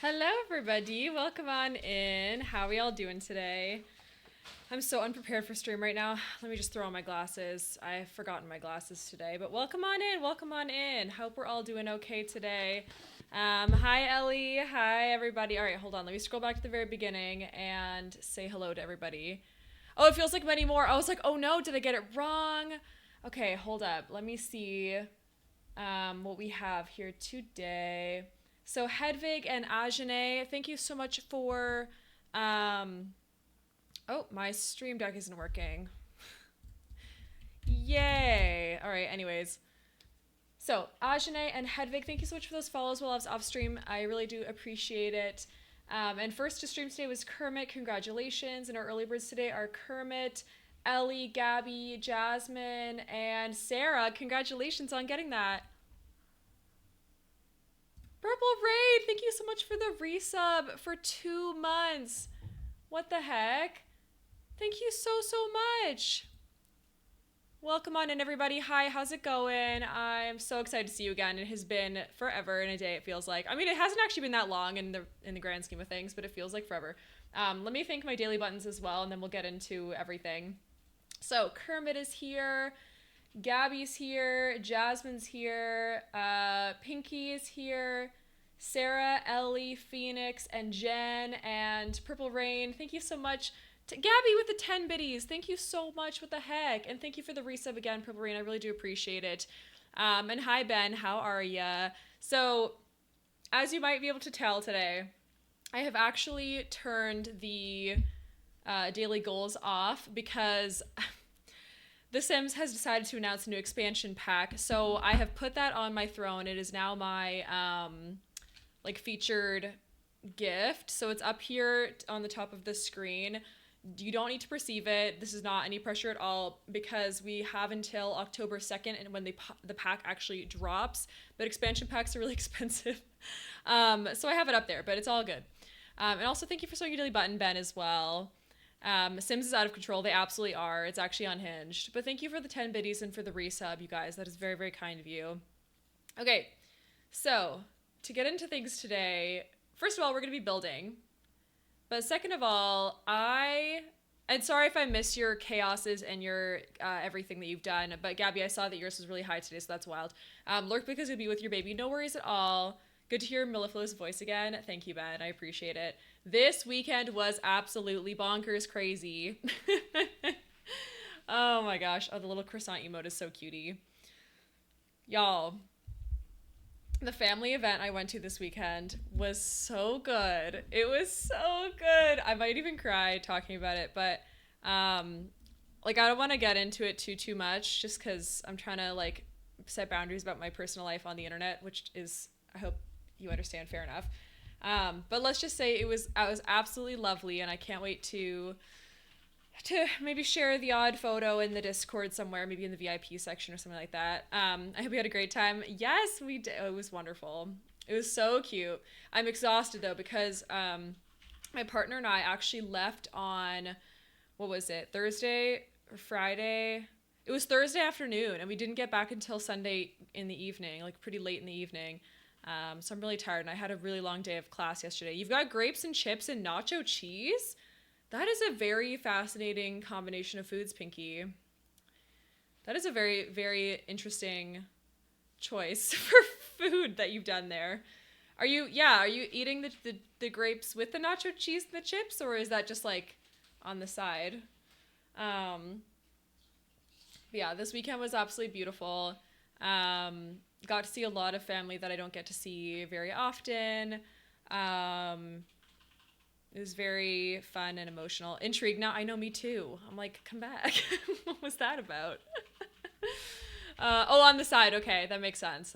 Hello, everybody. Welcome on in. How are we all doing today? I'm so unprepared for stream right now. Let me just throw on my glasses. I've forgotten my glasses today, but welcome on in. Welcome on in. Hope we're all doing okay today. Hi, Ellie. Hi, everybody. All right, hold on. Let me scroll back to the very beginning and say hello to everybody. Oh, it feels like many more. I was like, oh no, did I get it wrong? Okay, hold up. Let me see what we have here today. So Hedvig and Ajane, thank you so much for. Oh, my stream deck isn't working. Yay! All right. Anyways, so Ajane and Hedvig, thank you so much for those follows while I was off stream. I really do appreciate it. And first to stream today was Kermit. Congratulations! And our early birds today are Kermit, Ellie, Gabby, Jasmine, and Sarah. Congratulations on getting that. Purple Raid, thank you so much for the resub for 2 months. What the heck? Thank you so much. Welcome on in, everybody. Hi, how's it going? I'm so excited to see you again. It has been forever in a day, it feels like. I mean, it hasn't actually been that long in the grand scheme of things, but it feels like forever. Let me thank my daily buttons as well, and then we'll get into everything. So Kermit is here. Gabby's here, Jasmine's here, Pinky is here, Sarah, Ellie, Phoenix, and Jen, and Purple Rain. Thank you so much to Gabby with the 10 biddies. Thank you so much. What the heck? And thank you for the resub again, Purple Rain. I really do appreciate it. And hi, Ben. How are ya? So, as you might be able to tell today, I have actually turned the daily goals off because The Sims has decided to announce a new expansion pack, so I have put that on my throne. It is now my featured gift. So it's up here on the top of the screen. You don't need to perceive it. This is not any pressure at all because we have until October 2nd and when the pack actually drops. But expansion packs are really expensive. So I have it up there, but it's all good. And also thank you for showing your daily button, Ben, as well. Sims is out of control. They absolutely are. It's actually unhinged. But thank you for the 10 biddies and for the resub, you guys. That is very, very kind of you. Okay, so to get into things today, first of all, we're going to be building. But second of all, and sorry if I miss your chaoses and your everything that you've done. But Gabby, I saw that yours was really high today, so that's wild. Lurk because you'll be with your baby. No worries at all. Good to hear Milliflow's voice again. Thank you, Ben. I appreciate it. This weekend was absolutely bonkers crazy. Oh my gosh. Oh, the little croissant emote is so cutie. Y'all, the family event I went to this weekend was so good. It was so good. I might even cry talking about it, but I don't want to get into it too much just because I'm trying to set boundaries about my personal life on the internet, which is, I hope you understand, fair enough. But let's just say it was absolutely lovely, and I can't wait to maybe share the odd photo in the Discord somewhere, maybe in the VIP section or something like that. I hope you had a great time. Yes, we did. It was wonderful. It was so cute. I'm exhausted though because my partner and I actually left on, what was it, Thursday or Friday? It was Thursday afternoon, and we didn't get back until Sunday in the evening, pretty late in the evening. So I'm really tired, and I had a really long day of class yesterday. You've got grapes and chips and nacho cheese? That is a very fascinating combination of foods, Pinky. That is a very, very interesting choice for food that you've done there. Are you eating the grapes with the nacho cheese and the chips, or is that just on the side? Yeah, this weekend was absolutely beautiful. Got to see a lot of family that I don't get to see very often. It was very fun and emotional. Intrigued. Now, I know, me too. I'm like, come back. What was that about? On the side. Okay, that makes sense.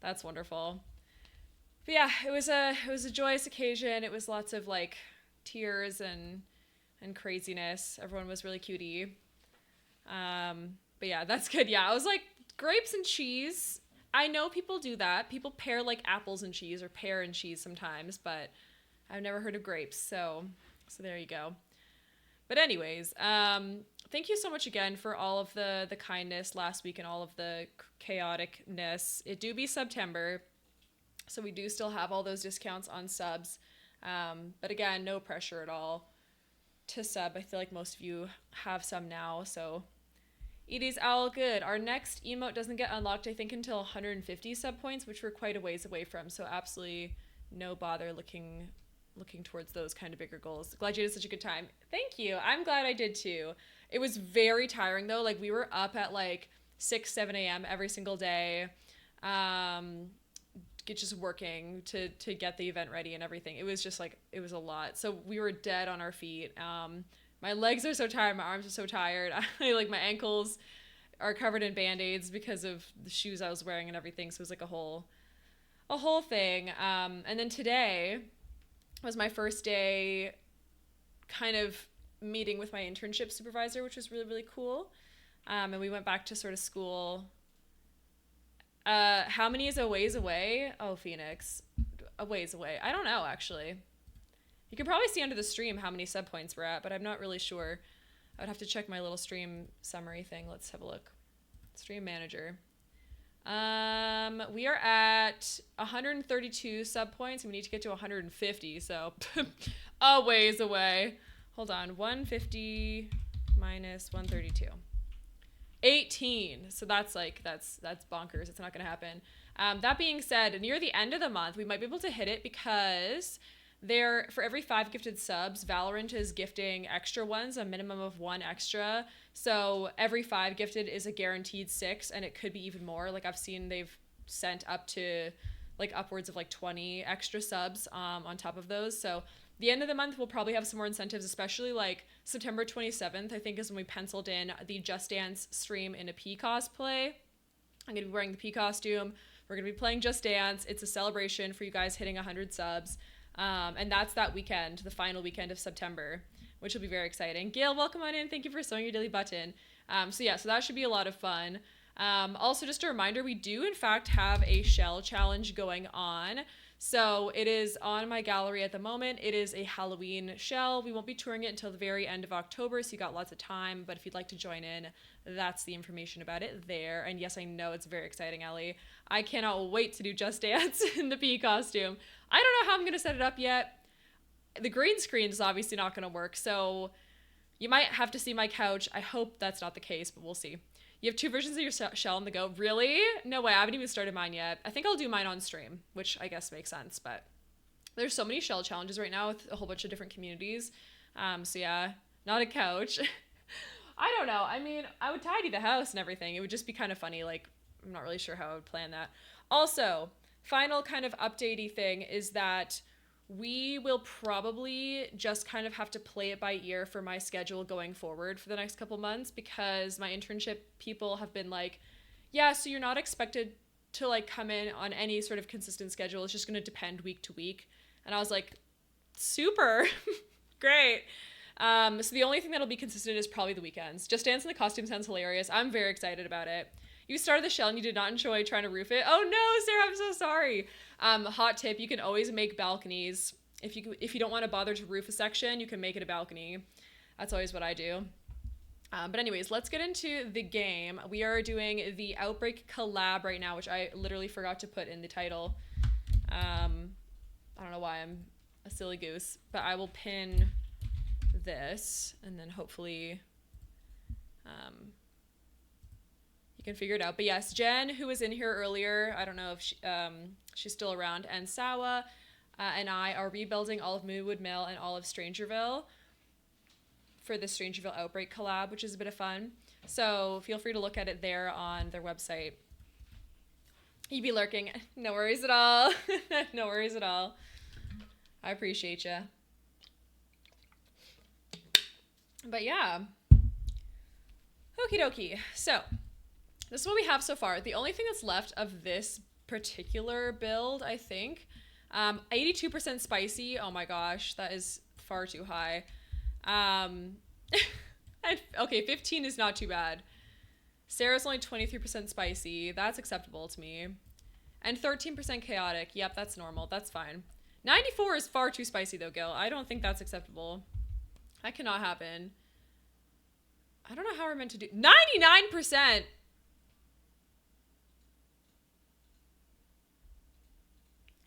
That's wonderful. But yeah, it was a joyous occasion. It was lots of tears and craziness. Everyone was really cutie. But yeah, that's good. Yeah, I was like, grapes and cheese. I know people do that. People pair apples and cheese or pear and cheese sometimes, but I've never heard of grapes. So there you go. But anyways, thank you so much again for all of the kindness last week and all of the chaoticness. It do be September. So we do still have all those discounts on subs. But again, no pressure at all to sub. I feel like most of you have some now, so it is all good. Our next emote doesn't get unlocked, I think, until 150 sub points, which we're quite a ways away from. So absolutely no bother looking towards those kind of bigger goals. Glad you had such a good time. Thank you. I'm glad I did too. It was very tiring though. Like we were up at like 6, 7 a.m. every single day. Just working to get the event ready and everything. It was just like, it was a lot. So we were dead on our feet. My legs are so tired. My arms are so tired. Like my ankles are covered in band-aids because of the shoes I was wearing and everything. So it was like a whole thing. And then today was my first day kind of meeting with my internship supervisor, which was really, really cool. And we went back to sort of school. How many is a ways away? Oh, Phoenix. A ways away. I don't know, actually. You can probably see under the stream how many sub points we're at, but I'm not really sure. I would have to check my little stream summary thing. Let's have a look. Stream manager. We are at 132 sub points, and we need to get to 150, so a ways away. Hold on. 150 minus 132. 18. So that's bonkers. It's not going to happen. That being said, near the end of the month, we might be able to hit it because for every 5 gifted subs, Valorant is gifting extra ones, a minimum of 1 extra. So every 5 gifted is a guaranteed 6, and it could be even more. Like I've seen they've sent up to like upwards of like 20 extra subs on top of those. So the end of the month, we'll probably have some more incentives, especially like September 27th, I think is when we penciled in the Just Dance stream in a P cosplay. I'm going to be wearing the P costume. We're going to be playing Just Dance. It's a celebration for you guys hitting 100 subs. And that's that weekend, the final weekend of September, which will be very exciting. Gail, welcome on in. Thank you for sewing your daily button. So that should be a lot of fun. Also, just a reminder, we do in fact have a shell challenge going on. So it is on my gallery at the moment. It is a Halloween shell. We won't be touring it until the very end of October, so you got lots of time. But if you'd like to join in, that's the information about it there. And yes, I know it's very exciting, Ellie. I cannot wait to do Just Dance in the P costume. I don't know how I'm going to set it up yet. The green screen is obviously not going to work, so you might have to see my couch. I hope that's not the case, but we'll see. You have 2 versions of your shell on the go. Really? No way. I haven't even started mine yet. I think I'll do mine on stream, which I guess makes sense. But there's so many shell challenges right now with a whole bunch of different communities. So yeah, not a couch. I don't know. I mean, I would tidy the house and everything. It would just be kind of funny. Like, I'm not really sure how I would plan that. Also, final kind of updatey thing is that we will probably just kind of have to play it by ear for my schedule going forward for the next couple months, because my internship people have been like, yeah, so you're not expected to like come in on any sort of consistent schedule. It's just going to depend week to week. And I was like, super great. So the only thing that'll be consistent is probably the weekends. Just Dance in the costume sounds hilarious. I'm very excited about it. You started the shell and you did not enjoy trying to roof it. Oh no, Sarah, I'm so sorry. Hot tip, you can always make balconies. If you don't want to bother to roof a section, you can make it a balcony. That's always what I do. But anyways, let's get into the game. We are doing the Outbreak collab right now, which I literally forgot to put in the title. I don't know why I'm a silly goose, but I will pin this and then hopefully you can figure it out. But yes, Jen, who was in here earlier, I don't know if she's still around, and Sawa and I are rebuilding all of Moonwood Mill and all of Strangerville for the Strangerville Outbreak collab, which is a bit of fun. So feel free to look at it there on their website. You be lurking. No worries at all. No worries at all. I appreciate you. But yeah. Okie dokie. So this is what we have so far. The only thing that's left of this particular build, I think, 82% spicy. Oh my gosh, that is far too high. Okay, 15 is not too bad. Sarah's only 23% spicy. That's acceptable to me. And 13% chaotic. Yep, that's normal. That's fine. 94 is far too spicy though, Gil. I don't think that's acceptable. That cannot happen. I don't know how we're meant to do 99%.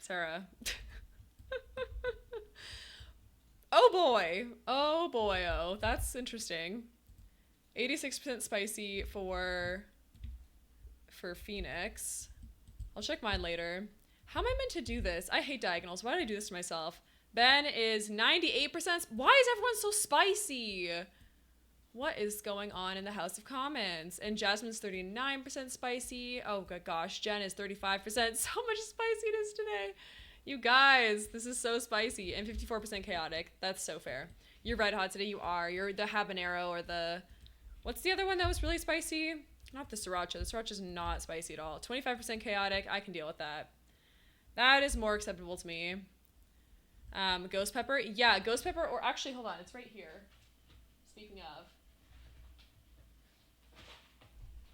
Sarah. Oh boy. Oh boy. Oh, that's interesting. 86% spicy for Phoenix. I'll check mine later. How am I meant to do this? I hate diagonals. Why did I do this to myself? Ben is 98%. Why is everyone so spicy? What is going on in the House of Commons? And Jasmine's 39% spicy. Oh, good gosh. Jen is 35%. So much spiciness today. You guys, this is so spicy. And 54% chaotic. That's so fair. You're red hot today. You are. You're the habanero or the... What's the other one that was really spicy? Not the sriracha. The sriracha is not spicy at all. 25% chaotic. I can deal with that. That is more acceptable to me. Ghost pepper. Yeah, ghost pepper. Or actually, hold on. It's right here. Speaking of.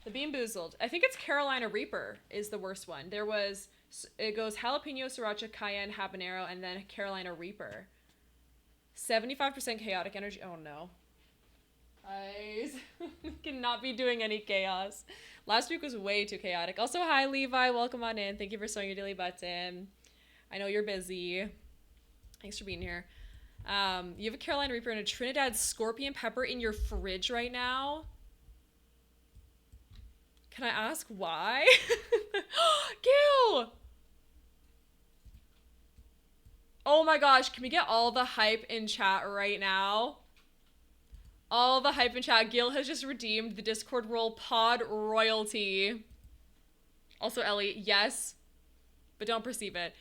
The Bean Boozled. I think it's Carolina Reaper is the worst one. It goes jalapeno, sriracha, cayenne, habanero, and then Carolina Reaper. 75% chaotic energy. Oh no. Guys, cannot be doing any chaos. Last week was way too chaotic. Also, hi Levi, welcome on in. Thank you for sewing your daily button. I know you're busy. Thanks for being here. You have a Carolina Reaper and a Trinidad Scorpion Pepper in your fridge right now. Can I ask why? Gil! Oh my gosh, can we get all the hype in chat right now? All the hype in chat. Gil has just redeemed the Discord role pod royalty. Also, Ellie, yes, but don't perceive it.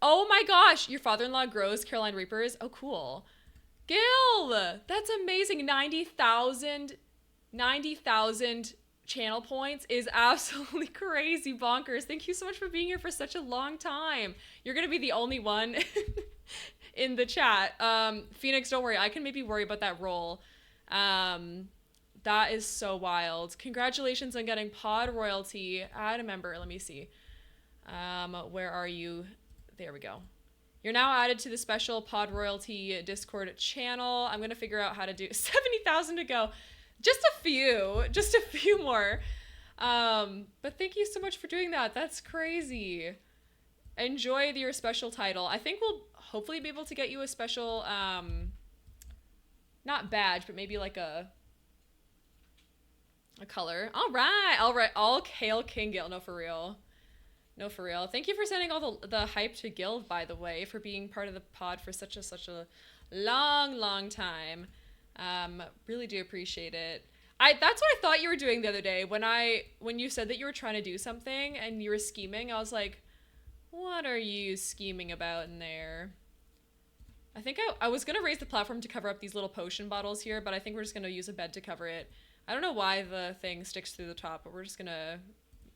Oh my gosh, your father-in-law grows Carolina Reapers. Oh, cool. Gil, that's amazing. 90,000 channel points is absolutely crazy bonkers. Thank you so much for being here for such a long time. You're gonna be the only one in the chat. Phoenix, don't worry. I can maybe worry about that role. That is so wild. Congratulations on getting pod royalty. Add a member. Let me see. Where are you? There we go. You're now added to the special pod royalty Discord channel. I'm gonna figure out how to do 70,000 to go. Just a few more. But thank you so much for doing that. That's crazy. Enjoy your special title. I think we'll hopefully be able to get you a special, not badge, but maybe like a color. All right. All hail King Gil. No, for real. Thank you for sending all the hype to Gil, by the way, for being part of the pod for such a long time. Really do appreciate it. That's what I thought you were doing the other day when you said that you were trying to do something and you were scheming. I was like, what are you scheming about in there? I think I was gonna raise the platform to cover up these little potion bottles here, but I think we're just gonna use a bed to cover it. I don't know why the thing sticks through the top, but we're just gonna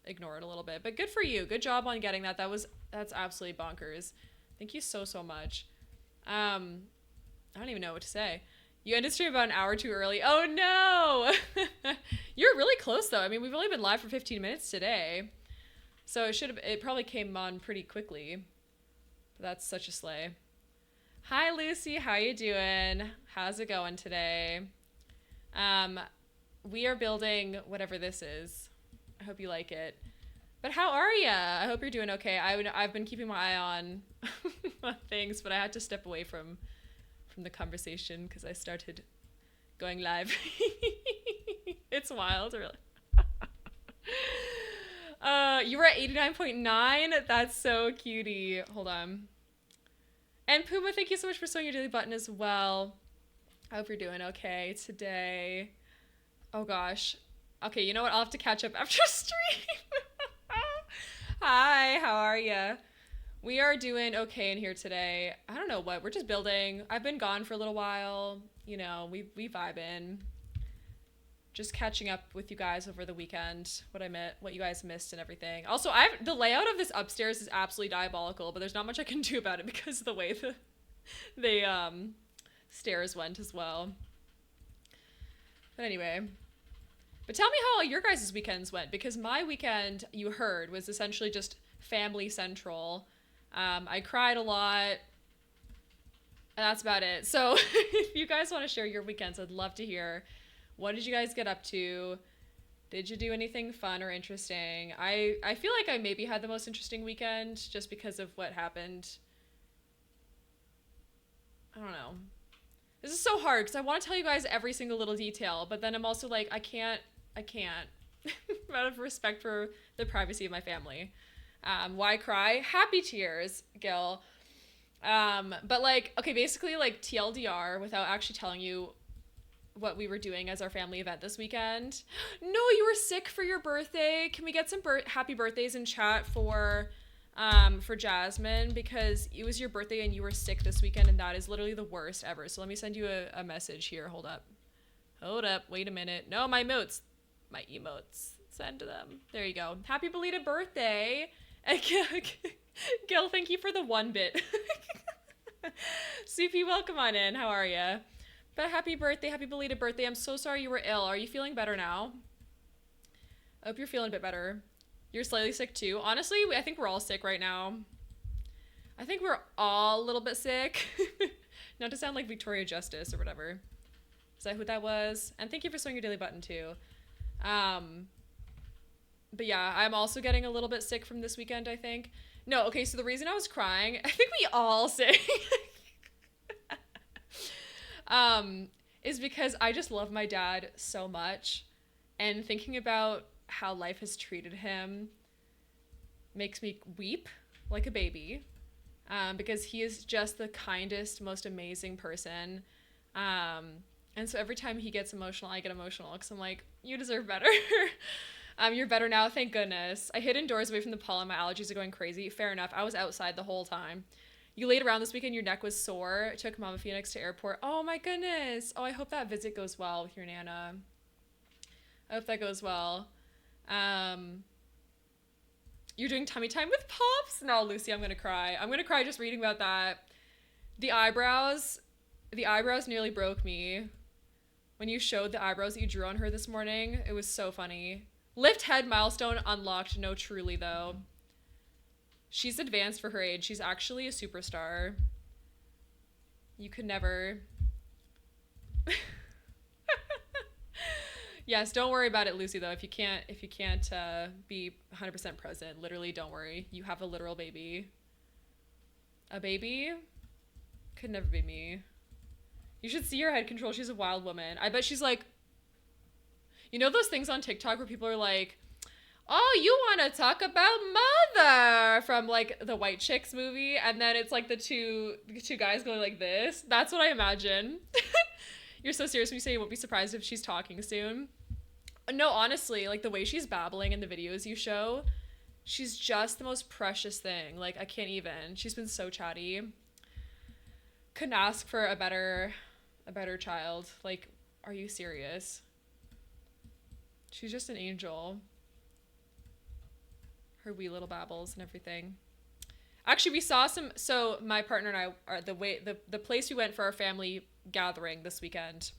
ignore it a little bit. But good for you. Good job on getting that. That's absolutely bonkers. Thank you so much. I don't even know what to say. You ended stream about an hour too early. Oh no! You're really close though. I mean, we've only been live for 15 minutes today. So it probably came on pretty quickly. But that's such a slay. Hi Lucy, how you doing? How's it going today? We are building whatever this is. I hope you like it. But how are ya? I hope you're doing okay. I've been keeping my eye on things, but I had to step away from the conversation because I started going live. It's wild, really. You were at 89.9. That's so cutie. Hold on. And Puma, thank you so much for sewing your daily button as well. I hope you're doing okay today. Oh gosh. Okay, you know what? I'll have to catch up after stream. Hi, how are ya? We are doing okay in here today. I don't know what. We're just building. I've been gone for a little while. You know, we vibing. Just catching up with you guys over the weekend. What you guys missed and everything. Also, the layout of this upstairs is absolutely diabolical, but there's not much I can do about it because of the way the stairs went as well. But anyway. But tell me how your guys' weekends went, because my weekend, you heard, was essentially just family central. I cried a lot, and that's about it. So if you guys want to share your weekends, I'd love to hear. What did you guys get up to? Did you do anything fun or interesting? I feel like I maybe had the most interesting weekend just because of what happened. I don't know. This is so hard because I want to tell you guys every single little detail, but then I'm also like, I can't. Out of respect for the privacy of my family. Why cry? Happy tears, Gil. But like, okay, basically like TLDR without actually telling you what we were doing as our family event this weekend. No, you were sick for your birthday. Can we get some happy birthdays in chat for Jasmine, because it was your birthday and you were sick this weekend, and that is literally the worst ever. So let me send you a message here. Hold up. Wait a minute. No, my emotes. Send to them. There you go. Happy belated birthday. Gil, thank you for the 1 bit. CP, welcome on in. How are you? But happy birthday, happy belated birthday. I'm so sorry you were ill. Are you feeling better now? I hope you're feeling a bit better. You're slightly sick too. Honestly, I think we're all sick right now. I think we're all a little bit sick. Not to sound like Victoria Justice or whatever. Is that who that was? And thank you for showing your daily button too. But yeah, I'm also getting a little bit sick from this weekend, I think. No, okay, so the reason I was crying, I think we all sick. Is because I just love my dad so much, and thinking about how life has treated him makes me weep like a baby, because he is just the kindest, most amazing person. And so every time he gets emotional, I get emotional because I'm like, you deserve better. You're better now, thank goodness. I hid indoors away from the pollen. My allergies are going crazy. Fair enough. I was outside the whole time. You laid around this weekend, your neck was sore. Took Mama Phoenix to airport. Oh my goodness. Oh, I hope that visit goes well with your Nana. I hope that goes well. You're doing tummy time with Pops? No, Lucy, I'm gonna cry. I'm gonna cry just reading about that. The eyebrows nearly broke me. When you showed the eyebrows that you drew on her this morning, it was so funny. Lift head milestone unlocked. No, truly though. She's advanced for her age. She's actually a superstar. You could never. Yes, don't worry about it, Lucy, though. If you can't be 100% present, literally don't worry. You have a literal baby. A baby could never be me. You should see her head control. She's a wild woman. I bet she's like, you know those things on TikTok where people are like, oh, you want to talk about mother from like the White Chicks movie, and then it's like the two guys going like this. That's what I imagine. You're so serious when you say you won't be surprised if she's talking soon. No, honestly, like the way she's babbling in the videos you show, she's just the most precious thing. Like, I can't even. She's been so chatty. Couldn't ask for a better child. Like, are you serious? She's just an angel. Her wee little babbles and everything. Actually, we saw so my partner and I are the place we went for our family gathering this weekend,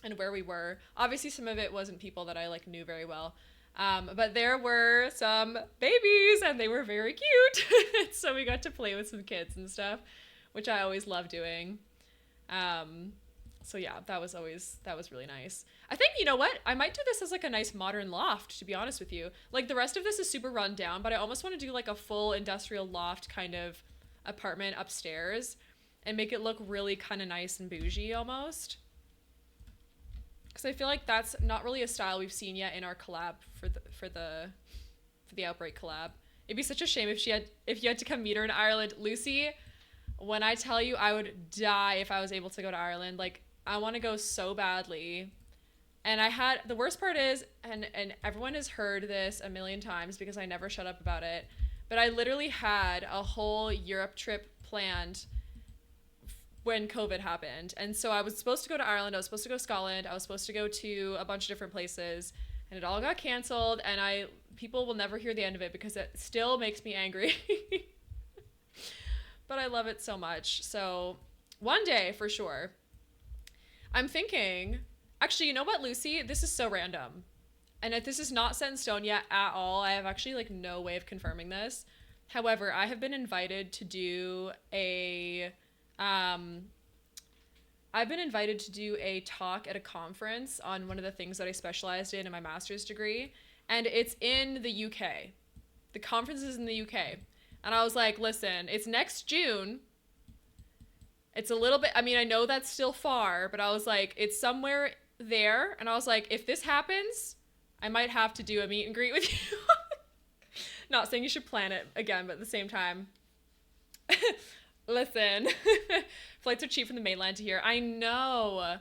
and where we were, obviously some of it wasn't people that I like knew very well, but there were some babies and they were very cute. So we got to play with some kids and stuff, which I always love doing. So yeah, that was really nice. I think, you know what, I might do this as like a nice modern loft, to be honest with you. Like the rest of this is super run down, but I almost want to do like a full industrial loft kind of apartment upstairs and make it look really kind of nice and bougie almost. Because I feel like that's not really a style we've seen yet in our collab for the Outbreak collab. It'd be such a shame if you had to come meet her in Ireland. Lucy, when I tell you, I would die if I was able to go to Ireland. Like, I want to go so badly. And the worst part is, and everyone has heard this a million times because I never shut up about it, but I literally had a whole Europe trip planned when COVID happened. And so I was supposed to go to Ireland, I was supposed to go to Scotland, I was supposed to go to a bunch of different places, and it all got canceled, and people will never hear the end of it because it still makes me angry. But I love it so much. So one day, for sure. I'm thinking, actually, you know what, Lucy? This is so random. And this is not set in stone yet at all. I have actually like no way of confirming this. However, I have been invited to do a I've been invited to do a talk at a conference on one of the things that I specialized in my master's degree, and it's in the UK. The conference is in the UK. And I was like, listen, it's next June. It's a little bit, I mean, I know that's still far, but I was like, it's somewhere there. And I was like, if this happens, I might have to do a meet and greet with you. Not saying you should plan it again, but at the same time, listen, flights are cheap from the mainland to here. I know.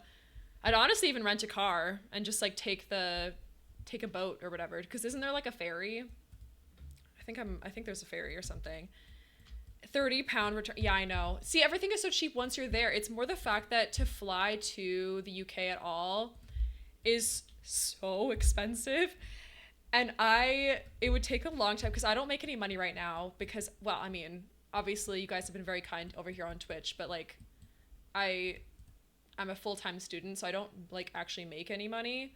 I'd honestly even rent a car and just like take a boat or whatever. Because isn't there like a ferry? I think there's a ferry or something. £30 return. Yeah, I know. See, everything is so cheap once you're there. It's more the fact that to fly to the UK at all is so expensive. And it would take a long time because I don't make any money right now because, well, I mean, obviously you guys have been very kind over here on Twitch, but like I'm a full-time student, so I don't like actually make any money.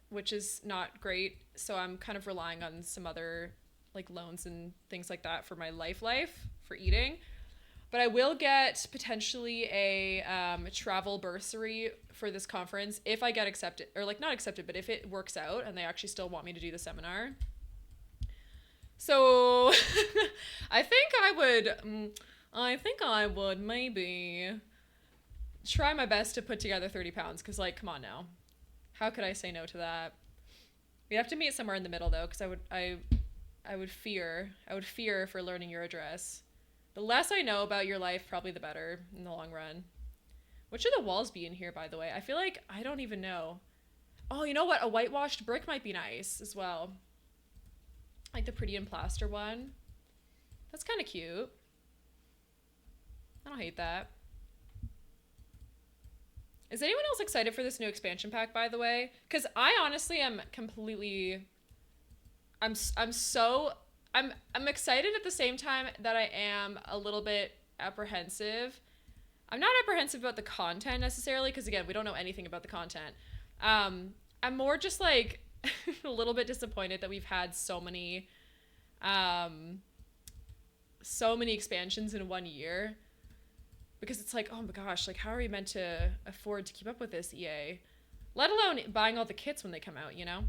Which is not great. So I'm kind of relying on some other like loans and things like that for my life for eating. But I will get potentially a travel bursary for this conference if I get accepted, or like not accepted, but if it works out and they actually still want me to do the seminar. So I think I would maybe try my best to put together £30 because like, come on now. How could I say no to that? We'd have to meet somewhere in the middle though, because I would fear for learning your address. The less I know about your life, probably the better in the long run. What should the walls be in here, by the way? I feel like I don't even know. Oh, you know what? A whitewashed brick might be nice as well. Like the pretty and plaster one. That's kind of cute. I don't hate that. Is anyone else excited for this new expansion pack, by the way? Because I honestly am completely... I'm excited at the same time that I am a little bit apprehensive. I'm not apprehensive about the content necessarily, because again, we don't know anything about the content. I'm more just like a little bit disappointed that we've had so many expansions in 1 year. Because it's like, oh my gosh, like how are we meant to afford to keep up with this, EA? Let alone buying all the kits when they come out, you know?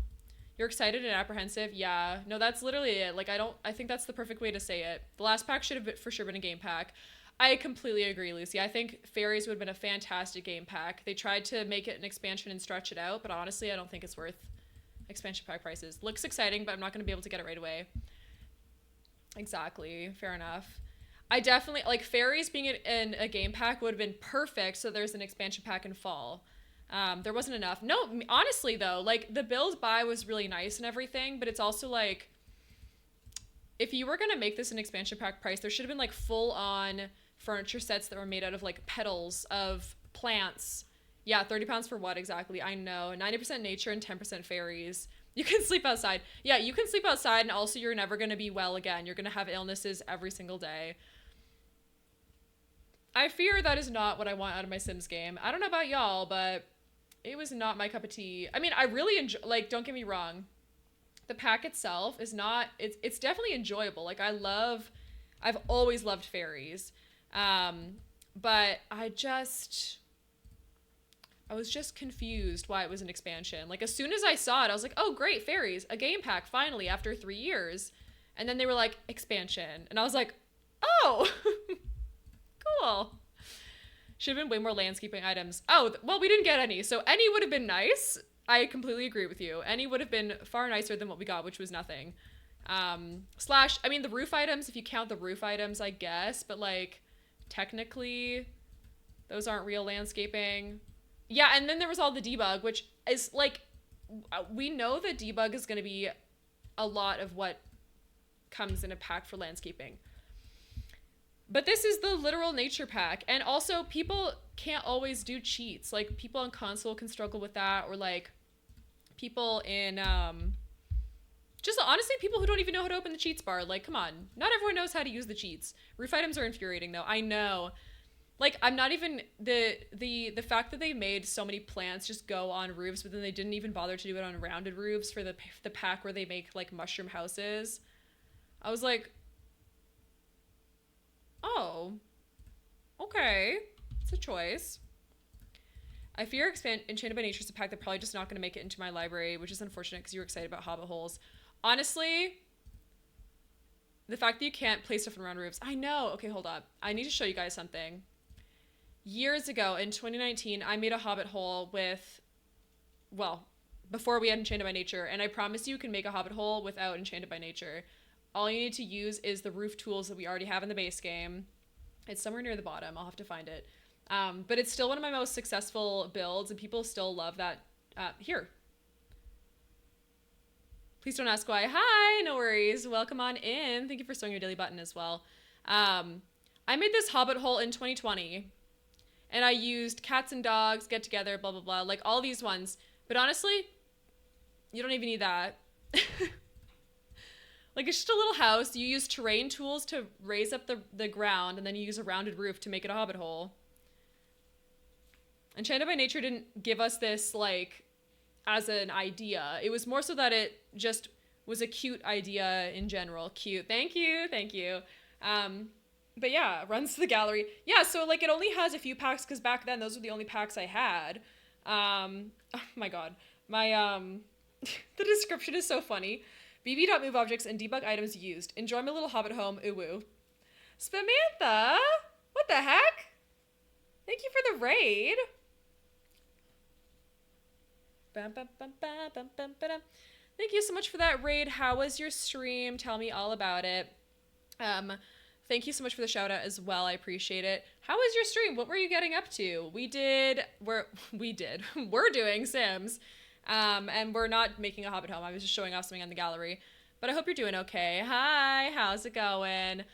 You're excited and apprehensive? Yeah. No, that's literally it. Like I think that's the perfect way to say it. The last pack should have for sure been a game pack. I completely agree, Lucy. I think Fairies would have been a fantastic game pack. They tried to make it an expansion and stretch it out, but honestly, I don't think it's worth expansion pack prices. Looks exciting, but I'm not going to be able to get it right away. Exactly. Fair enough. I definitely, like, Fairies being in a game pack would have been perfect, so there's an expansion pack in fall. There wasn't enough. No, honestly, though, like, the build buy was really nice and everything, but it's also, like, if you were going to make this an expansion pack price, there should have been, like, full-on furniture sets that were made out of, like, petals of plants. Yeah, £30 for what exactly? I know. 90% nature and 10% fairies. You can sleep outside. Yeah, you can sleep outside, and also you're never going to be well again. You're going to have illnesses every single day. I fear that is not what I want out of my Sims game. I don't know about y'all, but it was not my cup of tea. I mean, I really enjoy, like, don't get me wrong. The pack itself is not, it's definitely enjoyable. Like, I've always loved fairies. But I was just confused why it was an expansion. Like, as soon as I saw it, I was like, oh, great, fairies, a game pack, finally, after 3 years. And then they were like, expansion. And I was like, oh, cool. Should have been way more landscaping items. Oh, well, we didn't get any. So any would have been nice. I completely agree with you. Any would have been far nicer than what we got, which was nothing. I mean, the roof items, if you count the roof items, I guess. But, like, technically, those aren't real landscaping. Yeah, and then there was all the debug, which is, like, we know that debug is going to be a lot of what comes in a pack for landscaping. But this is the literal nature pack. And also, people can't always do cheats. Like, people on console can struggle with that. Or, like, people in, just honestly, people who don't even know how to open the cheats bar. Like, come on. Not everyone knows how to use the cheats. Roof items are infuriating, though. I know. Like, I'm not even, the fact that they made so many plants just go on roofs, but then they didn't even bother to do it on rounded roofs for the pack where they make, like, mushroom houses. I was like, oh, okay. It's a choice. I fear Enchanted by Nature is a pack that's probably just not going to make it into my library, which is unfortunate because you were excited about Hobbit Holes. Honestly, the fact that you can't place stuff around roofs. I know. Okay, hold up. I need to show you guys something. Years ago, in 2019, I made a Hobbit hole with, well, before we had Enchanted by Nature, and I promise you can make a Hobbit hole without Enchanted by Nature. All you need to use is the roof tools that we already have in the base game. It's somewhere near the bottom. I'll have to find it. But it's still one of my most successful builds, and people still love that. Here. Please don't ask why. Hi, no worries. Welcome on in. Thank you for sewing your daily button as well. I made this Hobbit hole in 2020, and I used cats and dogs, get together, blah, blah, blah, like all these ones. But honestly, you don't even need that. Like, it's just a little house. You use terrain tools to raise up the ground, and then you use a rounded roof to make it a Hobbit hole. Enchanted by Nature didn't give us this, like, as an idea. It was more so that it just was a cute idea in general. Cute. Thank you. Thank you. But yeah, runs to the gallery. Yeah, so, like, it only has a few packs, because back then, those were the only packs I had. Oh, my God. My, the description is so funny. BB.move objects and debug items used. Enjoy my little Hobbit home. Ooh woo. Samantha? What the heck? Thank you for the raid. Thank you so much for that raid. How was your stream? Tell me all about it. Thank you so much for the shout out as well. I appreciate it. How was your stream? What were you getting up to? We're doing Sims. And we're not making a Hobbit home. I was just showing off something on the gallery. But I hope you're doing okay. Hi, how's it going?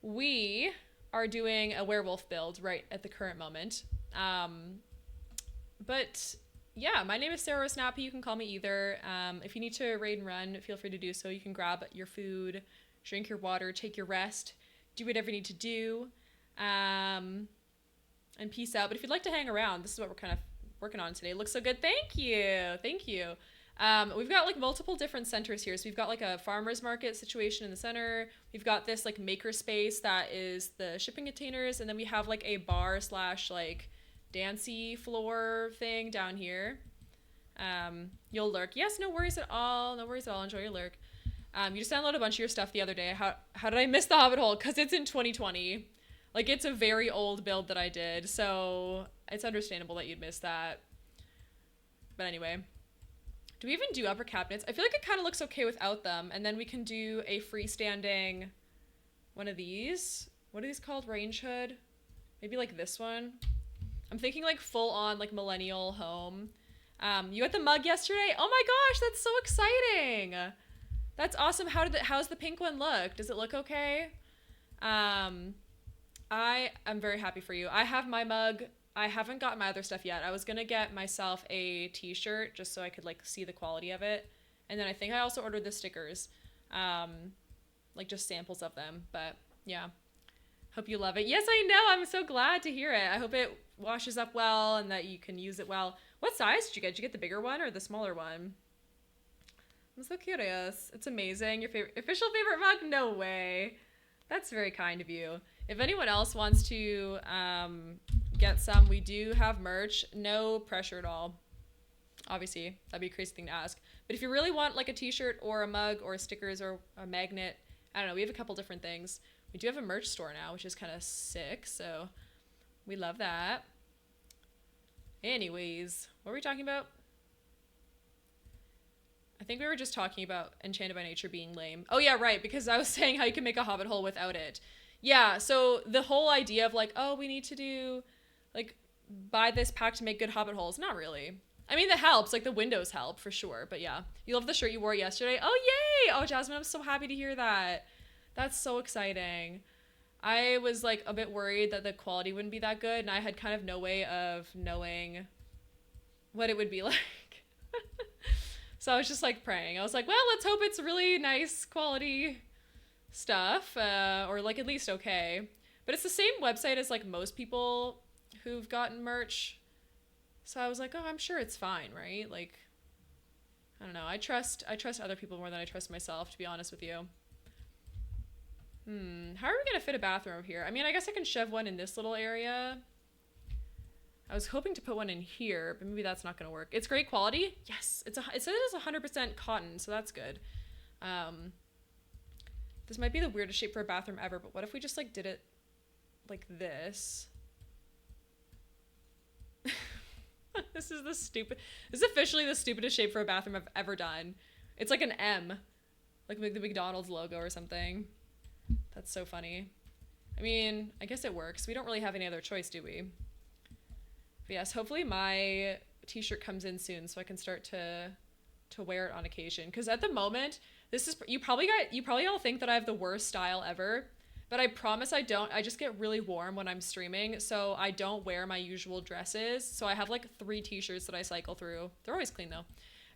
We are doing a werewolf build right at the current moment. But yeah, my name is Sarah Snappy. You can call me either. If you need to raid and run, feel free to do so. You can grab your food, drink your water, take your rest, do whatever you need to do, and peace out. But if you'd like to hang around, this is what we're kind of working on today. It looks so good. Thank you. Thank you. We've got like multiple different centers here. So we've got like a farmer's market situation in the center. We've got this like maker space that is the shipping containers. And then we have like a bar / like dancey floor thing down here. You'll lurk. Yes, no worries at all. No worries at all. Enjoy your lurk. You just downloaded a bunch of your stuff the other day. How did I miss the Hobbit hole? Because it's in 2020. Like, it's a very old build that I did, so it's understandable that you'd miss that. But anyway, do we even do upper cabinets? I feel like it kind of looks okay without them, and then we can do a freestanding one of these. What are these called? Range hood? Maybe like this one. I'm thinking like full on like millennial home. You got the mug yesterday? Oh my gosh, that's so exciting. That's awesome. How's the pink one look? Does it look okay? I am very happy for you. I have my mug. I haven't got my other stuff yet. I was gonna get myself a t-shirt just so I could like see the quality of it. And then I think I also ordered the stickers. Like just samples of them. But yeah. Hope you love it. Yes, I know. I'm so glad to hear it. I hope it washes up well and that you can use it well. What size did you get? Did you get the bigger one or the smaller one? I'm so curious. It's amazing. Your official favorite mug? No way. That's very kind of you. If anyone else wants to get some, we do have merch. No pressure at all. Obviously, that'd be a crazy thing to ask. But if you really want like a t-shirt or a mug or stickers or a magnet, I don't know, we have a couple different things. We do have a merch store now, which is kind of sick, so we love that. Anyways, what were we talking about? I think we were just talking about Enchanted by Nature being lame. Oh yeah, right, because I was saying how you can make a Hobbit hole without it. Yeah, so the whole idea of like, oh, we need to do, like, buy this pack to make good Hobbit holes. Not really. I mean, that helps. Like, the windows help, for sure. But yeah. You love the shirt you wore yesterday? Oh, yay! Oh, Jasmine, I'm so happy to hear that. That's so exciting. I was, like, a bit worried that the quality wouldn't be that good, and I had kind of no way of knowing what it would be like. So I was just, like, praying. I was like, well, let's hope it's really nice quality stuff, or like at least okay. But it's the same website as like most people who've gotten merch, so I was like, oh, I'm sure it's fine, right? Like, I don't know, I trust other people more than I trust myself, to be honest with you. How are we gonna fit a bathroom over here? I mean, I guess I can shove one in this little area, I was hoping to put one in here, but maybe that's not going to work. It's great quality. Yes, it says it's 100% cotton, so that's good. This might be the weirdest shape for a bathroom ever, but what if we just like did it like this? This is officially the stupidest shape for a bathroom I've ever done. It's like an M, like the McDonald's logo or something. That's so funny. I mean, I guess it works. We don't really have any other choice, do we? But yes, hopefully my t-shirt comes in soon so I can start to wear it on occasion. Because at the moment, you probably all think that I have the worst style ever, but I promise I don't. I just get really warm when I'm streaming, so I don't wear my usual dresses. So I have like 3 t-shirts that I cycle through. They're always clean though.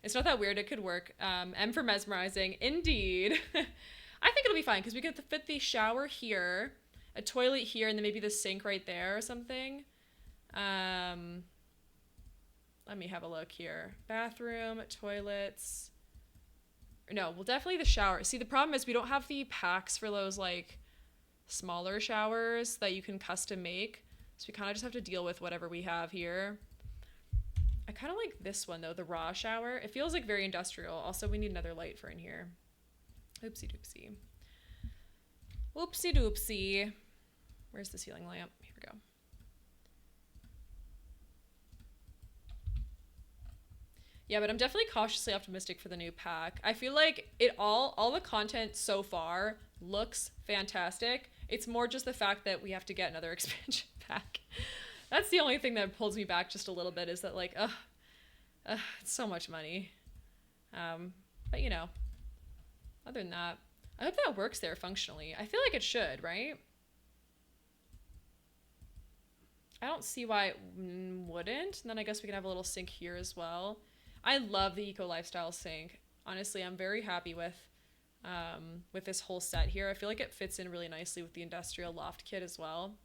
It's not that weird. It could work. M for mesmerizing. Indeed. I think it'll be fine because we could fit the shower here, a toilet here, and then maybe the sink right there or something. Let me have a look here. Bathroom, toilets. No, well, definitely the shower. See, the problem is we don't have the packs for those like smaller showers that you can custom make. So we kind of just have to deal with whatever we have here. I kind of like this one though, the raw shower. It feels like very industrial. Also, we need another light for in here. Oopsie doopsie. Oopsie doopsie. Where's the ceiling lamp? Here we go. Yeah, but I'm definitely cautiously optimistic for the new pack. I feel like all the content so far looks fantastic. It's more just the fact that we have to get another expansion pack. That's the only thing that pulls me back just a little bit, is that like, it's so much money. But you know, other than that, I hope that works there functionally. I feel like it should, right? I don't see why it wouldn't. And then I guess we can have a little sink here as well. I love the eco lifestyle sink. Honestly, I'm very happy with this whole set here. I feel like it fits in really nicely with the industrial loft kit as well.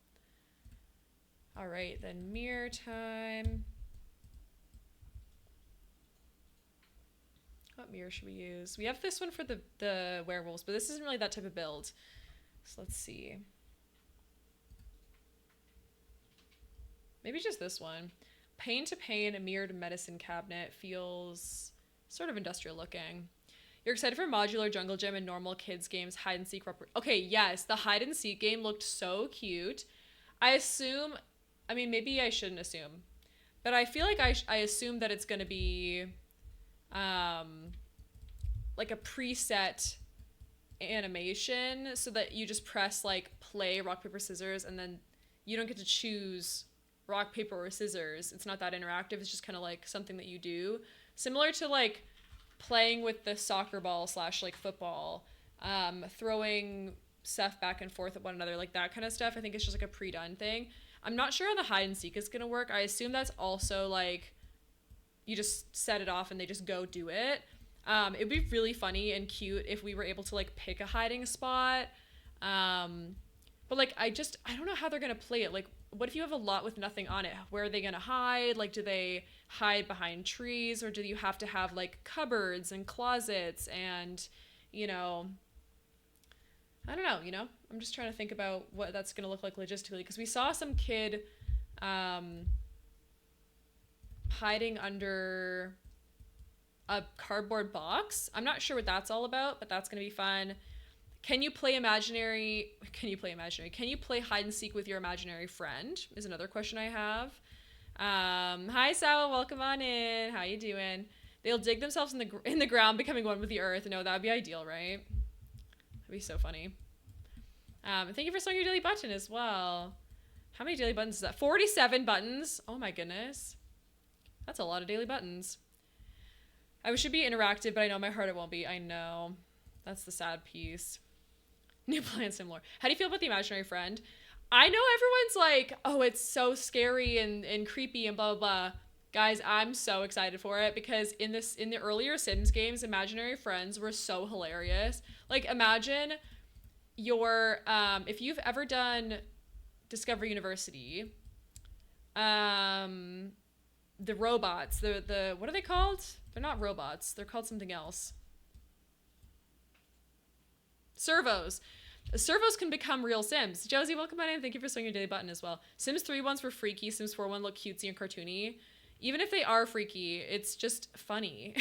All right, then mirror time. What mirror should we use? We have this one for the werewolves, but this isn't really that type of build. So let's see. Maybe just this one. Pain to Pain, a mirrored medicine cabinet, feels sort of industrial looking. You're excited for modular jungle gym and normal kids games, hide and seek. Okay, yes, the hide and seek game looked so cute. I mean, maybe I shouldn't assume, but I feel like I assume that it's going to be like a preset animation so that you just press like play rock, paper, scissors, and then you don't get to choose rock, paper, or scissors. It's not that interactive. It's just kind of like something that you do. Similar to like playing with the soccer ball / like football, throwing stuff back and forth at one another, like that kind of stuff. I think it's just like a pre-done thing. I'm not sure how the hide and seek is gonna work. I assume that's also like you just set it off and they just go do it. It'd be really funny and cute if we were able to like pick a hiding spot. But like I don't know how they're gonna play it. Like, what if you have a lot with nothing on it? Where are they gonna hide? Like, do they hide behind trees, or do you have to have like cupboards and closets and, you know, I don't know, you know? I'm just trying to think about what that's gonna look like logistically, because we saw some kid hiding under a cardboard box. I'm not sure what that's all about, but that's gonna be fun. Can you play hide and seek with your imaginary friend is another question I have. Hi Sawa, welcome on in. How you doing? They'll dig themselves in the ground, becoming one with the earth. No, that would be ideal, right? That'd be so funny. And thank you for sewing your daily button as well. How many daily buttons is that? 47 buttons. Oh my goodness. That's a lot of daily buttons. I should be interactive, but I know in my heart it won't be. I know. That's the sad piece. New plans, similar. How do you feel about the imaginary friend? I know everyone's like, oh, it's so scary and creepy and blah, blah, blah. Guys, I'm so excited for it because in the earlier Sims games, imaginary friends were so hilarious. Like, imagine if you've ever done Discovery University, the robots, the what are they called? They're not robots. They're called something else. Servos. Servos can become real Sims. Josie, welcome on in. Thank you for swinging your daily button as well. Sims 3 ones were freaky. Sims 4 one look cutesy and cartoony. Even if they are freaky, it's just funny.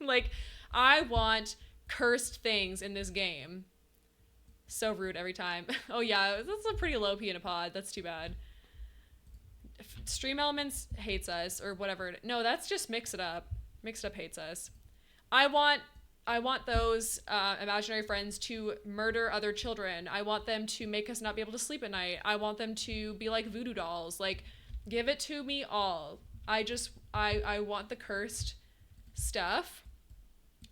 Like, I want cursed things in this game. So rude every time. Oh yeah, that's a pretty low pee in a pod. That's too bad. Stream Elements hates us or whatever. No, that's just Mix It Up. Mix It Up hates us. I want those imaginary friends to murder other children. I want them to make us not be able to sleep at night. I want them to be like voodoo dolls. Like, give it to me all. I want the cursed stuff.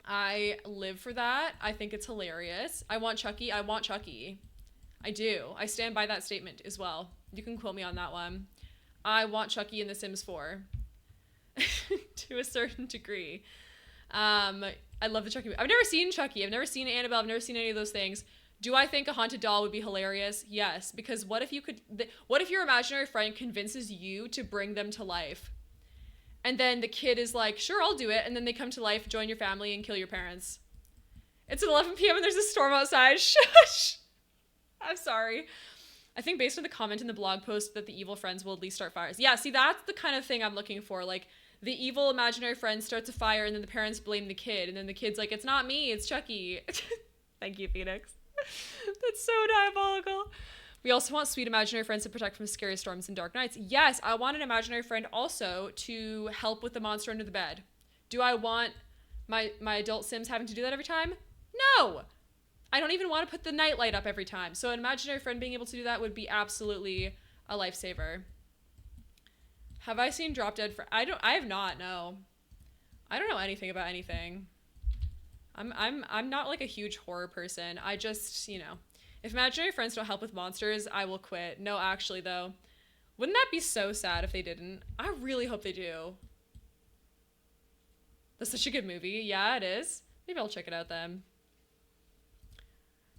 I live for that. I think it's hilarious. I want Chucky. I do. I stand by that statement as well. You can quote me on that one. I want Chucky in The Sims 4 to a certain degree. I love the Chucky movie. I've never seen Chucky. I've never seen Annabelle. I've never seen any of those things. Do I think a haunted doll would be hilarious? Yes, because what if your imaginary friend convinces you to bring them to life? And then the kid is like, sure, I'll do it. And then they come to life, join your family, and kill your parents. It's at 11 p.m. and there's a storm outside. Shush! I'm sorry. I think based on the comment in the blog post that the evil friends will at least start fires. Yeah, see, that's the kind of thing I'm looking for. Like, the evil imaginary friend starts a fire and then the parents blame the kid. And then the kid's like, it's not me, it's Chucky. Thank you, Phoenix. That's so diabolical. We also want sweet imaginary friends to protect from scary storms and dark nights. Yes, I want an imaginary friend also to help with the monster under the bed. Do I want my adult Sims having to do that every time? No! I don't even want to put the nightlight up every time. So an imaginary friend being able to do that would be absolutely a lifesaver. Have I seen Drop Dead for... I have not, no. I don't know anything about anything. I'm not like a huge horror person. I just, you know, if imaginary friends don't help with monsters, I will quit. No, actually though. Wouldn't that be so sad if they didn't? I really hope they do. That's such a good movie. Yeah, it is. Maybe I'll check it out then.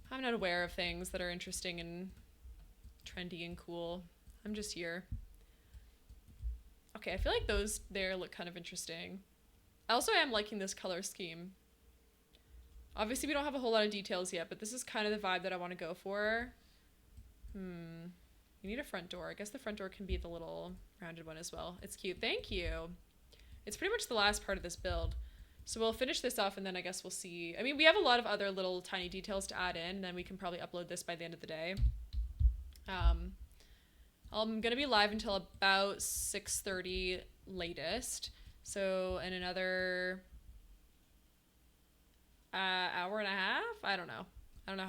I'm not aware of things that are interesting and trendy and cool. I'm just here. Okay, I feel like those there look kind of interesting. I also am liking this color scheme. Obviously, we don't have a whole lot of details yet, but this is kind of the vibe that I want to go for. You need a front door. I guess the front door can be the little rounded one as well. It's cute. Thank you. It's pretty much the last part of this build. So we'll finish this off and then I guess we'll see. I mean, we have a lot of other little tiny details to add in, and then we can probably upload this by the end of the day. I'm going to be live until about 6:30 latest. So in another hour and a half? I don't know. I don't know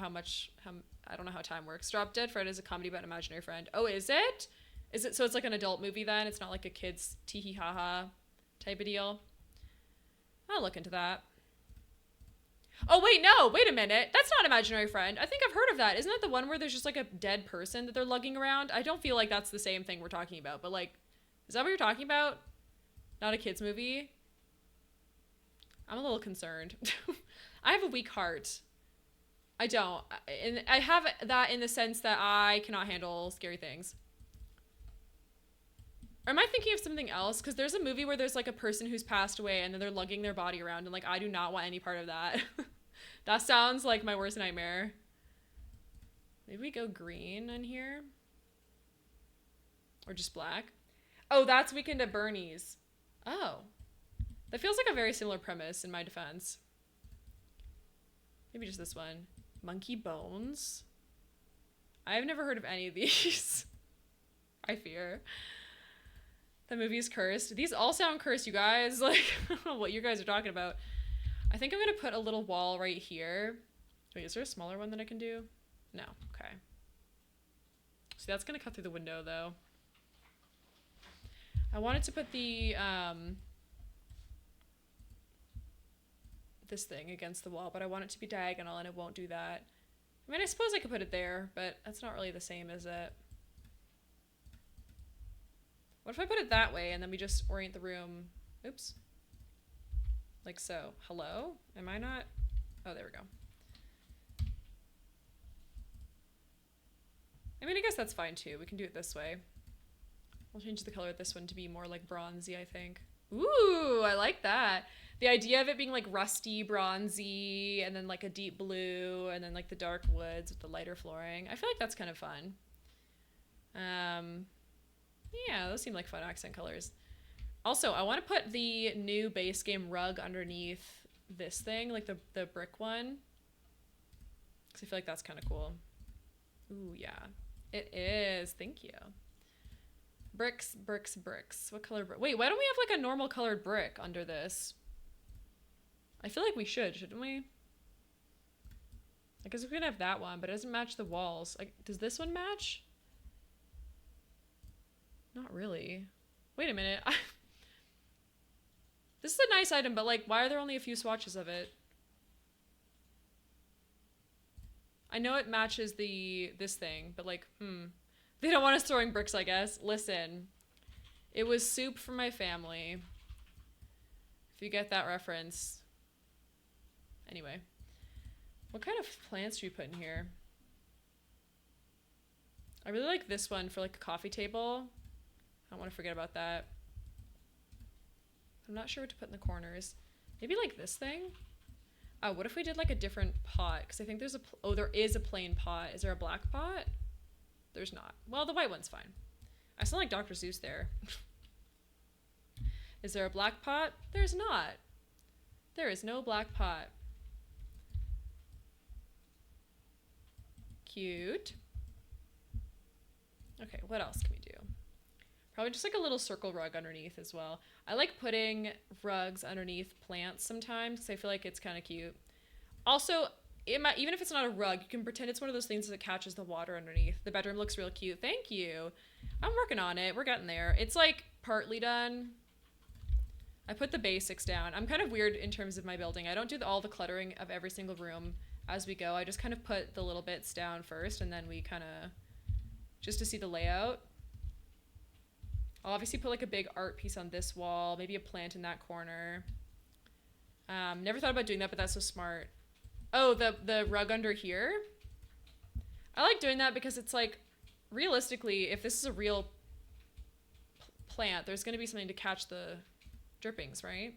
I don't know how time works. Drop Dead Fred is a comedy about an imaginary friend. Oh, is it? Is it? So it's like an adult movie then? It's not like a kid's tee-hee ha-ha type of deal? I'll look into that. Oh, wait, no. Wait a minute. That's not imaginary friend. I think I've heard of that. Isn't that the one where there's just like a dead person that they're lugging around? I don't feel like that's the same thing we're talking about, but like, is that what you're talking about? Not a kid's movie? I'm a little concerned. I have a weak heart. I don't. And I have that in the sense that I cannot handle scary things. Or am I thinking of something else? Because there's a movie where there's like a person who's passed away and then they're lugging their body around, and like I do not want any part of that. That sounds like my worst nightmare. Maybe we go green in here? Or just black? Oh, that's Weekend at Bernie's. Oh. That feels like a very similar premise in my defense. Maybe just this one. Monkey Bones? I've never heard of any of these. I fear. The movie's cursed. These all sound cursed, you guys. Like, I don't know what you guys are talking about. I think I'm going to put a little wall right here. Wait, is there a smaller one that I can do? No. Okay. So that's going to cut through the window, though. I wanted to put the, this thing against the wall, but I want it to be diagonal, and it won't do that. I mean, I suppose I could put it there, but that's not really the same, is it? What if I put it that way, and then we just orient the room? Oops. Like so. Hello? Am I not? Oh, there we go. I mean, I guess that's fine, too. We can do it this way. We'll change the color of this one to be more like bronzy, I think. Ooh, I like that. The idea of it being like rusty, bronzy, and then like a deep blue, and then like the dark woods with the lighter flooring. I feel like that's kind of fun. Yeah, those seem like fun accent colors. Also, I want to put the new base game rug underneath this thing, like the brick one. Because I feel like that's kind of cool. Ooh, yeah. It is. Thank you. Bricks, bricks, bricks. What color brick? Wait, why don't we have like a normal colored brick under this? I feel like we should, shouldn't we? I guess we can have that one, but it doesn't match the walls. Like, does this one match? Not really. Wait a minute. This is a nice item, but like, why are there only a few swatches of it? I know it matches this thing, but like, They don't want us throwing bricks, I guess. Listen, it was soup for my family. If you get that reference. Anyway. What kind of plants do you put in here? I really like this one for like a coffee table. I don't want to forget about that. I'm not sure what to put in the corners. Maybe like this thing? Oh, what if we did like a different pot? Because I think there's there is a plain pot. Is there a black pot? There's not. Well, the white one's fine. I sound like Dr. Seuss there. Is there a black pot? There's not. There is no black pot. Cute. Okay, what else can we do? Probably just like a little circle rug underneath as well. I like putting rugs underneath plants sometimes because I feel like it's kind of cute. Also, even if it's not a rug, you can pretend it's one of those things that catches the water underneath. The bedroom looks real cute. Thank you. I'm working on it. We're getting there. It's like partly done. I put the basics down. I'm kind of weird in terms of my building. I don't do all the cluttering of every single room as we go. I just kind of put the little bits down first, and then we kind of, just to see the layout. I'll obviously put like a big art piece on this wall, maybe a plant in that corner. Never thought about doing that, but that's so smart. Oh, the rug under here? I like doing that because it's like, realistically, if this is a real plant, there's going to be something to catch the drippings, right?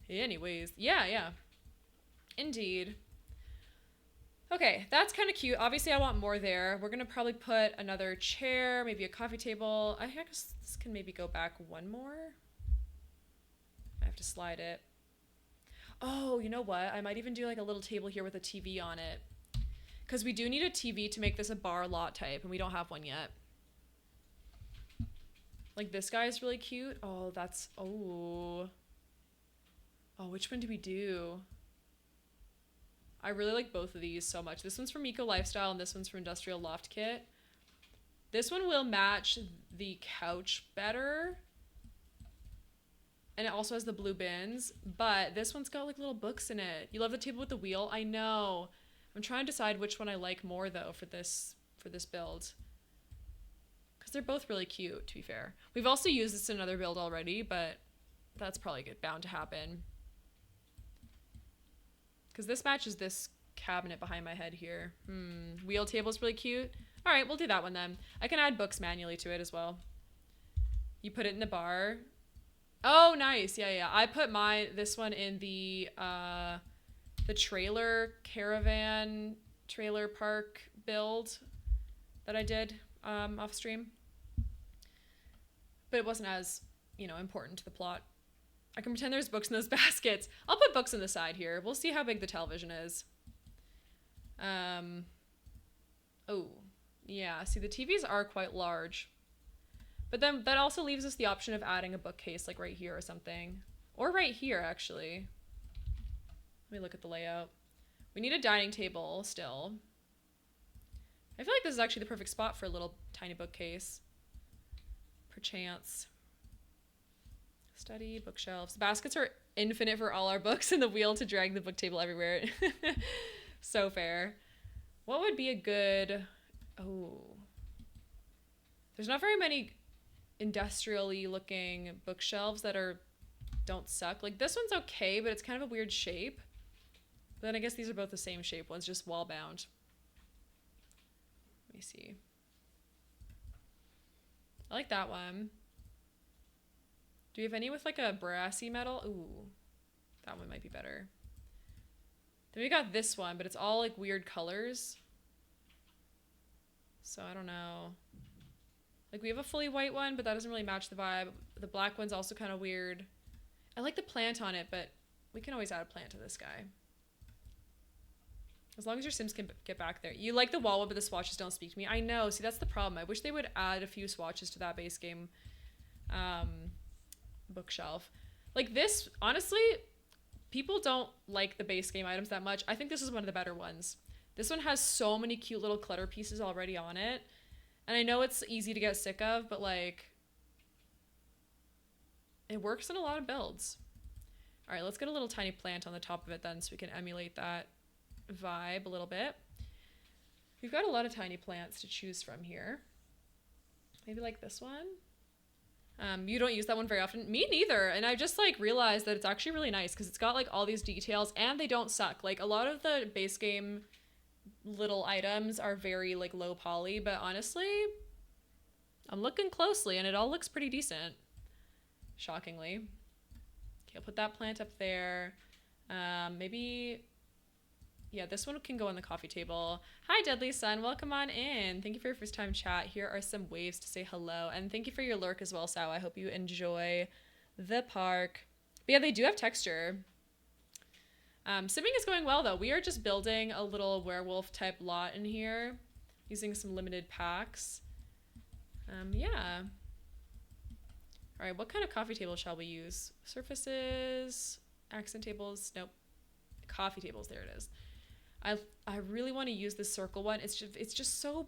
Anyways, yeah. Indeed. Okay, that's kind of cute. Obviously, I want more there. We're going to probably put another chair, maybe a coffee table. I guess this can maybe go back one more. I have to slide it. Oh, you know what? I might even do like a little table here with a TV on it. Because we do need a TV to make this a bar lot type, and we don't have one yet. Like this guy is really cute. Oh, that's, oh, which one do we do? I really like both of these so much. This one's from Eco Lifestyle and this one's from Industrial Loft Kit. This one will match the couch better. And it also has the blue bins, but this one's got like little books in it. You love the table with the wheel? I know. I'm trying to decide which one I like more though for this build. Because they're both really cute, to be fair. We've also used this in another build already, but that's probably bound to happen. Because this matches this cabinet behind my head here. Wheel table's really cute. All right, we'll do that one then. I can add books manually to it as well. You put it in the bar. Oh, nice. Yeah. I put this one in the trailer caravan trailer park build that I did off stream. But it wasn't as, important to the plot. I can pretend there's books in those baskets. I'll put books on the side here. We'll see how big the television is. Oh, yeah. See, the TVs are quite large. But then that also leaves us the option of adding a bookcase like right here or something. Or right here, actually. Let me look at the layout. We need a dining table still. I feel like this is actually the perfect spot for a little tiny bookcase. Perchance. Study, bookshelves. The baskets are infinite for all our books and the wheel to drag the book table everywhere. So fair. What would be a good... Oh. There's not very many industrially looking bookshelves that don't suck. Like this one's okay, but it's kind of a weird shape. But then I guess these are both the same shape. One's just wall bound. Let me see. I like that one. Do we have any with like a brassy metal? Ooh. That one might be better. Then we got this one, but it's all like weird colors. So I don't know. Like we have a fully white one, but that doesn't really match the vibe. The black one's also kind of weird. I like the plant on it, but we can always add a plant to this guy. As long as your Sims can get back there. You like the wall, but the swatches don't speak to me. I know. See, that's the problem. I wish they would add a few swatches to that base game bookshelf. Like this, honestly, people don't like the base game items that much. I think this is one of the better ones. This one has so many cute little clutter pieces already on it. And I know it's easy to get sick of, but like, it works in a lot of builds. All right, let's get a little tiny plant on the top of it then so we can emulate that vibe a little bit. We've got a lot of tiny plants to choose from here. Maybe like this one. You don't use that one very often. Me neither. And I just like realized that it's actually really nice because it's got like all these details and they don't suck. Like a lot of the base game little items are very like low poly, but honestly, I'm looking closely and it all looks pretty decent. Shockingly. Okay, I'll put that plant up there. Maybe, yeah, this one can go on the coffee table. Hi, Deadly Sun. Welcome on in. Thank you for your first time chat. Here are some waves to say hello. And thank you for your lurk as well, Sao. I hope you enjoy the park. But yeah, they do have texture. Simming is going well, though. We are just building a little werewolf type lot in here using some limited packs. Yeah. All right, what kind of coffee table shall we use? Surfaces, accent tables, nope. Coffee tables, there it is. I really want to use this circle one. It's just so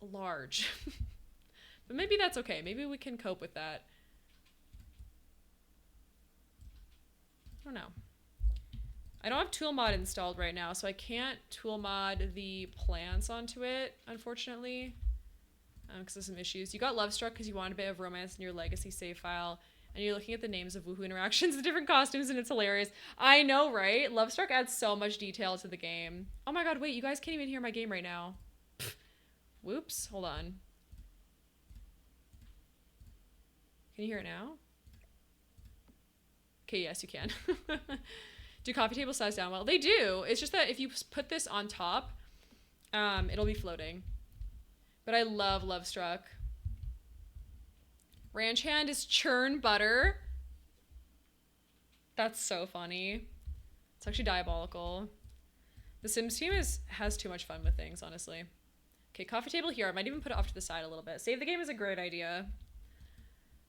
large. But maybe that's okay. Maybe we can cope with that. I don't know. I don't have tool mod installed right now, so I can't tool mod the plants onto it, unfortunately. Because of some issues. You got Love Struck because you want a bit of romance in your legacy save file, and you're looking at the names of woohoo interactions, the different costumes, and it's hilarious. I know, right? Love Struck adds so much detail to the game. Oh my god, wait, you guys can't even hear my game right now. Whoops, hold on. Can you hear it now? Okay, yes, you can. Do coffee tables size down well? They do. It's just that if you put this on top, it'll be floating. But I love Love Struck. Ranch Hand is churn butter. That's so funny. It's actually diabolical. The Sims team has too much fun with things, honestly. Okay, coffee table here. I might even put it off to the side a little bit. Save the game is a great idea.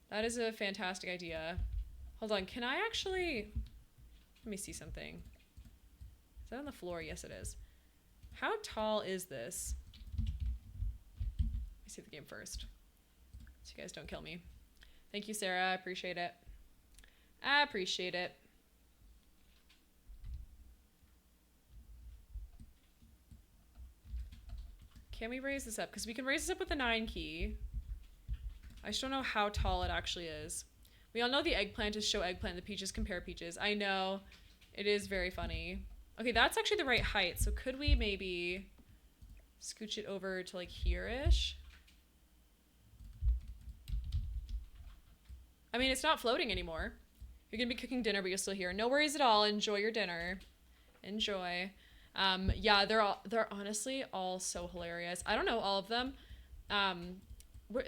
That is a fantastic idea. Hold on, can I actually... Let me see something. Is that on the floor? Yes, it is. How tall is this? Let me see the game first, so you guys don't kill me. Thank you, Sarah. I appreciate it. I appreciate it. Can we raise this up? Because we can raise this up with the 9 key. I just don't know how tall it actually is. We all know the eggplant is show eggplant, the peaches compare peaches. I know. It is very funny. Okay, that's actually the right height. So could we maybe scooch it over to like here-ish? I mean, it's not floating anymore. You're gonna be cooking dinner, but you're still here. No worries at all. Enjoy your dinner. Enjoy. Yeah, they're honestly all so hilarious. I don't know all of them.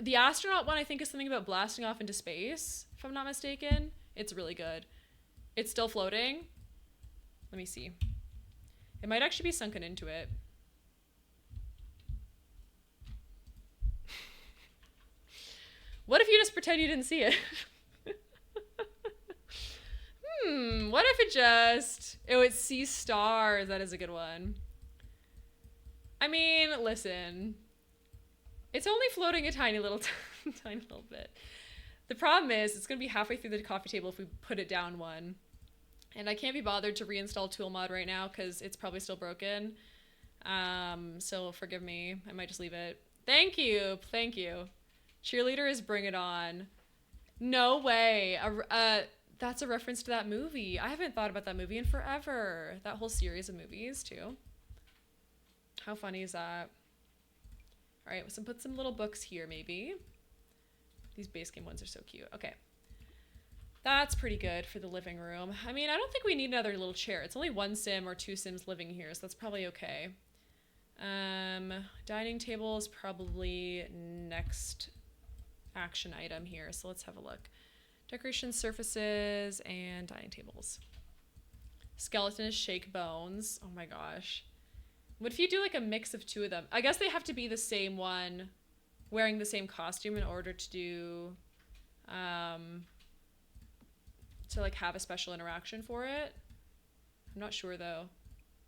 The astronaut one, I think, is something about blasting off into space, if I'm not mistaken. It's really good. It's still floating. Let me see. It might actually be sunken into it. What if you just pretend you didn't see it? What if it would see stars? That is a good one. I mean, listen. It's only floating a tiny little bit. The problem is it's going to be halfway through the coffee table if we put it down one. And I can't be bothered to reinstall tool mod right now because it's probably still broken. So forgive me. I might just leave it. Thank you. Thank you. Cheerleader is Bring It On. No way. That's a reference to that movie. I haven't thought about that movie in forever. That whole series of movies too. How funny is that? All right, so put some little books here maybe. These base game ones are so cute. Okay. That's pretty good for the living room. I mean, I don't think we need another little chair. It's only one sim or two sims living here, so that's probably okay. Dining table is probably next action item here, so let's have a look. Decoration surfaces and dining tables. Skeleton is shake bones. Oh my gosh. What if you do like a mix of two of them? I guess they have to be the same one wearing the same costume in order to do to like have a special interaction for it. I'm not sure though.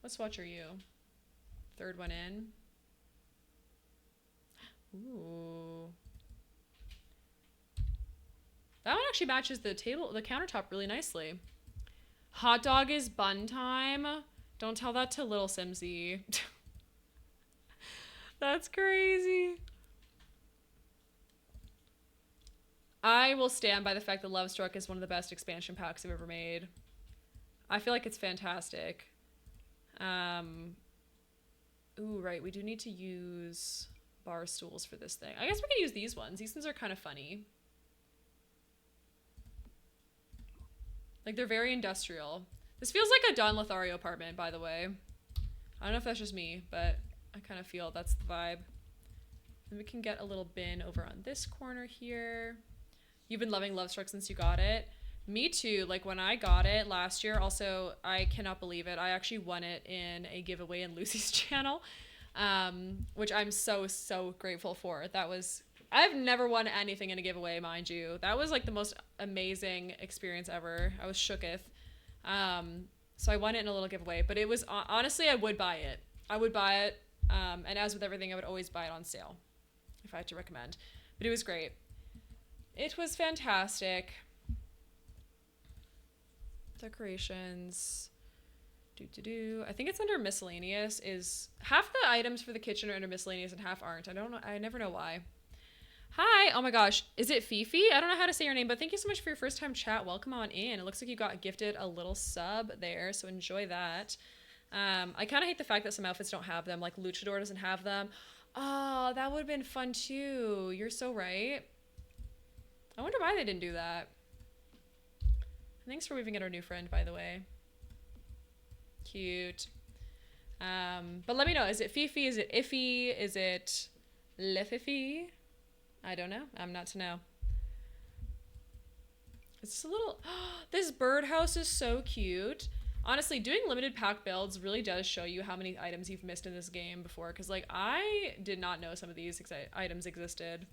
What swatch are you? Third one in. Ooh. That one actually matches the countertop really nicely. Hot dog is bun time. Don't tell that to little Simsy. That's crazy. I will stand by the fact that Love Struck is one of the best expansion packs I've ever made. I feel like it's fantastic. Ooh, right. We do need to use bar stools for this thing. I guess we can use these ones. These ones are kind of funny. Like, they're very industrial. This feels like a Don Lothario apartment, by the way. I don't know if that's just me, but I kind of feel that's the vibe. And we can get a little bin over on this corner here. You've been loving Love Struck since you got it. Me too. Like, when I got it last year, also, I cannot believe it. I actually won it in a giveaway in Lucy's channel, which I'm so, so grateful for. That was... I've never won anything in a giveaway, mind you. That was like the most amazing experience ever. I was shooketh. So I won it in a little giveaway, but it was, honestly, I would buy it. I would buy it. And as with everything, I would always buy it on sale if I had to recommend, but it was great. It was fantastic. Decorations. I think it's under miscellaneous. Is half the items for the kitchen are under miscellaneous and half aren't. I don't know. I never know why. Hi. Oh my gosh. Is it Fifi? I don't know how to say your name, but thank you so much for your first time chat. Welcome on in. It looks like you got gifted a little sub there, so enjoy that. I kind of hate the fact that some outfits don't have them, like Luchador doesn't have them. Oh, that would have been fun too. You're so right. I wonder why they didn't do that. Thanks for waving at our new friend, by the way. Cute. But let me know. Is it Fifi? Is it Iffy? Is it Lefifi? I don't know. I'm not to know. It's a little... This birdhouse is so cute. Honestly, doing limited pack builds really does show you how many items you've missed in this game before. Because, like, I did not know some of these items existed.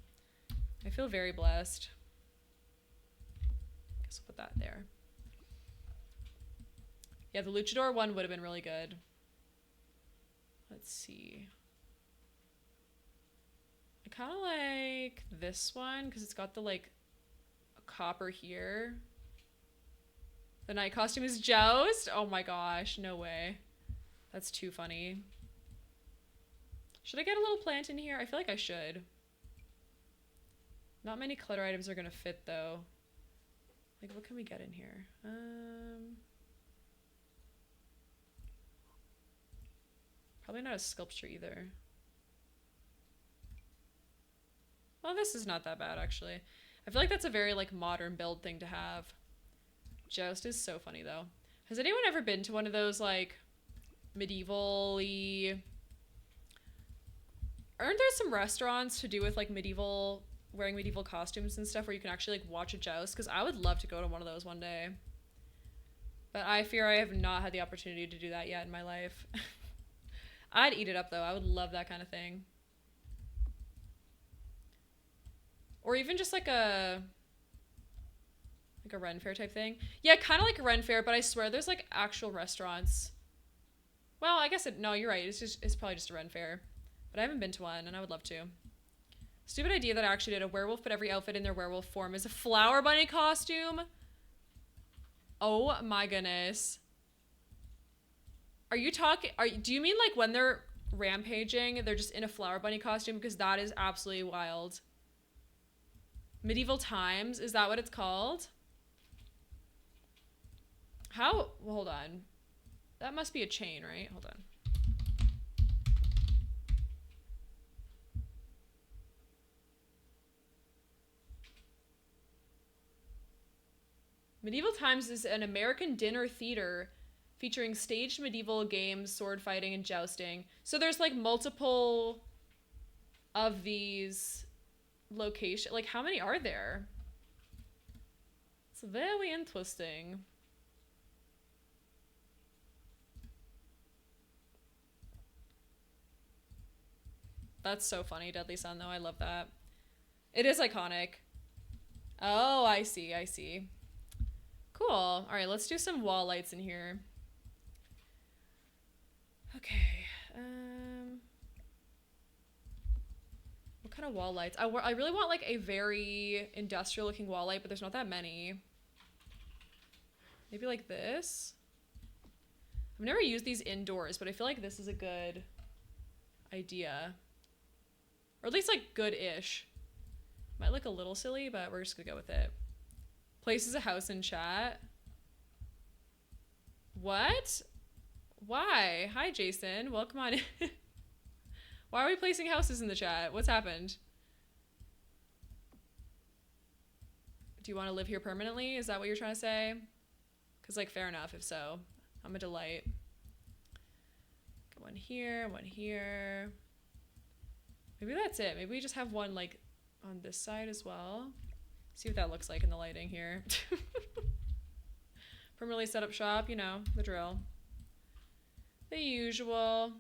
I feel very blessed. Guess we'll put that there. Yeah, the Luchador one would have been really good. Let's see. I kind of like this one because it's got the, like, copper here. The night costume is Joust. Oh my gosh, no way. That's too funny. Should I get a little plant in here? I feel like I should. Not many clutter items are gonna fit though. Like, what can we get in here? Probably not a sculpture either. Well, this is not that bad, actually. I feel like that's a very, like, modern build thing to have. Joust is so funny, though. Has anyone ever been to one of those, like, medieval-y... Aren't there some restaurants to do with, like, wearing medieval costumes and stuff where you can actually, like, watch a joust? Because I would love to go to one of those one day. But I fear I have not had the opportunity to do that yet in my life. I'd eat it up, though. I would love that kind of thing. Or even just like a Ren Fair type thing. Yeah, kind of like a Ren Fair, but I swear there's like actual restaurants. Well, I guess no, you're right. It's probably just a Ren Fair. But I haven't been to one and I would love to. Stupid idea that I actually did a werewolf, but every outfit in their werewolf form is a flower bunny costume. Oh my goodness. Are you talking, do you mean like when they're rampaging, they're just in a flower bunny costume? Because that is absolutely wild. Medieval Times, is that what it's called? How, well, hold on. That must be a chain, right? Hold on. Medieval Times is an American dinner theater featuring staged medieval games, sword fighting, and jousting. So there's like multiple of these locations. Like, how many are there? It's very interesting. That's so funny, Deadly Sun, though. I love that. It is iconic. Oh, I see, I see. Cool. All right, let's do some wall lights in here. Okay. What kind of wall lights? I really want like a very industrial looking wall light, but there's not that many. Maybe like this. I've never used these indoors, but I feel like this is a good idea. Or at least like good-ish. Might look a little silly, but we're just gonna go with it. Places a house in chat. What? Why? Hi, Jason. Welcome on in. Why are we placing houses in the chat? What's happened? Do you want to live here permanently? Is that what you're trying to say? Because, like, fair enough, if so. I'm a delight. Got one here, one here. Maybe that's it. Maybe we just have one, like, on this side as well. See what that looks like in the lighting here. Permanently set up shop, you know, the drill. The usual.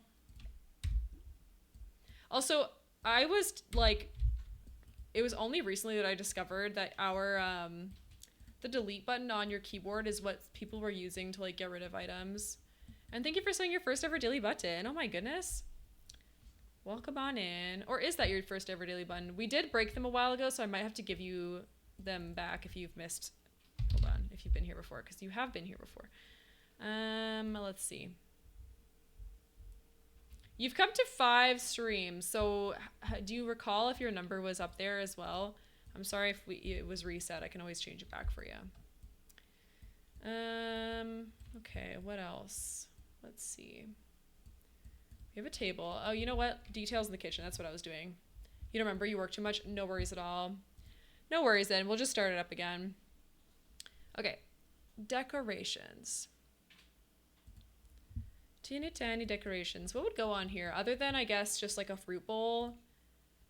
Also, I was, like, it was only recently that I discovered that the delete button on your keyboard is what people were using to, like, get rid of items. And thank you for saying your first ever daily button. Oh my goodness. Welcome on in. Or is that your first ever daily button? We did break them a while ago, so I might have to give you them back if you've missed. Hold on, if you've been here before, because you have been here before. Let's see. You've come to 5 streams, so do you recall if your number was up there as well? I'm sorry if it was reset. I can always change it back for you. Okay, what else? Let's see. We have a table. Oh, you know what? Details in the kitchen. That's what I was doing. You don't remember? You work too much? No worries at all. No worries then. We'll just start it up again. Okay. Decorations. Teeny tiny decorations. What would go on here? Other than, I guess, just like a fruit bowl.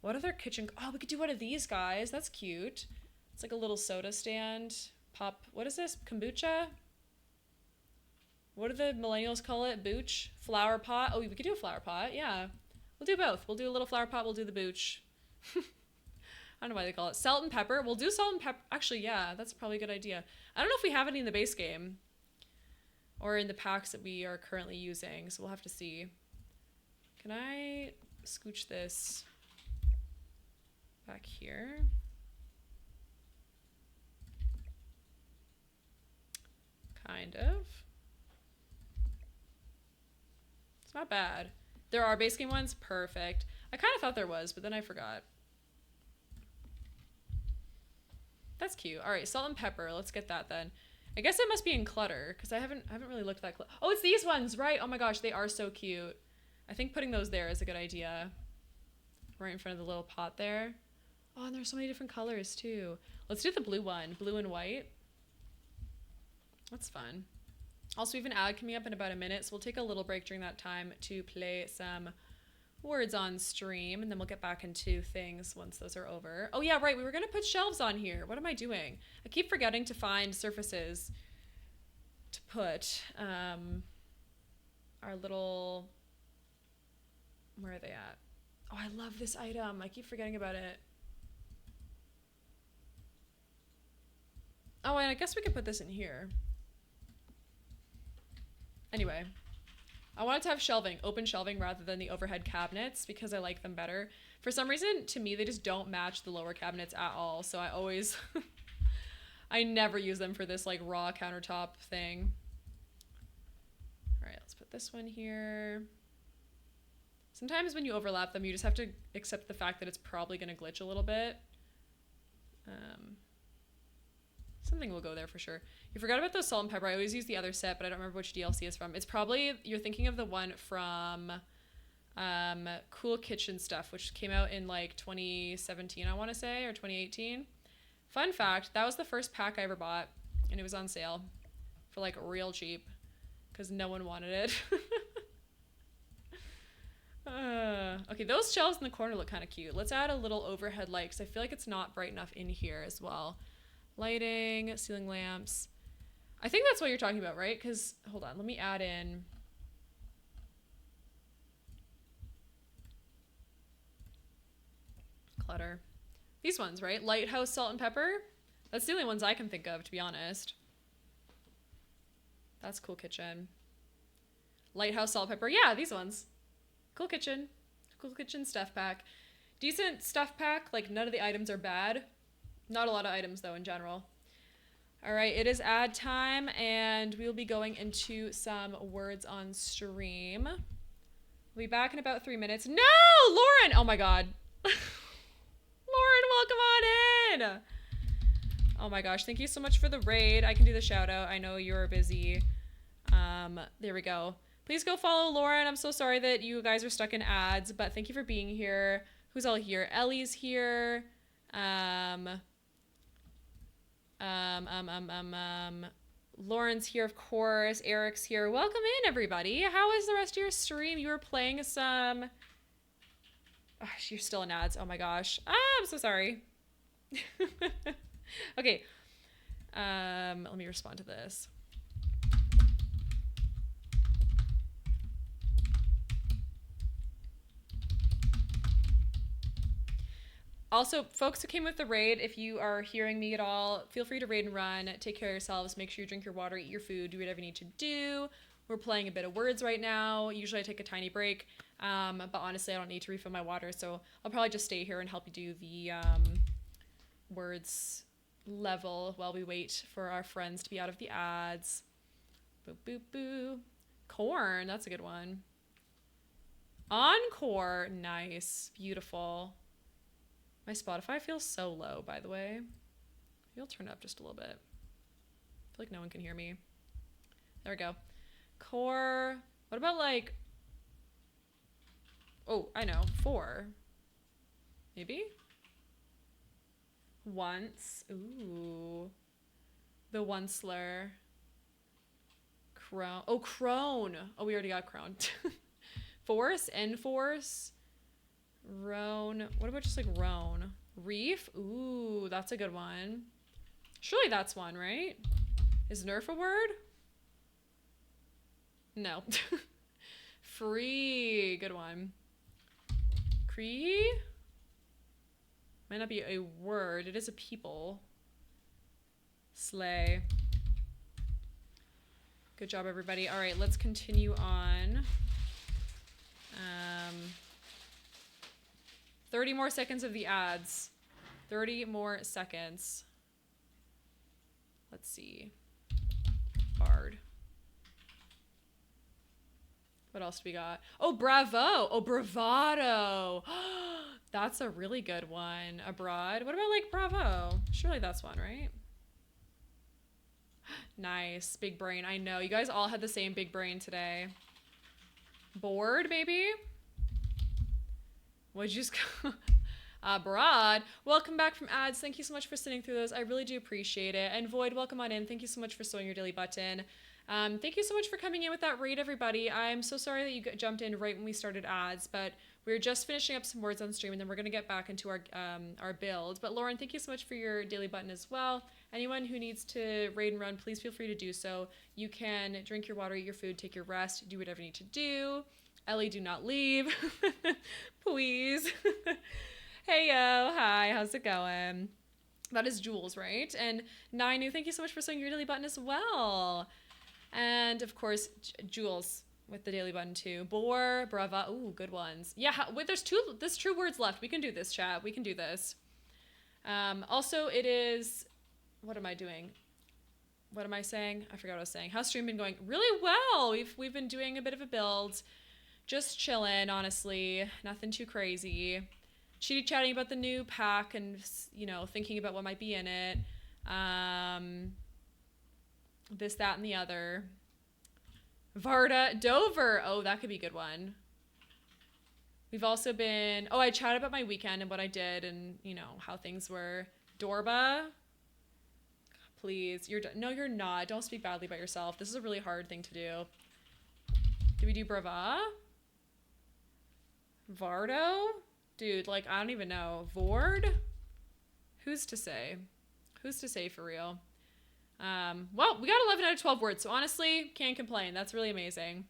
What other kitchen? Oh, we could do one of these guys. That's cute. It's like a little soda stand. Pop. What is this? Kombucha? What do the millennials call it? Booch? Flower pot? Oh, we could do a flower pot. Yeah. We'll do both. We'll do a little flower pot. We'll do the booch. I don't know why they call it. Salt and pepper. We'll do salt and pepper. Actually, yeah, that's probably a good idea. I don't know if we have any in the base game. Or in the packs that we are currently using. So we'll have to see. Can I scooch this back here? Kind of. It's not bad. There are base game ones? Perfect. I kind of thought there was, but then I forgot. That's cute. All right, salt and pepper. Let's get that then. I guess it must be in clutter because I haven't really looked that close. Oh, it's these ones, right? Oh my gosh, they are so cute. I think putting those there is a good idea. Right in front of the little pot there. Oh, and there's so many different colors too. Let's do the blue one, blue and white. That's fun. Also, we have an ad coming up in about a minute, so we'll take a little break during that time to play some words on stream, and then we'll get back into things once those are over. Oh yeah, right, we were gonna put shelves on here. What am I doing? I keep forgetting to find surfaces to put our little, where are they at? Oh, I love this item. I keep forgetting about it. Oh, and I guess we could put this in here. Anyway, I wanted to have shelving, open shelving rather than the overhead cabinets because I like them better. For some reason, to me, they just don't match the lower cabinets at all. So I always, I never use them for this like raw countertop thing. All right, let's put this one here. Sometimes when you overlap them, you just have to accept the fact that it's probably going to glitch a little bit. Something will go there for sure. You forgot about those salt and pepper. I always use the other set, but I don't remember which DLC it's from. It's probably, you're thinking of the one from Cool Kitchen Stuff, which came out in like 2017, I want to say, or 2018. Fun fact, that was the first pack I ever bought. and it was on sale for like real cheap because no one wanted it. Okay, those shelves in the corner look kind of cute. Let's add a little overhead light because I feel like it's not bright enough in here as well. Lighting, ceiling lamps. I think that's what you're talking about, right? Because, hold on, let me add in. Clutter. These ones, right? Lighthouse, salt and pepper. That's the only ones I can think of, to be honest. That's cool kitchen. Lighthouse, salt, pepper. Yeah, these ones. Cool kitchen. Cool kitchen stuff pack. Decent stuff pack. Like, none of the items are bad. Not a lot of items, though, in general. All right, it is ad time, and we'll be going into some words on stream. We'll be back in about 3 minutes. No! Lauren! Oh, my God. Lauren, welcome on in! Oh, my gosh. Thank you so much for the raid. I can do the shout-out. I know you're busy. There we go. Please go follow Lauren. I'm so sorry that you guys are stuck in ads, but thank you for being here. Who's all here? Ellie's here. Lauren's here, of course. Eric's here. Welcome in, everybody. How is the rest of your stream? You were playing some... Oh, you're still in ads. Oh my gosh. I'm so sorry. Okay. Let me respond to this. Also, folks who came with the raid, if you are hearing me at all, feel free to raid and run. Take care of yourselves. Make sure you drink your water, eat your food, do whatever you need to do. We're playing a bit of words right now. Usually I take a tiny break, but honestly, I don't need to refill my water, so I'll probably just stay here and help you do the words level while we wait for our friends to be out of the ads. Boop, boop, boo. Corn, that's a good one. Encore, nice, beautiful. My Spotify feels so low, by the way. Maybe I'll turn it up just a little bit. I feel like no one can hear me. There we go. Core. What about like... Oh, I know. 4. Maybe? Once. Ooh. The onceler. Crone. Oh, crone. Oh, we already got crone. Force. Enforce. Roan. What about just like roan? Reef? Ooh, that's a good one. Surely that's one, right? Is nerf a word? No. Free. Good one. Cree? Might not be a word. It is a people. Slay. Good job, everybody. All right, let's continue on. 30 more seconds of the ads. 30 more seconds. Let's see. Bard. What else do we got? Oh, bravo. Oh, bravado. That's a really good one. Abroad. What about like bravo? Surely that's one, right? Nice. Big brain. I know. You guys all had the same big brain today. Bored, maybe? What'd you just go? Abroad. Welcome back from ads. Thank you so much for sitting through those. I really do appreciate it. And Void, welcome on in. Thank you so much for sewing your daily button. Thank you so much for coming in with that raid, everybody. I'm so sorry that you jumped in right when we started ads, but we're just finishing up some words on stream, and then we're going to get back into our build. But Lauren, thank you so much for your daily button as well. Anyone who needs to raid and run, please feel free to do so. You can drink your water, eat your food, take your rest, do whatever you need to do. Ellie, do not leave. Please. Hey, yo. Hi. How's it going? That is Jules, right? And Nainu, thank you so much for sewing your daily button as well. And, of course, Jules with the daily button, too. Boar, brava. Ooh, good ones. Yeah, wait, there's true words left. We can do this, chat. We can do this. Also, it is... What am I doing? What am I saying? I forgot what I was saying. How's stream been going? Really well. We've been doing a bit of a build. Just chilling, honestly. Nothing too crazy. Chitty-chatting about the new pack and, you know, thinking about what might be in it. This, that, and the other. Varda, Dover. Oh, that could be a good one. We've also been... Oh, I chatted about my weekend and what I did and, you know, how things were. Dorba. Please. No, you're not. Don't speak badly about yourself. This is a really hard thing to do. Did we do Brava? Vardo? Dude, like, I don't even know. Vord? Who's to say? Who's to say for real? Well, we got 11 out of 12 words, so honestly, can't complain. That's really amazing.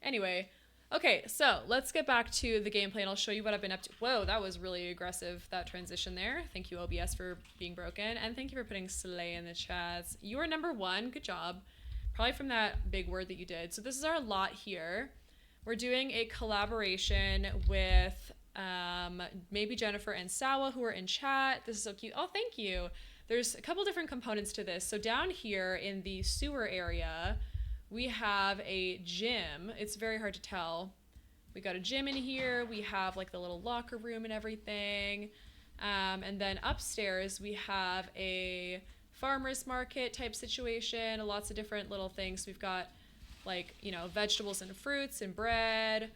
Anyway, okay, so let's get back to the gameplay and I'll show you what I've been up to. Whoa, that was really aggressive, that transition there. Thank you, OBS, for being broken. And thank you for putting Slay in the chats. You are number 1. Good job. Probably from that big word that you did. So this is our lot here. We're doing a collaboration with maybe Jennifer and Sawa, who are in chat. This is so cute. Oh, thank you. There's a couple different components to this. So down here in the sewer area, we have a gym. It's very hard to tell. We got a gym in here. We have like the little locker room and everything. And then upstairs, we have a farmer's market type situation. Lots of different little things. We've got like, you know, vegetables and fruits and bread,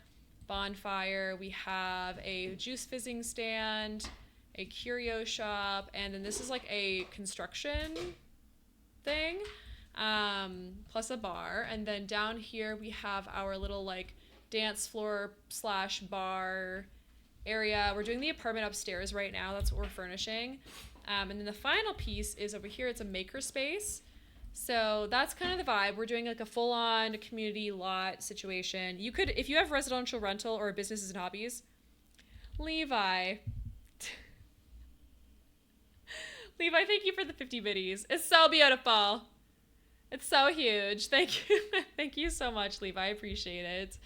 bonfire. We have a juice fizzing stand, a curio shop, and then this is like a construction thing, plus a bar. And then down here we have our little like dance floor / bar area. We're doing the apartment upstairs right now. That's what we're furnishing. And then the final piece is over here. It's a maker space. So that's kind of the vibe. We're doing like a full-on community lot situation. You could, if you have residential rental or businesses and hobbies, Levi. Levi, thank you for the 50 biddies. It's so beautiful. It's so huge. Thank you. Thank you so much, Levi. I appreciate it.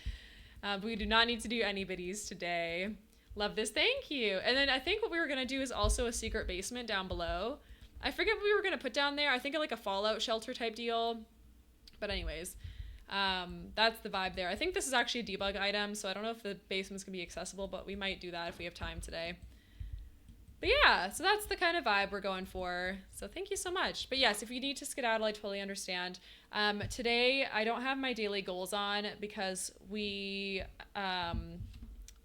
We do not need to do any biddies today. Love this. Thank you. And then I think what we were going to do is also a secret basement down below. I forget what we were going to put down there. I think like a fallout shelter type deal. But anyways, that's the vibe there. I think this is actually a debug item, so I don't know if the basement's going to be accessible, but we might do that if we have time today. But yeah, so that's the kind of vibe we're going for. So thank you so much. But yes, if you need to skedaddle, I totally understand. Today, I don't have my daily goals on because we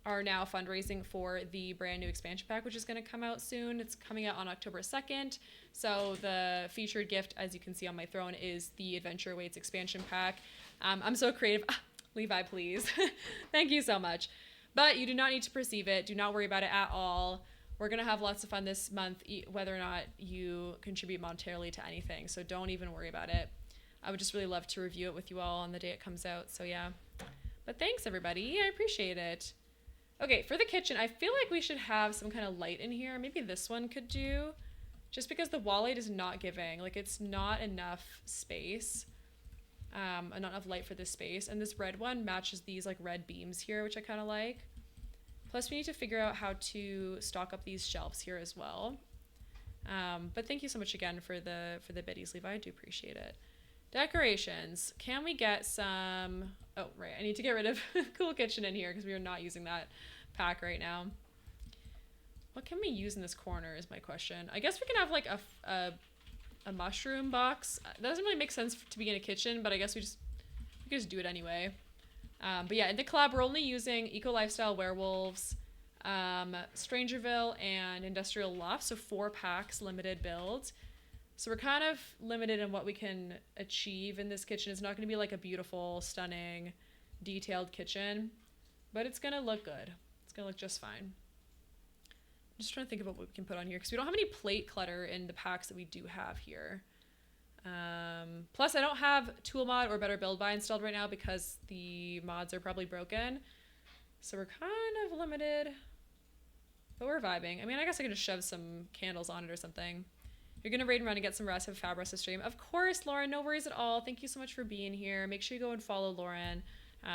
are now fundraising for the brand new expansion pack, which is going to come out soon. It's coming out on October 2nd. So the featured gift, as you can see on my throne, is the Adventure Awaits expansion pack. I'm so creative. Levi, please. Thank you so much. But you do not need to perceive it. Do not worry about it at all. We're going to have lots of fun this month, whether or not you contribute monetarily to anything. So don't even worry about it. I would just really love to review it with you all on the day it comes out. So yeah. But thanks, everybody. I appreciate it. Okay, for the kitchen, I feel like we should have some kind of light in here. Maybe this one could do. Just because the wall light is not giving. Like, it's not enough space. Not enough light for this space. And this red one matches these, like, red beams here, which I kind of like. Plus, we need to figure out how to stock up these shelves here as well. But thank you so much again for the biddies, Levi. I do appreciate it. Decorations. Can we get some... Oh, right. I need to get rid of Cool Kitchen in here because we are not using that pack right now. What can we use in this corner is my question. I guess we can have like a mushroom box. That doesn't really make sense to be in a kitchen, but I guess we can just do it anyway. But yeah, in the collab, we're only using Eco Lifestyle Werewolves, Strangerville, and Industrial Loft. So 4 packs, limited builds. So we're kind of limited in what we can achieve in this kitchen. It's not going to be like a beautiful, stunning, detailed kitchen, but it's going to look good. It's going to look just fine. I'm just trying to think about what we can put on here because we don't have any plate clutter in the packs that we do have here. Plus, I don't have Tool Mod or Better Build By installed right now because the mods are probably broken. So we're kind of limited, but we're vibing. I mean, I guess I could just shove some candles on it or something. You're going to raid and run and get some rest, have a fab rest of stream. Of course, Lauren, no worries at all. Thank you so much for being here. Make sure you go and follow Lauren.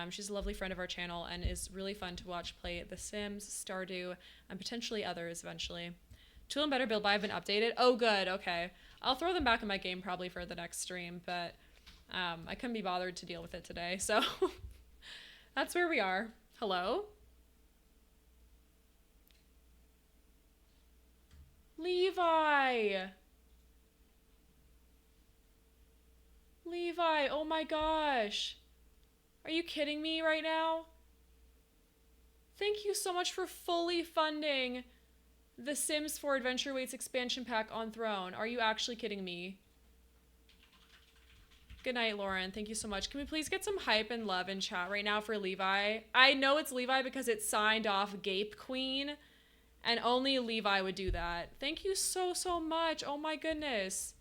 She's a lovely friend of our channel and is really fun to watch play The Sims, Stardew, and potentially others eventually. Tool and Better Build By have been updated. Oh, good. Okay. I'll throw them back in my game probably for the next stream, but I couldn't be bothered to deal with it today. So that's where we are. Hello? Levi! Levi, oh my gosh. Are you kidding me right now? Thank you so much for fully funding The Sims 4 Adventure Waits expansion pack on Throne. Are you actually kidding me? Good night, Lauren. Thank you so much. Can we please get some hype and love in chat right now for Levi? I know it's Levi because it's signed off Gape Queen, and only Levi would do that. Thank you so, so much. Oh my goodness.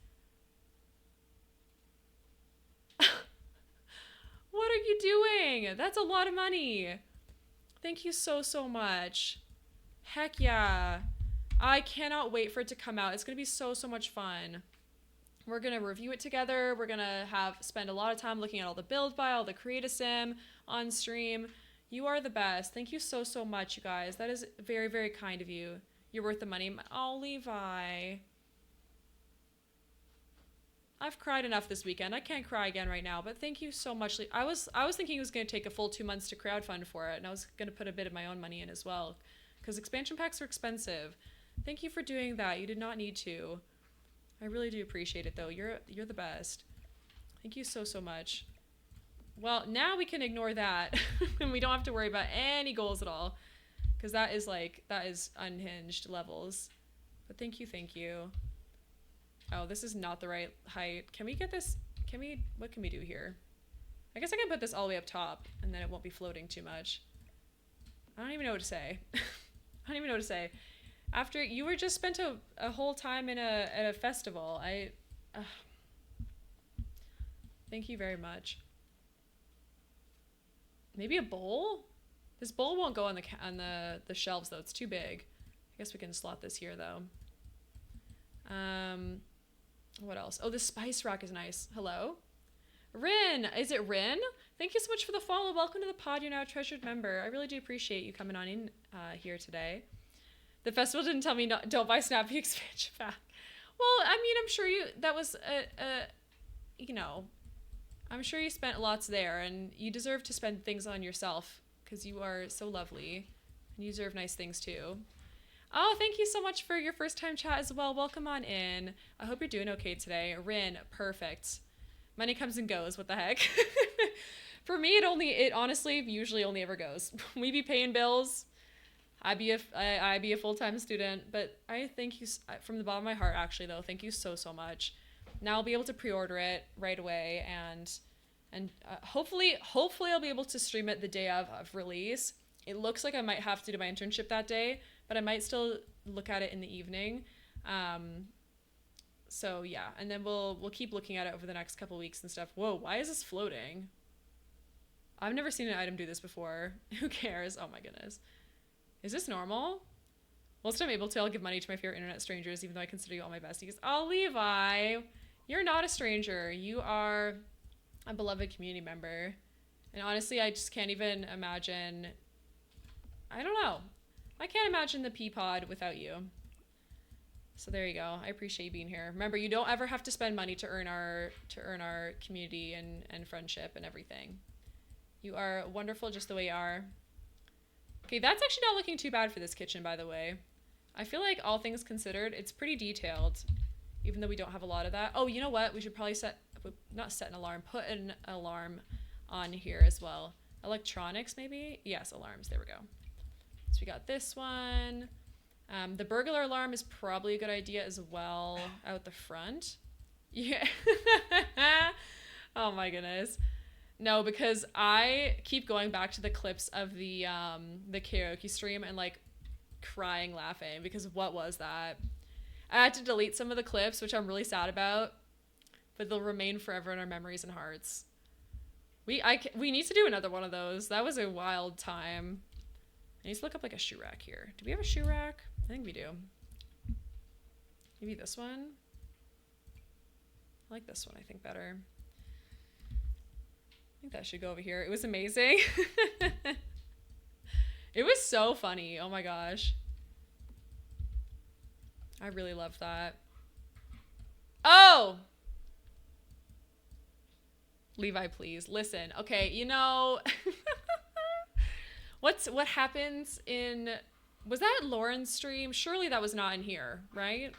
What are you doing? That's a lot of money. Thank you so, so much. Heck yeah. I cannot wait for it to come out. It's going to be so, so much fun. We're going to review it together. We're going to spend a lot of time looking at all the build by, all the create a sim on stream. You are the best. Thank you so, so much, you guys. That is very, very kind of you. You're worth the money. Oh, Levi. I've cried enough this weekend. I can't cry again right now, but thank you so much. I was thinking it was going to take a full 2 months to crowdfund for it, and I was going to put a bit of my own money in as well, because expansion packs are expensive. Thank you for doing that. You did not need to. I really do appreciate it, though. You're the best. Thank you so, so much. Well, now we can ignore that, and we don't have to worry about any goals at all, because that is unhinged levels. But thank you, thank you. Oh, this is not the right height. Can we get this? What can we do here? I guess I can put this all the way up top, and then it won't be floating too much. I don't even know what to say. I don't even know what to say. After you were just spent a whole time at a festival, thank you very much. Maybe a bowl? This bowl won't go on the shelves though. It's too big. I guess we can slot this here though. What else? Oh, the spice rack is nice. Hello? Rin! Is it Rin? Thank you so much for the follow. Welcome to the pod. You're now a treasured member. I really do appreciate you coming on in here today. The festival didn't tell me don't buy Snappy expansion pack. Well, I mean, I'm sure that was I'm sure you spent lots there, and you deserve to spend things on yourself because you are so lovely and you deserve nice things too. Oh, thank you so much for your first time chat as well. Welcome on in. I hope you're doing okay today. Rin, perfect. Money comes and goes. What the heck? For me, it honestly usually only ever goes. We be paying bills. I be a full-time student, but I thank you from the bottom of my heart, actually, though. Thank you so, so much. Now I'll be able to pre-order it right away, and hopefully I'll be able to stream it the day of release. It looks like I might have to do my internship that day, but I might still look at it in the evening. So yeah, and then we'll keep looking at it over the next couple weeks and stuff. Whoa, why is this floating? I've never seen an item do this before. Who cares? Oh my goodness. Is this normal? Once I'm able to, I'll give money to my favorite internet strangers, even though I consider you all my besties. Oh, Levi, you're not a stranger. You are a beloved community member. And honestly, I just can't even imagine. I don't know. I can't imagine the Peapod without you. So there you go. I appreciate you being here. Remember, you don't ever have to spend money to earn our community and friendship and everything. You are wonderful just the way you are. Okay, that's actually not looking too bad for this kitchen, by the way. I feel like all things considered, it's pretty detailed, even though we don't have a lot of that. Oh, you know what? We should probably not set an alarm, put an alarm on here as well. Electronics, maybe? Yes, alarms. There we go. So we got this one. The burglar alarm is probably a good idea as well out the front. Yeah. Oh my goodness. No, because I keep going back to the clips of the karaoke stream and like crying laughing because what was that? I had to delete some of the clips, which I'm really sad about, but they'll remain forever in our memories and hearts. We need to do another one of those. That was a wild time. I need to look up like a shoe rack here. Do we have a shoe rack? I think we do. Maybe this one? I like this one, I think, better. I think that should go over here. It was amazing. It was so funny. Oh my gosh. I really loved that. Oh! Levi, please. Listen. Okay, you know... What happens in... Was that Lauren's stream? Surely that was not in here, right?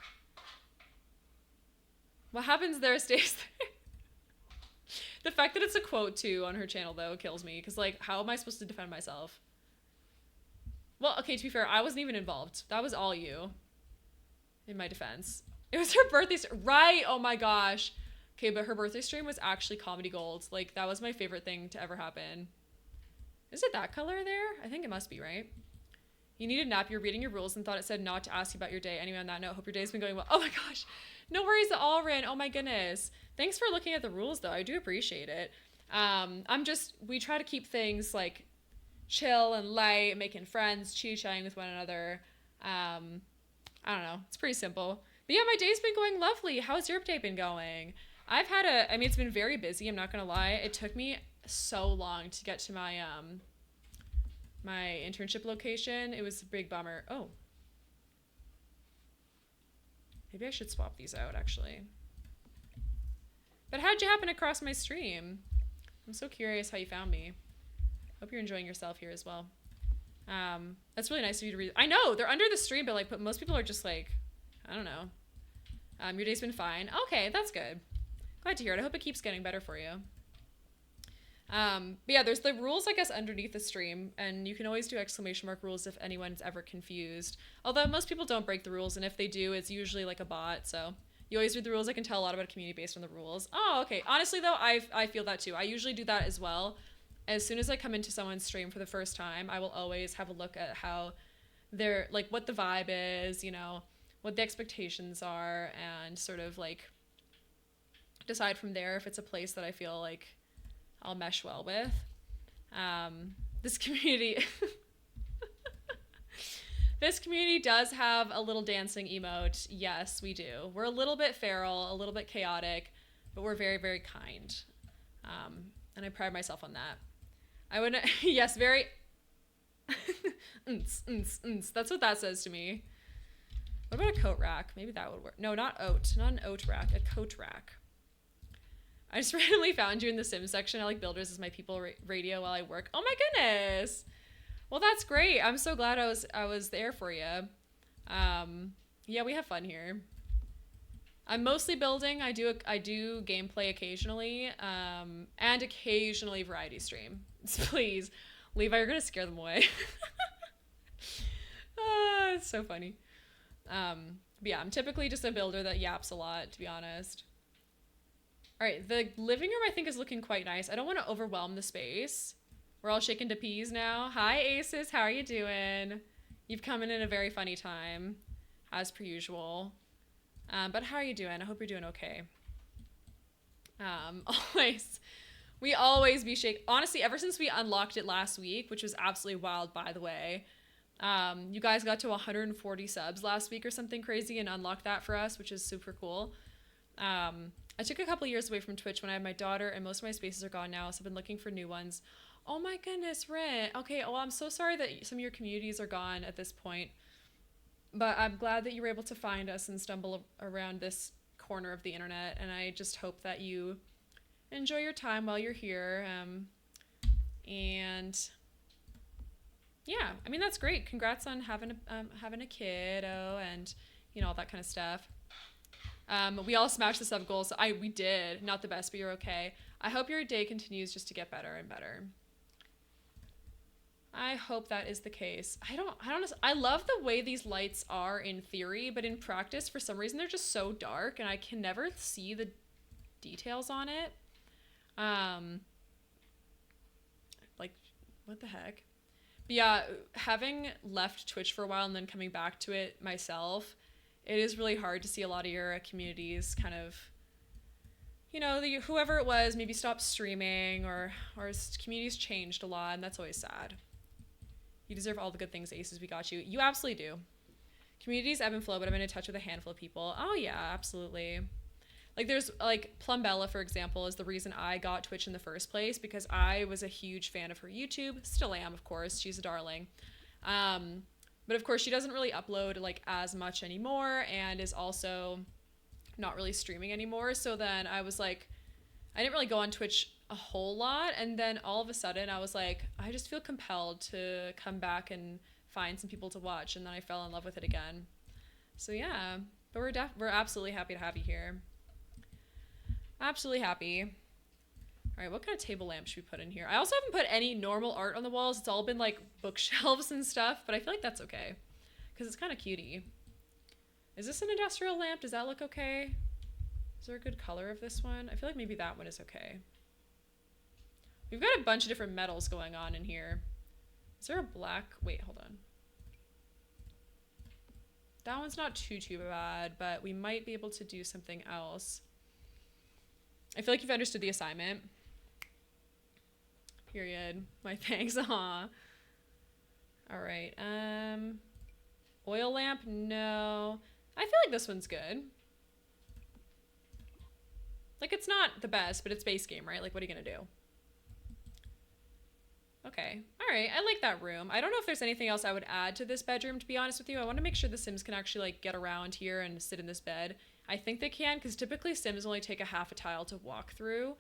What happens there stays there. The fact that it's a quote, too, on her channel, though, kills me. Because, like, how am I supposed to defend myself? Well, okay, to be fair, I wasn't even involved. That was all you. in my defense. It was her birthday, right? Oh my gosh. Okay, but her birthday stream was actually comedy gold. Like, that was my favorite thing to ever happen. Is it that color there? I think it must be, right? You need a nap. You're reading your rules and thought it said not to ask you about your day. Anyway, on that note, hope your day's been going well. Oh my gosh. No worries at all, Rin. Oh my goodness. Thanks for looking at the rules, though. I do appreciate it. We try to keep things, like, chill and light, making friends, chit-chatting with one another. I don't know. It's pretty simple. But yeah, my day's been going lovely. How's your day been going? It's been very busy. I'm not going to lie. It took me so long to get to my, my internship location. It was a big bummer. Oh. Maybe I should swap these out, actually. But how'd you happen across my stream? I'm so curious how you found me. Hope you're enjoying yourself here as well. That's really nice of you to read. I know, they're under the stream, but most people are just like, I don't know. Your day's been fine. Okay, that's good. Glad to hear it. I hope it keeps getting better for you. But yeah, there's the rules, I guess, underneath the stream, and you can always do exclamation mark rules if anyone's ever confused. Although most people don't break the rules, and if they do, it's usually like a bot, so you always read the rules. I can tell a lot about a community based on the rules. Oh, okay. Honestly, though, I feel that too. I usually do that as well. As soon as I come into someone's stream for the first time, I will always have a look at how they're, like, what the vibe is, you know, what the expectations are, and sort of, like, decide from there if it's a place that I feel like I'll mesh well with. This community this community does have a little dancing emote. Yes, we do. We're a little bit feral, a little bit chaotic, but we're very, very kind. And I pride myself on that. I wouldn't, yes, very, that's what that says to me. What about a coat rack? Maybe that would work. No, not an oat rack, a coat rack. I just randomly found you in the Sims section. I like builders as my people radio while I work. Oh my goodness. Well, that's great. I'm so glad I was there for you. Yeah, we have fun here. I'm mostly building. I do gameplay occasionally, and occasionally variety stream. Please, Levi, you're gonna scare them away. It's so funny. But yeah, I'm typically just a builder that yaps a lot, to be honest. All right, the living room I think is looking quite nice. I don't want to overwhelm the space. We're all shaken to peas now. Hi, Aces. How are you doing? You've come in a very funny time, as per usual. But how are you doing? I hope you're doing okay. We always be shaken. Honestly, ever since we unlocked it last week, which was absolutely wild, by the way. You guys got to 140 subs last week or something crazy and unlocked that for us, which is super cool. I took a couple years away from Twitch when I had my daughter, and most of my spaces are gone now, so I've been looking for new ones. Oh my goodness, Rin. Okay, well, I'm so sorry that some of your communities are gone at this point, but I'm glad that you were able to find us and stumble around this corner of the internet, and I just hope that you enjoy your time while you're here. And yeah, I mean, that's great. Congrats on having a kiddo and, you know, all that kind of stuff. We all smashed the sub goal, so we did. Not the best, but you're okay. I hope your day continues just to get better and better. I hope that is the case. I don't know. I love the way these lights are in theory, but in practice, for some reason, they're just so dark, and I can never see the details on it. Like, what the heck? But yeah, having left Twitch for a while and then coming back to it myself, it is really hard to see a lot of your communities kind of, you know, whoever it was maybe stopped streaming or communities changed a lot, and that's always sad. You deserve all the good things, Aces. We got you. You absolutely do. Communities ebb and flow, but I'm in touch with a handful of people. Oh yeah, absolutely. Like there's like Plumbella, for example, is the reason I got Twitch in the first place, because I was a huge fan of her YouTube. Still am, of course. She's a darling. But of course she doesn't really upload like as much anymore and is also not really streaming anymore. So then I was like, I didn't really go on Twitch a whole lot. And then all of a sudden I was like, I just feel compelled to come back and find some people to watch. And then I fell in love with it again. So yeah, but we're absolutely happy to have you here. Absolutely happy. All right, what kind of table lamp should we put in here? I also haven't put any normal art on the walls. It's all been like bookshelves and stuff, but I feel like that's okay because it's kind of cutie. Is this an industrial lamp? Does that look okay? Is there a good color of this one? I feel like maybe that one is okay. We've got a bunch of different metals going on in here. Is there a black? Wait, hold on. That one's not too bad, but we might be able to do something else. I feel like you've understood the assignment. Period. My thanks. Aw. All right. Oil lamp? No. I feel like this one's good. Like, it's not the best, but it's base game, right? Like, what are you gonna do? Okay. All right. I like that room. I don't know if there's anything else I would add to this bedroom, to be honest with you. I want to make sure the Sims can actually, like, get around here and sit in this bed. I think they can, because typically Sims only take a half a tile to walk through.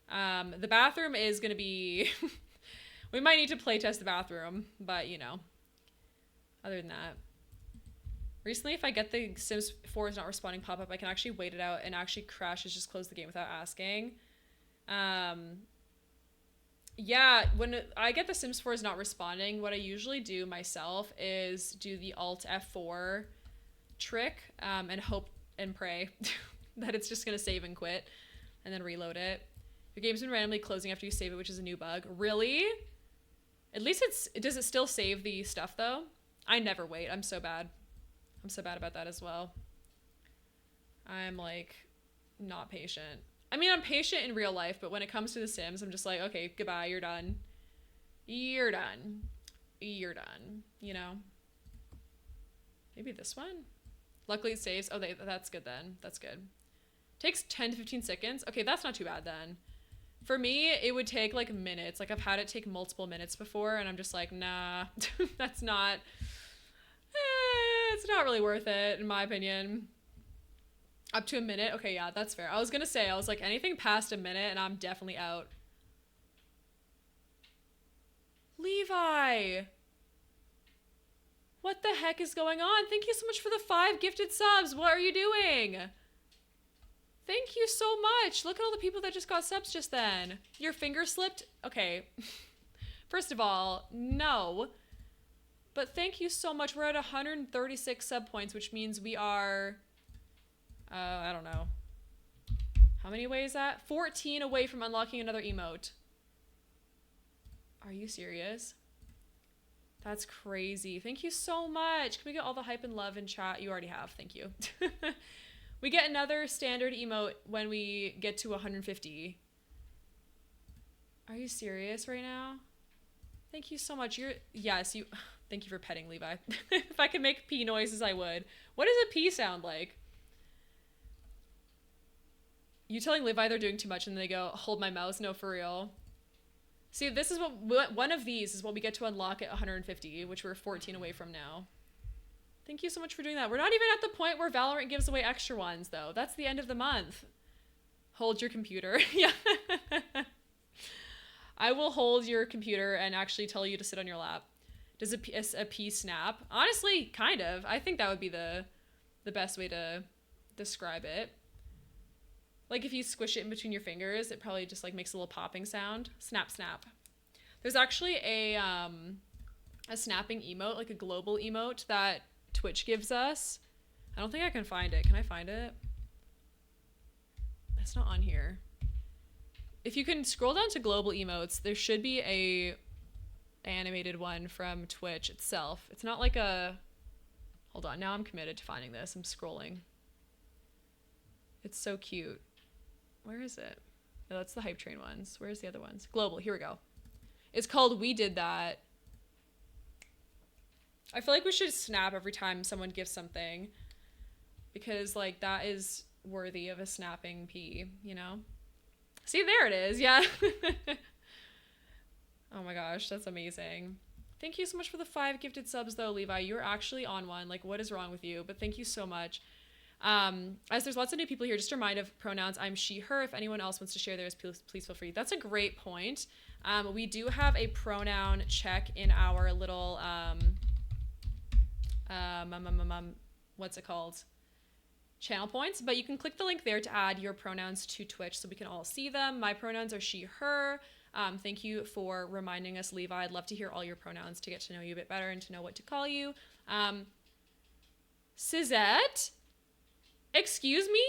The bathroom is going to be... we might need to playtest the bathroom, but, you know. Other than that. Recently, if I get the Sims 4 is not responding pop-up, I can actually wait it out and actually crashes, just close the game without asking. Yeah, when I get the Sims 4 is not responding, what I usually do myself is do the Alt F4 trick and hope and pray that it's just going to save and quit and then reload it. Your game's been randomly closing after you save it, which is a new bug. Really? At least does it still save the stuff though? I never wait. I'm so bad. I'm so bad about that as well. I'm like not patient. I mean, I'm patient in real life, but when it comes to The Sims, I'm just like, okay, goodbye, you're done. You're done. You're done, you know? Maybe this one? Luckily it saves. Oh, that's good then. That's good. Takes 10 to 15 seconds. Okay, that's not too bad then. For me, it would take like minutes. Like I've had it take multiple minutes before, and I'm just like, nah, that's not... it's not really worth it, in my opinion. Up to a minute? Okay, yeah, that's fair. I was gonna say, I was like, anything past a minute and I'm definitely out. Levi! What the heck is going on? Thank you so much for the 5 gifted subs. What are you doing? Thank you so much. Look at all the people that just got subs just then. Your finger slipped? Okay. First of all, no. But thank you so much. We're at 136 sub points, which means we are... I don't know. How many away is that? 14 away from unlocking another emote. Are you serious? That's crazy. Thank you so much. Can we get all the hype and love in chat? You already have. Thank you. We get another standard emote when we get to 150. Are you serious right now? Thank you so much. Yes, you... Thank you for petting Levi. If I could make pee noises, I would. What does a pee sound like? You telling Levi they're doing too much and they go, hold my mouse? No, for real. See, this is what one of these is what we get to unlock at 150, which we're 14 away from now. Thank you so much for doing that. We're not even at the point where Valorant gives away extra ones, though. That's the end of the month. Hold your computer. Yeah. I will hold your computer and actually tell you to sit on your lap. Does a pea snap? Honestly, kind of. I think that would be the best way to describe it. Like if you squish it in between your fingers, it probably just like makes a little popping sound. Snap, snap. There's actually a snapping emote, like a global emote that Twitch gives us. I don't think I can find it. Can I find it? It's not on here. If you can scroll down to global emotes, there should be a animated one from Twitch itself. It's not like a... Hold on, now I'm committed to finding this. I'm scrolling. It's so cute. Where is it? No, that's the hype train ones. Where's the other ones? Global, here we go. It's called We Did That. I feel like we should snap every time someone gives something, because like that is worthy of a snapping pee, you know? See, there it is. Yeah. Oh my gosh, that's amazing. Thank you so much for the 5 gifted subs though, Levi. You're actually on one. Like, what is wrong with you? But thank you so much. As there's lots of new people here, just a reminder of pronouns. I'm she, her. If anyone else wants to share theirs, please feel free. That's a great point. We do have a pronoun check in our little, what's it called? Channel points, but you can click the link there to add your pronouns to Twitch so we can all see them. My pronouns are she, her. Thank you for reminding us, Levi. I'd love to hear all your pronouns to get to know you a bit better and to know what to call you. Suzette? Excuse me?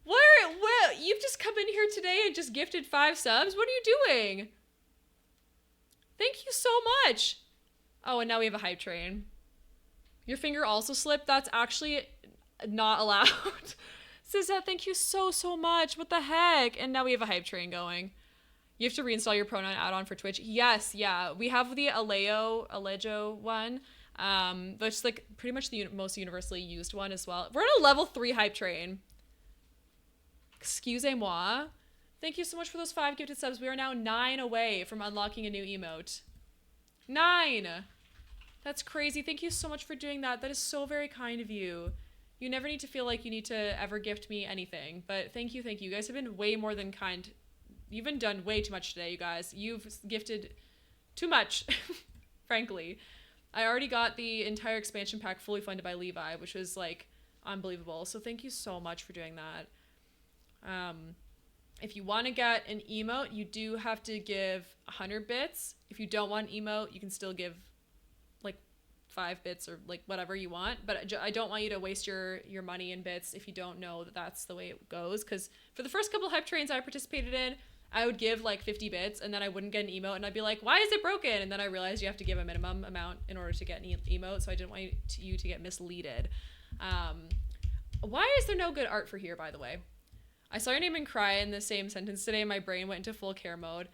What? You've just come in here today and just gifted 5 subs? What are you doing? Thank you so much. Oh, and now we have a hype train. Your finger also slipped? That's actually not allowed. Suzette, thank you so much. What the heck? And now we have a hype train going. You have to reinstall your pronoun add-on for Twitch. Yes, yeah. We have the Alejo one. That's like pretty much the most universally used one as well. We're on a level 3 hype train. Excusez-moi. Thank you so much for those 5 gifted subs. We are now 9 away from unlocking a new emote. 9! That's crazy. Thank you so much for doing that. That is so very kind of you. You never need to feel like you need to ever gift me anything. But thank you. You guys have been way more than kind. You've been done way too much today, you guys. You've gifted too much, frankly. I already got the entire expansion pack fully funded by Levi, which was like unbelievable. So thank you so much for doing that. If you want to get an emote, you do have to give 100 bits. If you don't want an emote, you can still give like 5 bits or like whatever you want. But I don't want you to waste your money in bits if you don't know that that's the way it goes. Because for the first couple hype trains I participated in, I would give like 50 bits and then I wouldn't get an emote and I'd be like, why is it broken? And then I realized you have to give a minimum amount in order to get an emote. So I didn't want you to get misleaded. Why is there no good art for here, by the way? I saw your name and cry in the same sentence today and my brain went into full care mode.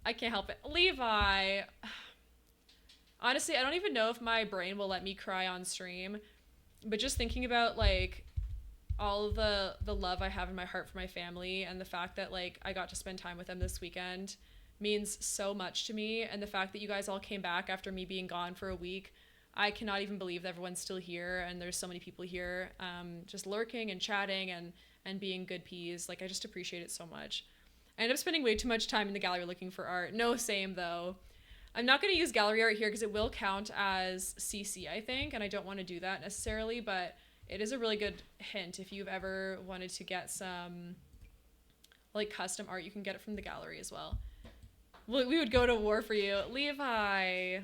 I can't help it. Levi. Honestly, I don't even know if my brain will let me cry on stream. But just thinking about like all the love I have in my heart for my family and the fact that like I got to spend time with them this weekend means so much to me. And the fact that you guys all came back after me being gone for a week, I cannot even believe that everyone's still here and there's so many people here just lurking and chatting and being good peas. Like, I just appreciate it so much. I end up spending way too much time in the gallery looking for art. No, same though. I'm not going to use gallery art here because it will count as CC, I think, and I don't want to do that necessarily, but it is a really good hint. If you've ever wanted to get some like custom art, you can get it from the gallery as well. We would go to war for you. Levi,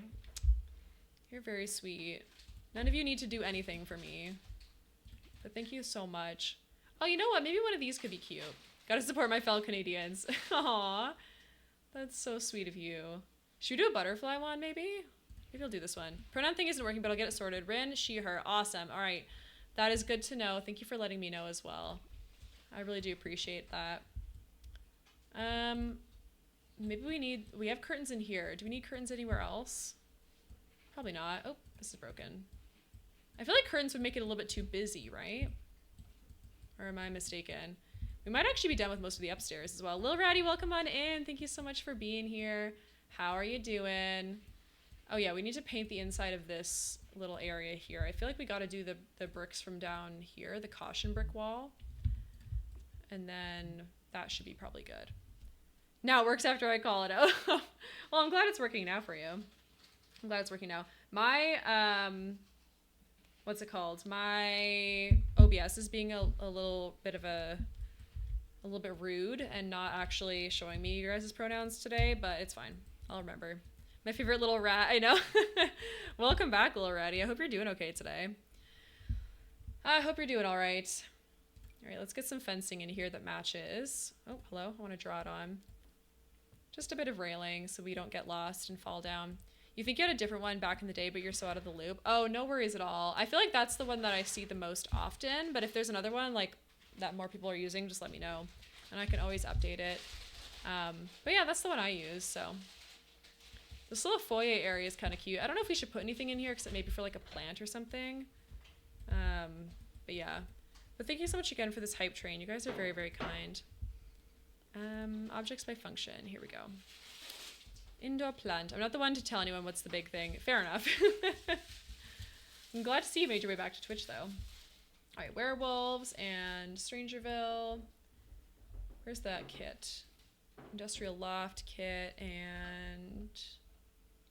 you're very sweet. None of you need to do anything for me, but thank you so much. Oh, you know what? Maybe one of these could be cute. Gotta support my fellow Canadians. Aw, that's so sweet of you. Should we do a butterfly one, maybe? Maybe I'll do this one. Pronoun thing isn't working, but I'll get it sorted. Rin, she, her. Awesome. All right. That is good to know. Thank you for letting me know as well. I really do appreciate that. Maybe we have curtains in here. Do we need curtains anywhere else? Probably not. Oh, this is broken. I feel like curtains would make it a little bit too busy, right? Or am I mistaken? We might actually be done with most of the upstairs as well. Lil Ratty, welcome on in. Thank you so much for being here. How are you doing? Oh yeah, we need to paint the inside of this little area here. I feel like we got to do the bricks from down here, the caution brick wall. And then that should be probably good. Now it works after I call it out. Well, I'm glad it's working now for you. I'm glad it's working now. My, what's it called? My OBS is being a little bit of a little bit rude and not actually showing me your guys' pronouns today, but it's fine. I'll remember. My favorite little rat, I know. Welcome back, little ratty. I hope you're doing okay today. I hope you're doing all right. All right, let's get some fencing in here that matches. Oh, hello. I want to draw it on. Just a bit of railing so we don't get lost and fall down. You think you had a different one back in the day, but you're so out of the loop. Oh, no worries at all. I feel like that's the one that I see the most often, but if there's another one like that more people are using, just let me know and I can always update it. But yeah, that's the one I use, so. This little foyer area is kind of cute. I don't know if we should put anything in here except maybe for like a plant or something. But yeah. But thank you so much again for this hype train. You guys are very, very kind. Objects by function. Here we go. Indoor plant. I'm not the one to tell anyone what's the big thing. Fair enough. I'm glad to see you made your way back to Twitch though. All right, werewolves and Strangerville. Where's that kit? Industrial loft kit and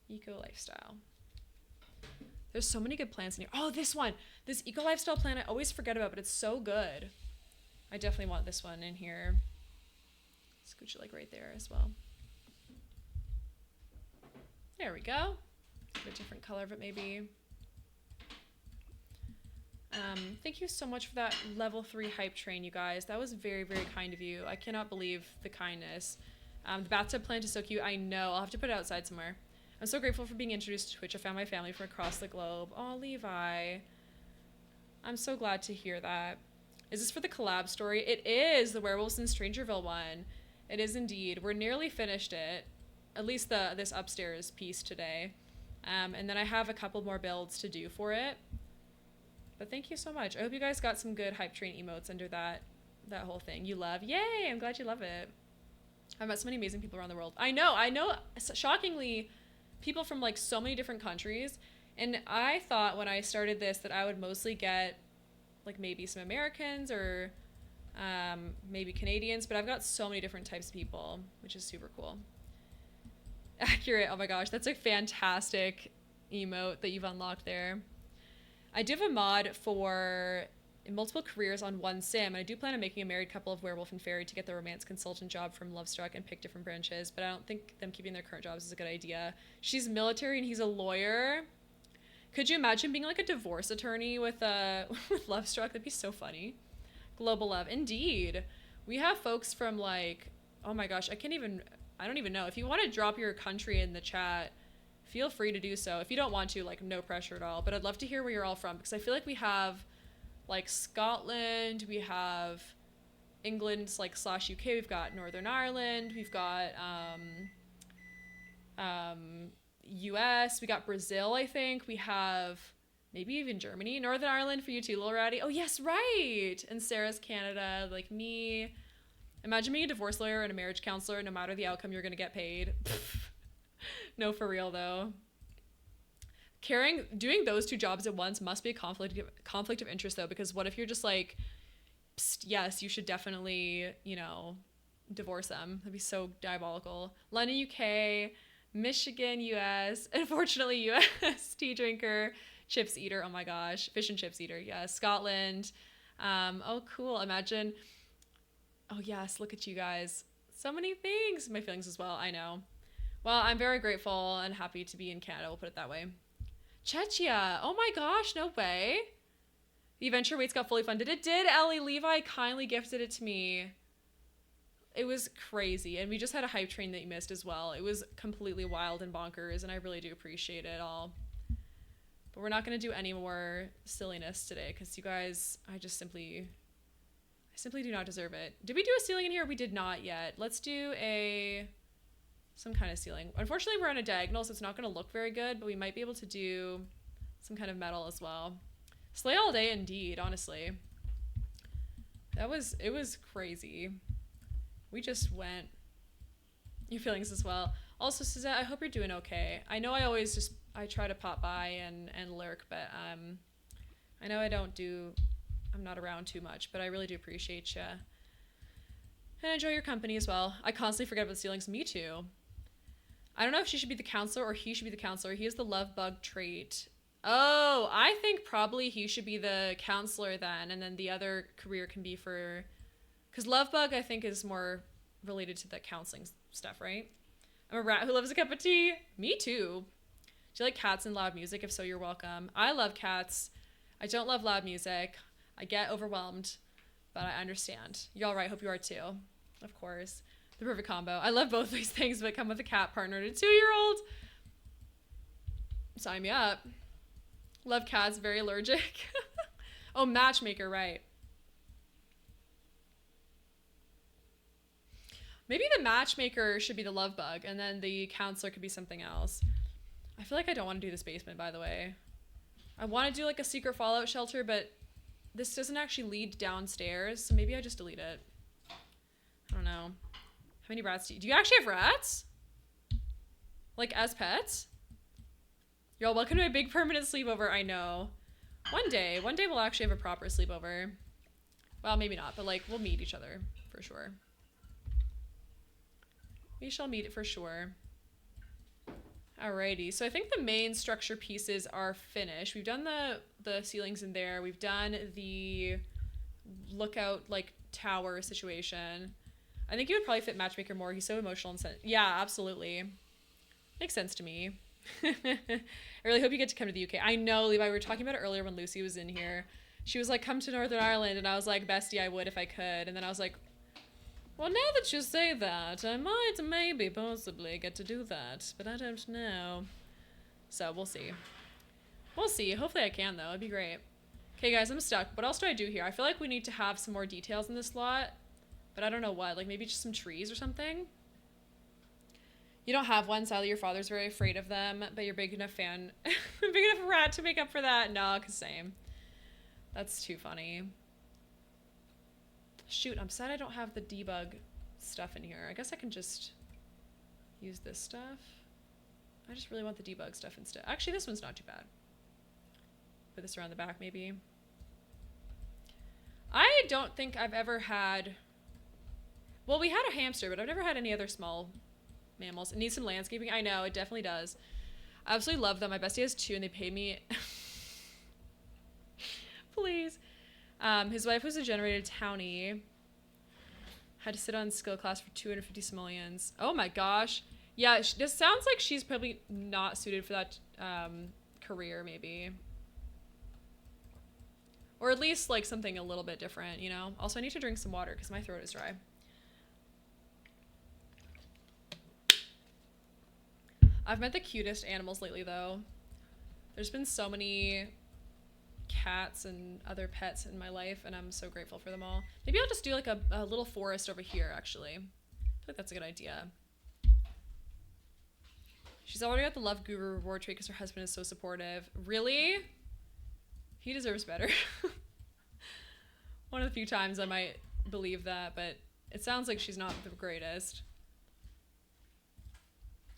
eco lifestyle. There's so many good plants in here. Oh, this one. This eco lifestyle plant I always forget about, but it's so good. I definitely want this one in here. Scooch it like right there as well. There we go. A different color of it maybe. Thank you so much for that level 3 hype train, you guys. That was very, very kind of you. I cannot believe the kindness. The bathtub plant is so cute. I know. I'll have to put it outside somewhere. I'm so grateful for being introduced to Twitch. I found my family from across the globe. Oh, Levi. I'm so glad to hear that. Is this for the collab story? It is, the Werewolves in Strangerville one. It is indeed. We're nearly finished it. At least this upstairs piece today. And then I have a couple more builds to do for it. But thank you so much. I hope you guys got some good hype train emotes under that whole thing. You love. Yay! I'm glad you love it. I've met so many amazing people around the world. I know. Shockingly, people from like so many different countries. And I thought when I started this that I would mostly get like maybe some Americans or maybe Canadians, but I've got so many different types of people, which is super cool. Accurate. Oh my gosh, that's a fantastic emote that you've unlocked there. I do have a mod for multiple careers on one sim, and I do plan on making a married couple of werewolf and fairy to get the romance consultant job from Lovestruck and pick different branches, but I don't think them keeping their current jobs is a good idea. She's military and he's a lawyer. Could you imagine being like a divorce attorney with with Lovestruck? That'd be so funny. Global love. Indeed. We have folks from like, oh my gosh, I don't even know. If you want to drop your country in the chat, feel free to do so. If you don't want to, like, no pressure at all. But I'd love to hear where you're all from, because I feel like we have like Scotland, we have England like / UK, we've got Northern Ireland, we've got US, we got Brazil, I think, we have maybe even Germany, Northern Ireland for you too, Lil Ratty. Oh yes, right. And Sarah's Canada, like me. Imagine being a divorce lawyer and a marriage counselor. No matter the outcome, you're gonna get paid. No, for real though. Doing those two jobs at once must be a conflict of interest though, because what if you're just like, yes, you should definitely, divorce them. That'd be so diabolical. London, UK, Michigan, US, unfortunately US, tea drinker, chips eater, oh my gosh, fish and chips eater, yes, Scotland. Oh cool, imagine, oh yes, look at you guys. So many things, my feelings as well, I know. Well, I'm very grateful and happy to be in Canada, we'll put it that way. Chechia, oh my gosh, no way. The adventure weights got fully funded. It did, Ellie. Levi kindly gifted it to me. It was crazy, and we just had a hype train that you missed as well. It was completely wild and bonkers, and I really do appreciate it all. But we're not going to do any more silliness today, because you guys, I simply do not deserve it. Did we do a ceiling in here? We did not yet. Let's do some kind of ceiling. Unfortunately, we're on a diagonal, so it's not going to look very good, but we might be able to do some kind of metal as well. Slay all day indeed, honestly. It was crazy. We just went. Your feelings as well. Also, Suzette, I hope you're doing okay. I know I try to pop by and lurk, but I know I'm not around too much, but I really do appreciate you. And enjoy your company as well. I constantly forget about the ceilings. Me too. I don't know if she should be the counselor or he should be the counselor. He has the love bug trait. Oh, I think probably he should be the counselor then, and then the other career can be for... Because love bug, I think, is more related to the counseling stuff, right? I'm a rat who loves a cup of tea. Me too. Do you like cats and loud music? If so, you're welcome. I love cats. I don't love loud music. I get overwhelmed, but I understand. You're all right. Hope you are too. Of course. The perfect combo. I love both these things, but come with a cat partner and a 2-year-old. Sign me up. Love cats. Very allergic. Oh, matchmaker, right. Maybe the matchmaker should be the love bug, and then the counselor could be something else. I feel like I don't want to do this basement, by the way. I want to do like a secret fallout shelter, but this doesn't actually lead downstairs, so maybe I just delete it. I don't know. How many rats do you actually have rats? Like as pets? Y'all, welcome to a big permanent sleepover. I know. One day we'll actually have a proper sleepover. Well, maybe not, but like we'll meet each other for sure. We shall meet it for sure. Alrighty, so I think the main structure pieces are finished. We've done the ceilings in there. We've done the lookout like tower situation. I think he would probably fit matchmaker more. He's so emotional and yeah, absolutely. Makes sense to me. I really hope you get to come to the UK. I know, Levi, we were talking about it earlier when Lucy was in here. She was like, come to Northern Ireland, and I was like, bestie, I would if I could. And then I was like, well, now that you say that, I might maybe possibly get to do that, but I don't know. So we'll see. We'll see. Hopefully I can, though. It'd be great. Okay, guys, I'm stuck. What else do I do here? I feel like we need to have some more details in this lot, but I don't know what. Like maybe just some trees or something. You don't have one. Sadly, your father's very afraid of them, but you're big enough fan, big enough rat to make up for that. No, cause same. That's too funny. Shoot, I'm sad I don't have the debug stuff in here. I guess I can just use this stuff. I just really want the debug stuff instead. Actually, this one's not too bad. Put this around the back, maybe. I don't think I've ever had... Well, we had a hamster, but I've never had any other small mammals. It needs some landscaping. I know, it definitely does. I absolutely love them. My bestie has 2, and they pay me... Please. His wife was a generated townie. Had to sit on skill class for 250 simoleons. Oh my gosh. Yeah, this sounds like she's probably not suited for that career, maybe. Or at least like something a little bit different, you know? Also, I need to drink some water because my throat is dry. I've met the cutest animals lately, though. There's been so many cats and other pets in my life, and I'm so grateful for them all. Maybe I'll just do like a little forest over here, actually. I feel like that's a good idea. She's already got the love guru reward trait because her husband is so supportive. Really? He deserves better. One of the few times I might believe that, but it sounds like she's not the greatest.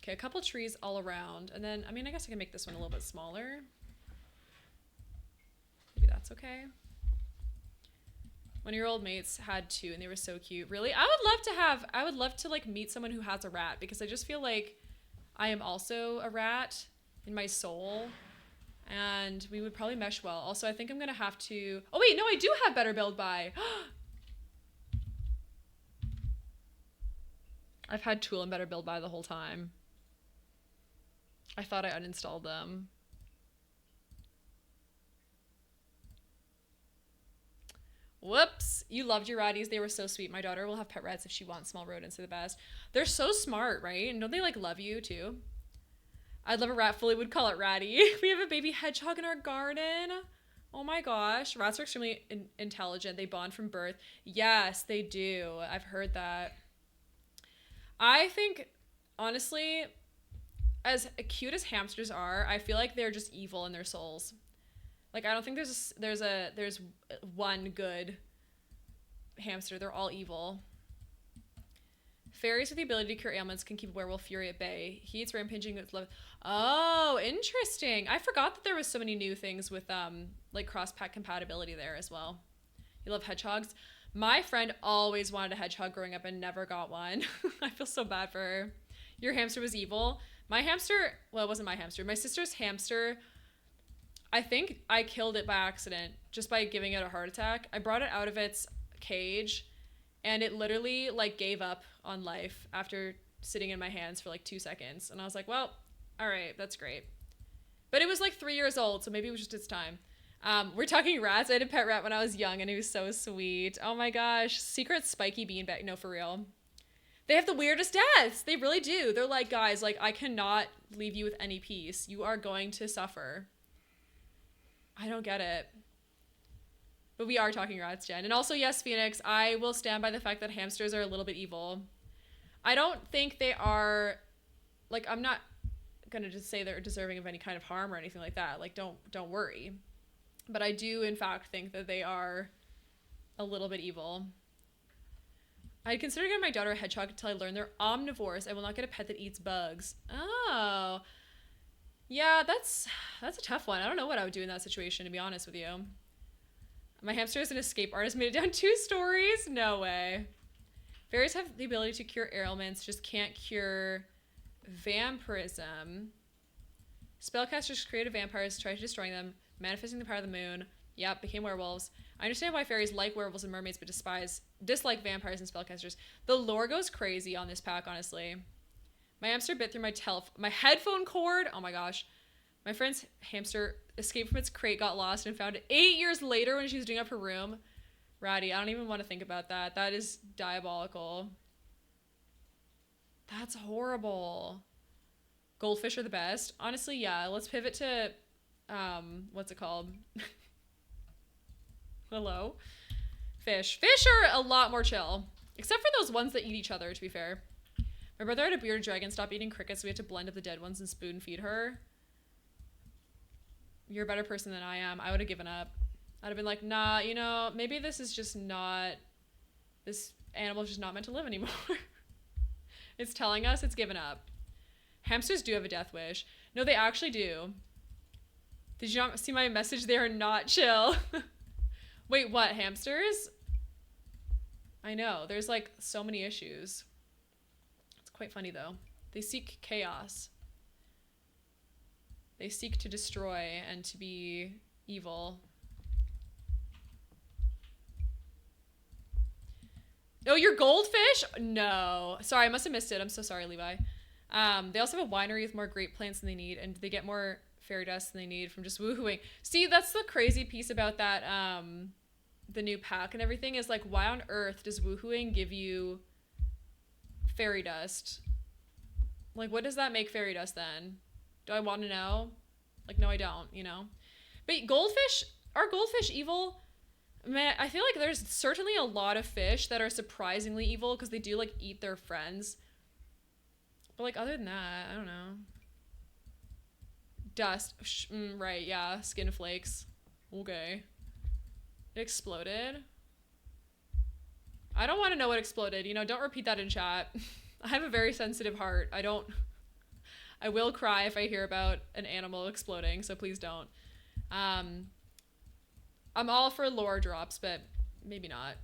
Okay, a couple trees all around, and then, I mean, I guess I can make this one a little bit smaller. Maybe that's okay. One of your old mates had 2, and they were so cute. Really? I would love to like meet someone who has a rat, because I just feel like I am also a rat in my soul, and we would probably mesh well. Also, I think I'm gonna have to, oh wait, no, I do have better build by. I've had Tool and better build by the whole time. I thought I uninstalled them. Whoops. You loved your ratties. They were so sweet. My daughter will have pet rats if she wants. Small rodents are the best. They're so smart, right? And don't they like love you too? I'd love a rat. Fully would call it ratty. We have a baby hedgehog in our garden. Oh my gosh. Rats are extremely intelligent. They bond from birth. Yes, they do. I've heard that. I think, honestly, as cute as hamsters are, I feel like they're just evil in their souls. Like, I don't think there's one good hamster. They're all evil. Fairies with the ability to cure ailments can keep werewolf fury at bay. He eats rampaging with love. Oh, interesting. I forgot that there was so many new things with like cross-pack compatibility there as well. You love hedgehogs? My friend always wanted a hedgehog growing up and never got one. I feel so bad for her. Your hamster was evil. My hamster, well, it wasn't my hamster. My sister's hamster, I think I killed it by accident just by giving it a heart attack. I brought it out of its cage and it literally like gave up on life after sitting in my hands for like 2 seconds. And I was like, well, all right, that's great. But it was like 3 years old, so maybe it was just its time. We're talking rats. I had a pet rat when I was young and he was so sweet. Oh my gosh. Secret spiky beanbag. No, for real. They have the weirdest deaths. They really do. They're like, guys, like, I cannot leave you with any peace. You are going to suffer. I don't get it. But we are talking rats, Jen. And also, yes, Phoenix, I will stand by the fact that hamsters are a little bit evil. I don't think they are, like, I'm not going to just say they're deserving of any kind of harm or anything like that. Like, don't worry. But I do, in fact, think that they are a little bit evil. I'd consider getting my daughter a hedgehog until I learn they're omnivores. I will not get a pet that eats bugs. Oh. Yeah, that's a tough one. I don't know what I would do in that situation, to be honest with you. My hamster is an escape artist, made it down 2 stories? No way. Fairies have the ability to cure ailments, just can't cure vampirism. Spellcasters create vampires, try to destroy them, manifesting the power of the moon. Yep, became werewolves. I understand why fairies like werewolves and mermaids, but dislike vampires and spellcasters. The lore goes crazy on this pack, honestly. My hamster bit through my headphone cord. Oh my gosh. My friend's hamster escaped from its crate, got lost, and found it 8 years later when she was doing up her room. Ratty, I don't even want to think about that. That is diabolical. That's horrible. Goldfish are the best. Honestly, yeah. Let's pivot to, what's it called? Hello? Fish. Fish are a lot more chill. Except for those ones that eat each other, to be fair. My brother had a bearded dragon stop eating crickets, so we had to blend up the dead ones and spoon feed her. You're a better person than I am. I would have given up. I'd have been like, nah, you know, maybe this is just not, this animal's just not meant to live anymore. It's telling us it's given up. Hamsters do have a death wish. No, they actually do. Did you not see my message? They are not chill. Wait, what? Hamsters? I know. There's like so many issues. It's quite funny though. They seek chaos. They seek to destroy and to be evil. Oh, you're goldfish? No. Sorry, I must have missed it. I'm so sorry, Levi. They also have a winery with more grape plants than they need, and they get more fairy dust than they need from just woohooing. See, that's the crazy piece about that, the new pack and everything is like, why on earth does woohooing give you fairy dust? Like, what does that make fairy dust then? Do I want to know? Like, no, I don't, you know? But goldfish, are goldfish evil? Man, I feel like there's certainly a lot of fish that are surprisingly evil because they do, like, eat their friends. But, like, other than that, I don't know. Dust. Right, yeah. Skin flakes. Okay. It exploded. I don't want to know what exploded. You know, don't repeat that in chat. I have a very sensitive heart. I will cry if I hear about an animal exploding, so please don't. I'm all for lore drops, but maybe not.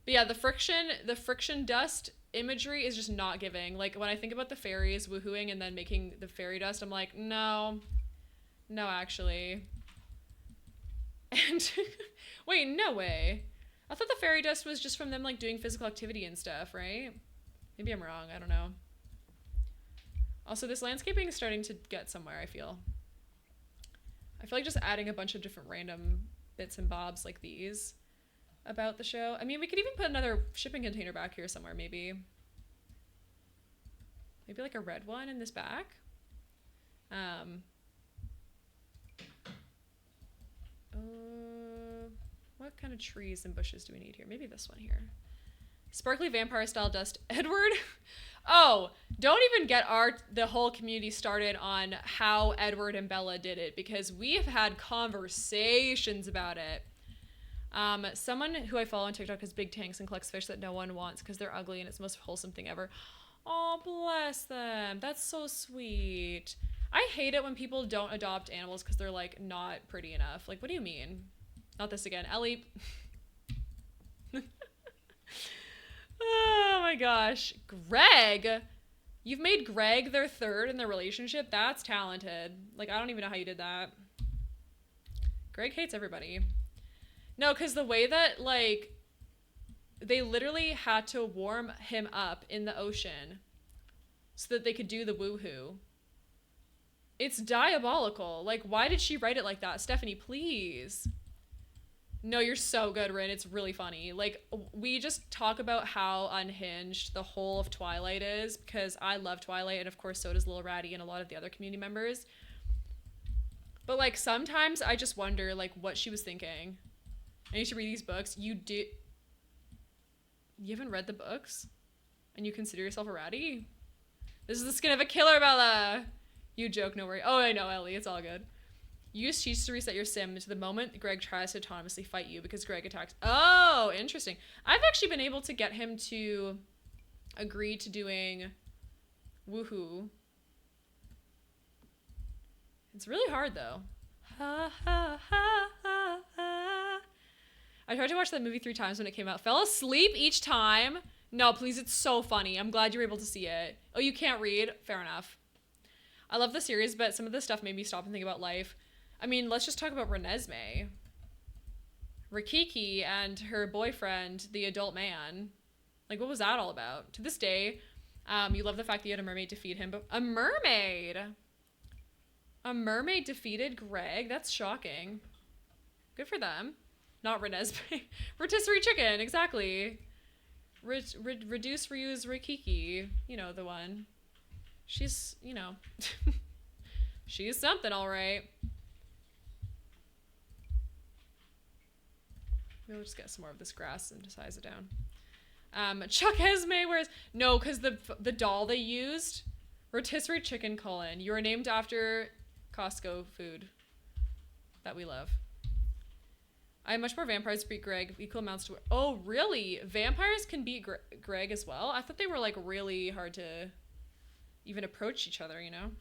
But yeah, the friction dust imagery is just not giving. Like, when I think about the fairies woohooing and then making the fairy dust, I'm like, no, actually. And wait, no way. I thought the fairy dust was just from them, like, doing physical activity and stuff, right? Maybe I'm wrong. I don't know. Also, this landscaping is starting to get somewhere, I feel. I feel like just adding a bunch of different random bits and bobs like these about the show. I mean, we could even put another shipping container back here somewhere, maybe. Maybe like a red one in this back. What kind of trees and bushes do we need here? Maybe this one here. Sparkly vampire style dust. Edward? Oh, don't even get the whole community started on how Edward and Bella did it, because we have had conversations about it. Someone who I follow on TikTok has big tanks and collects fish that no one wants because they're ugly and it's the most wholesome thing ever. Oh, bless them. That's so sweet. I hate it when people don't adopt animals because they're, like, not pretty enough. Like, what do you mean? Not this again. Ellie. Oh my gosh. Greg. You've made Greg their third in their relationship? That's talented. Like, I don't even know how you did that. Greg hates everybody. No, because the way that, like, they literally had to warm him up in the ocean so that they could do the woohoo. It's diabolical. Like, why did she write it like that? Stephanie, please. No, you're so good, Rin. It's really funny. Like, we just talk about how unhinged the whole of Twilight is, because I love Twilight, and of course so does Lil Ratty and a lot of the other community members. But, like, sometimes I just wonder, like, what she was thinking. I need to read these books. You haven't read the books? And you consider yourself a ratty? This is the skin of a killer, Bella! You joke, no worry. Oh, I know, Ellie. It's all good. Use cheats to reset your sim to the moment Greg tries to autonomously fight you because Greg attacks. Oh, interesting. I've actually been able to get him to agree to doing woohoo. It's really hard, though. Ha, ha, ha, ha, ha. I tried to watch that movie 3 times when it came out. Fell asleep each time. No, please, it's so funny. I'm glad you were able to see it. Oh, you can't read? Fair enough. I love the series, but some of the stuff made me stop and think about life. I mean, let's just talk about Renesmee. Rikiki and her boyfriend, the adult man. Like, what was that all about? To this day, you love the fact that you had a mermaid to feed him, but a mermaid! A mermaid defeated Greg. That's shocking. Good for them. Not Renesmee. Rotisserie chicken, exactly. Reduce, reuse, Rikiki. You know, the one. She's, you know. She's something, all right. Maybe we'll just get some more of this grass and size it down. Chuck Esme wears... No, because the doll they used... Rotisserie chicken, Cullen. You are named after Costco food that we love. I have much more vampires beat Greg. Equal amounts to... Oh, really? Vampires can beat Greg as well? I thought they were, like, really hard to even approach each other, you know?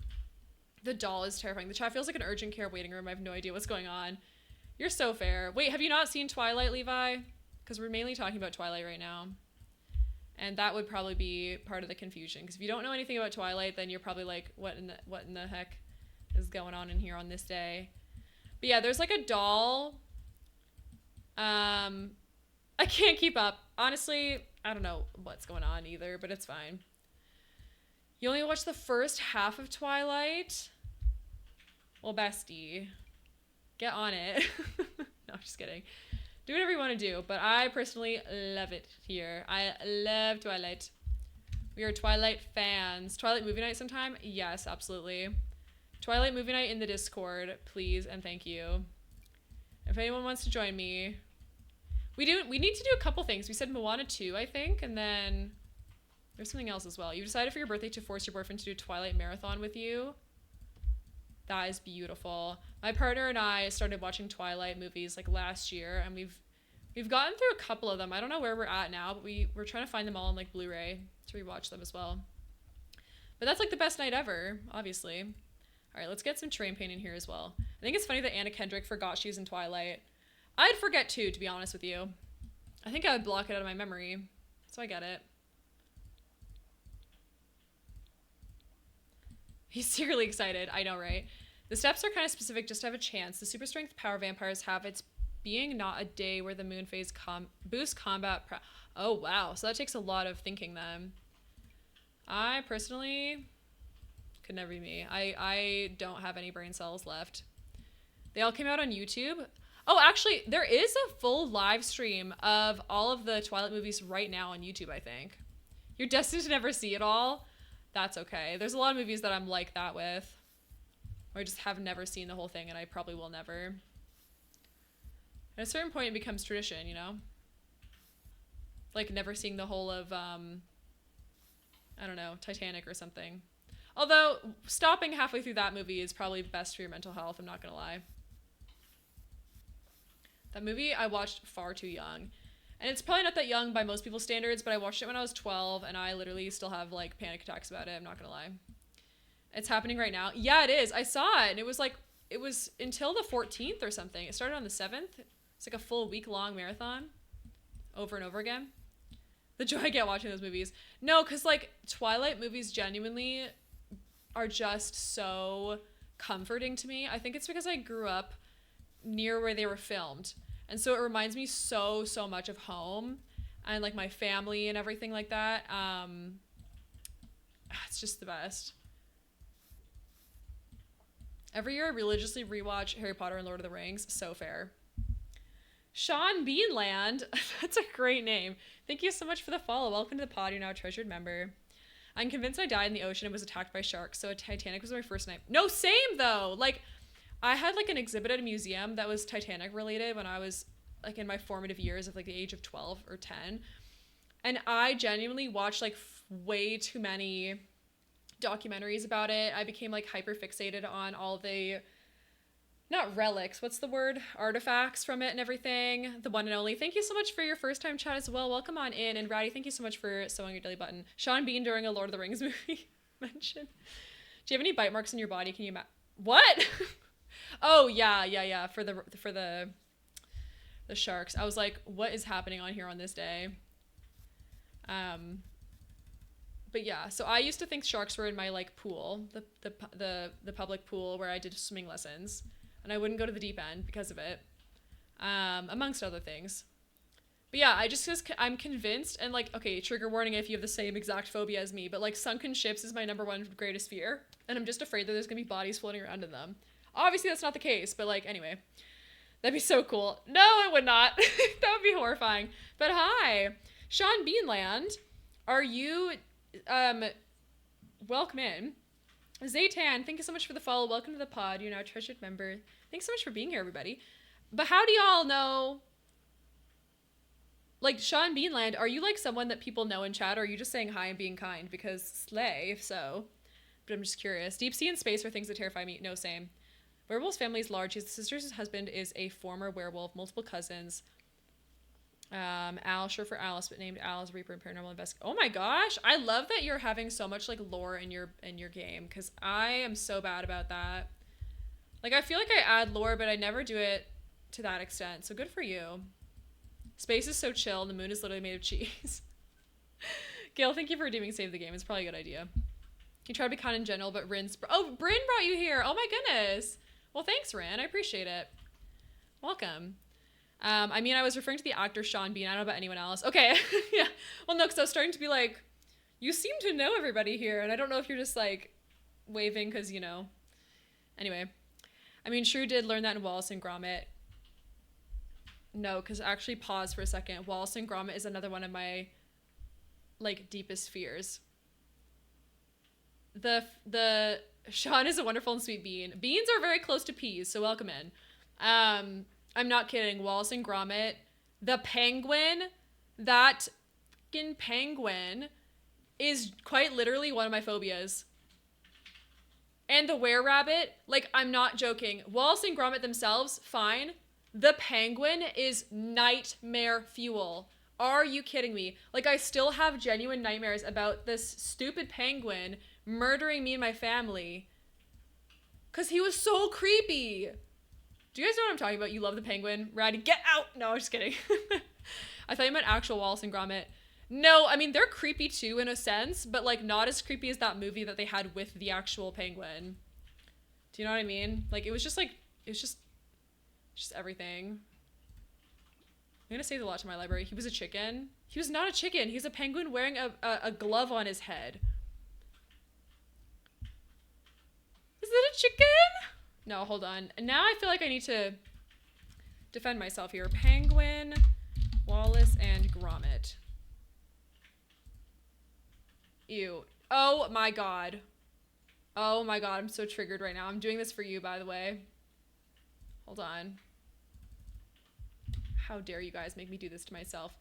The doll is terrifying. The chat feels like an urgent care waiting room. I have no idea what's going on. You're so fair. Wait, have you not seen Twilight, Levi? Because we're mainly talking about Twilight right now. And that would probably be part of the confusion. Because if you don't know anything about Twilight, then you're probably like, what in the heck is going on in here on this day? But yeah, there's like a doll... I can't keep up. Honestly, I don't know what's going on either, but it's fine. You only watched the first half of Twilight? Well, bestie, get on it. No, I'm just kidding. Do whatever you want to do, but I personally love it here. I love Twilight. We are Twilight fans. Twilight movie night sometime? Yes, absolutely. Twilight movie night in the Discord, please and thank you. If anyone wants to join me... We need to do a couple things. We said Moana 2, I think, and then there's something else as well. You decided for your birthday to force your boyfriend to do a Twilight marathon with you. That is beautiful. My partner and I started watching Twilight movies like last year, and we've gotten through a couple of them. I don't know where we're at now, but we're trying to find them all on like Blu-ray to rewatch them as well. But that's like the best night ever, obviously. All right, let's get some terrain paint in here as well. I think it's funny that Anna Kendrick forgot she was in Twilight. I'd forget too, to be honest with you. I think I would block it out of my memory. So I get it. He's secretly excited. I know, right? The steps are kind of specific just to have a chance. The super strength power vampires have its being not a day where the moon phase boosts combat. Oh, wow. So that takes a lot of thinking then. I personally could never be me. I don't have any brain cells left. They all came out on YouTube. Oh, actually, there is a full live stream of all of the Twilight movies right now on YouTube, I think. You're destined to never see it all. That's okay. There's a lot of movies that I'm like that with. Or I just have never seen the whole thing, and I probably will never. At a certain point, it becomes tradition, you know? Like never seeing the whole of, I don't know, Titanic or something. Although, stopping halfway through that movie is probably best for your mental health, I'm not gonna lie. That movie I watched far too young. And it's probably not that young by most people's standards, but I watched it when I was 12, and I literally still have, like, panic attacks about it, I'm not gonna lie. It's happening right now. Yeah, it is. I saw it, and it was until the 14th or something. It started on the 7th. It's like a full week-long marathon. Over and over again. The joy I get watching those movies. No, because, like, Twilight movies genuinely are just so comforting to me. I think it's because I grew up near where they were filmed, and so it reminds me so much of home and like my family and everything like that. It's just the best. Every year I religiously rewatch Harry Potter and Lord of the Rings. So fair. Sean Beanland. That's a great name. Thank you so much for the follow. Welcome to the pod. You're now a treasured member. I'm convinced I died in the ocean and was attacked by sharks, so Titanic was my first night. No, same though. Like, I had like an exhibit at a museum that was Titanic related when I was like in my formative years of like the age of 12 or 10. And I genuinely watched like way too many documentaries about it. I became like hyper fixated on all the, not relics, what's the word? Artifacts from it and everything. The one and only. Thank you so much for your first time chat as well. Welcome on in. And Ratty, thank you so much for sewing your daily button. Sean Bean during a Lord of the Rings movie mention. Do you have any bite marks in your body? Can you what? Oh, yeah. For the sharks. I was like, what is happening on here on this day? But yeah, so I used to think sharks were in my like pool, the public pool where I did swimming lessons, and I wouldn't go to the deep end because of it, amongst other things. But yeah, I'm convinced, and like, okay, trigger warning if you have the same exact phobia as me, but like sunken ships is my number one greatest fear, and I'm just afraid that there's gonna be bodies floating around in them. Obviously, that's not the case, but like, anyway, that'd be so cool. No, it would not. That would be horrifying. But hi, Sean Beanland, are you, welcome in. Zaytan, thank you so much for the follow. Welcome to the pod. You're now a treasured member. Thanks so much for being here, everybody. But how do y'all know? Like, Sean Beanland, are you like someone that people know in chat, or are you just saying hi and being kind? Because slay, if so. But I'm just curious. Deep sea and space are things that terrify me. No, same. Werewolf's family is large. His sister's husband is a former werewolf, multiple cousins. Al, short for Alice, but named Al as Reaper and Paranormal Investigator. Oh my gosh, I love that you're having so much like lore in your game, because I am so bad about that. Like, I feel like I add lore, but I never do it to that extent. So good for you. Space is so chill, and the moon is literally made of cheese. Gail, thank you for redeeming Save the Game. It's probably a good idea. You try to be kind in general, but Bryn brought you here. Oh my goodness. Well, thanks, Rin. I appreciate it. Welcome. I mean, I was referring to the actor Sean Bean. I don't know about anyone else. Okay. Yeah. Well, no, because I was starting to be like, you seem to know everybody here, and I don't know if you're just like waving because, you know. Anyway. I mean, Shrew did learn that in Wallace and Gromit. No, because actually, pause for a second. Wallace and Gromit is another one of my like deepest fears. The Sean is a wonderful and sweet bean. Beans are very close to peas, so welcome in. I'm not kidding. Wallace and Gromit, the penguin, that fucking penguin is quite literally one of my phobias. And the were-rabbit, like, I'm not joking. Wallace and Gromit themselves, fine. The penguin is nightmare fuel. Are you kidding me? Like, I still have genuine nightmares about this stupid penguin murdering me and my family. Because he was so creepy. Do you guys know what I'm talking about? You love the penguin. Ratty, get out! No, I'm just kidding. I thought you meant actual Wallace and Gromit. No, I mean, they're creepy too in a sense, but like not as creepy as that movie that they had with the actual penguin. Do you know what I mean? Like, it was just everything. I'm gonna say a lot to my library. He was a chicken. He was not a chicken. He's a penguin wearing a glove on his head. Is that a chicken? No, hold on. Now I feel like I need to defend myself here. Penguin, Wallace, and Gromit. Ew. Oh my god. Oh my god, I'm so triggered right now. I'm doing this for you, by the way. Hold on. How dare you guys make me do this to myself.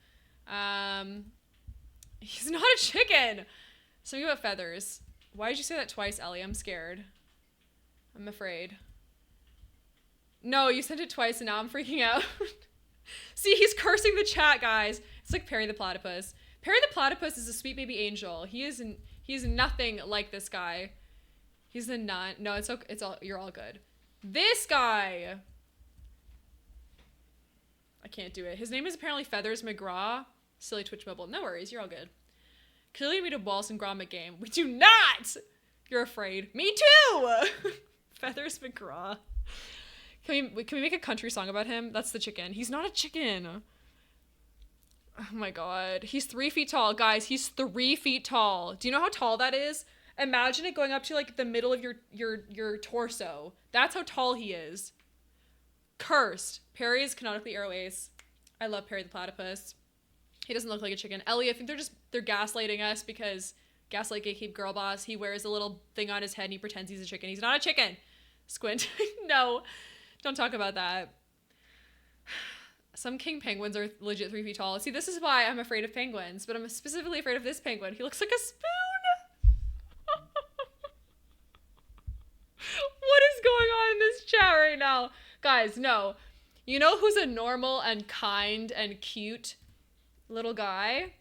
He's not a chicken! Something about feathers. Why did you say that twice, Ellie? I'm scared. I'm afraid. No, you sent it twice and now I'm freaking out. See, he's cursing the chat, guys. It's like Perry the Platypus. Perry the Platypus is a sweet baby angel. He's nothing like this guy. He's a nun. No, it's okay. You're all good. This guy. I can't do it. His name is apparently Feathers McGraw. Silly Twitch Mobile. No worries, you're all good. Clearly we did a Wallace and Gromit game. We do not! You're afraid. Me too! Feathers McGraw. Can we make a country song about him? That's the chicken. He's not a chicken. Oh my god. He's 3 feet tall. Guys, he's 3 feet tall. Do you know how tall that is? Imagine it going up to like the middle of your torso. That's how tall he is. Cursed. Perry is canonically Arrow Ace. I love Perry the Platypus. He doesn't look like a chicken. Ellie, I think they're gaslighting us because Gaslight Gatekeep Girl Boss, he wears a little thing on his head and he pretends he's a chicken. He's not a chicken. Squint. No. Don't talk about that. Some king penguins are legit 3 feet tall. See, this is why I'm afraid of penguins, but I'm specifically afraid of this penguin. He looks like a spoon. What is going on in this chat right now? Guys, no. You know who's a normal and kind and cute little guy?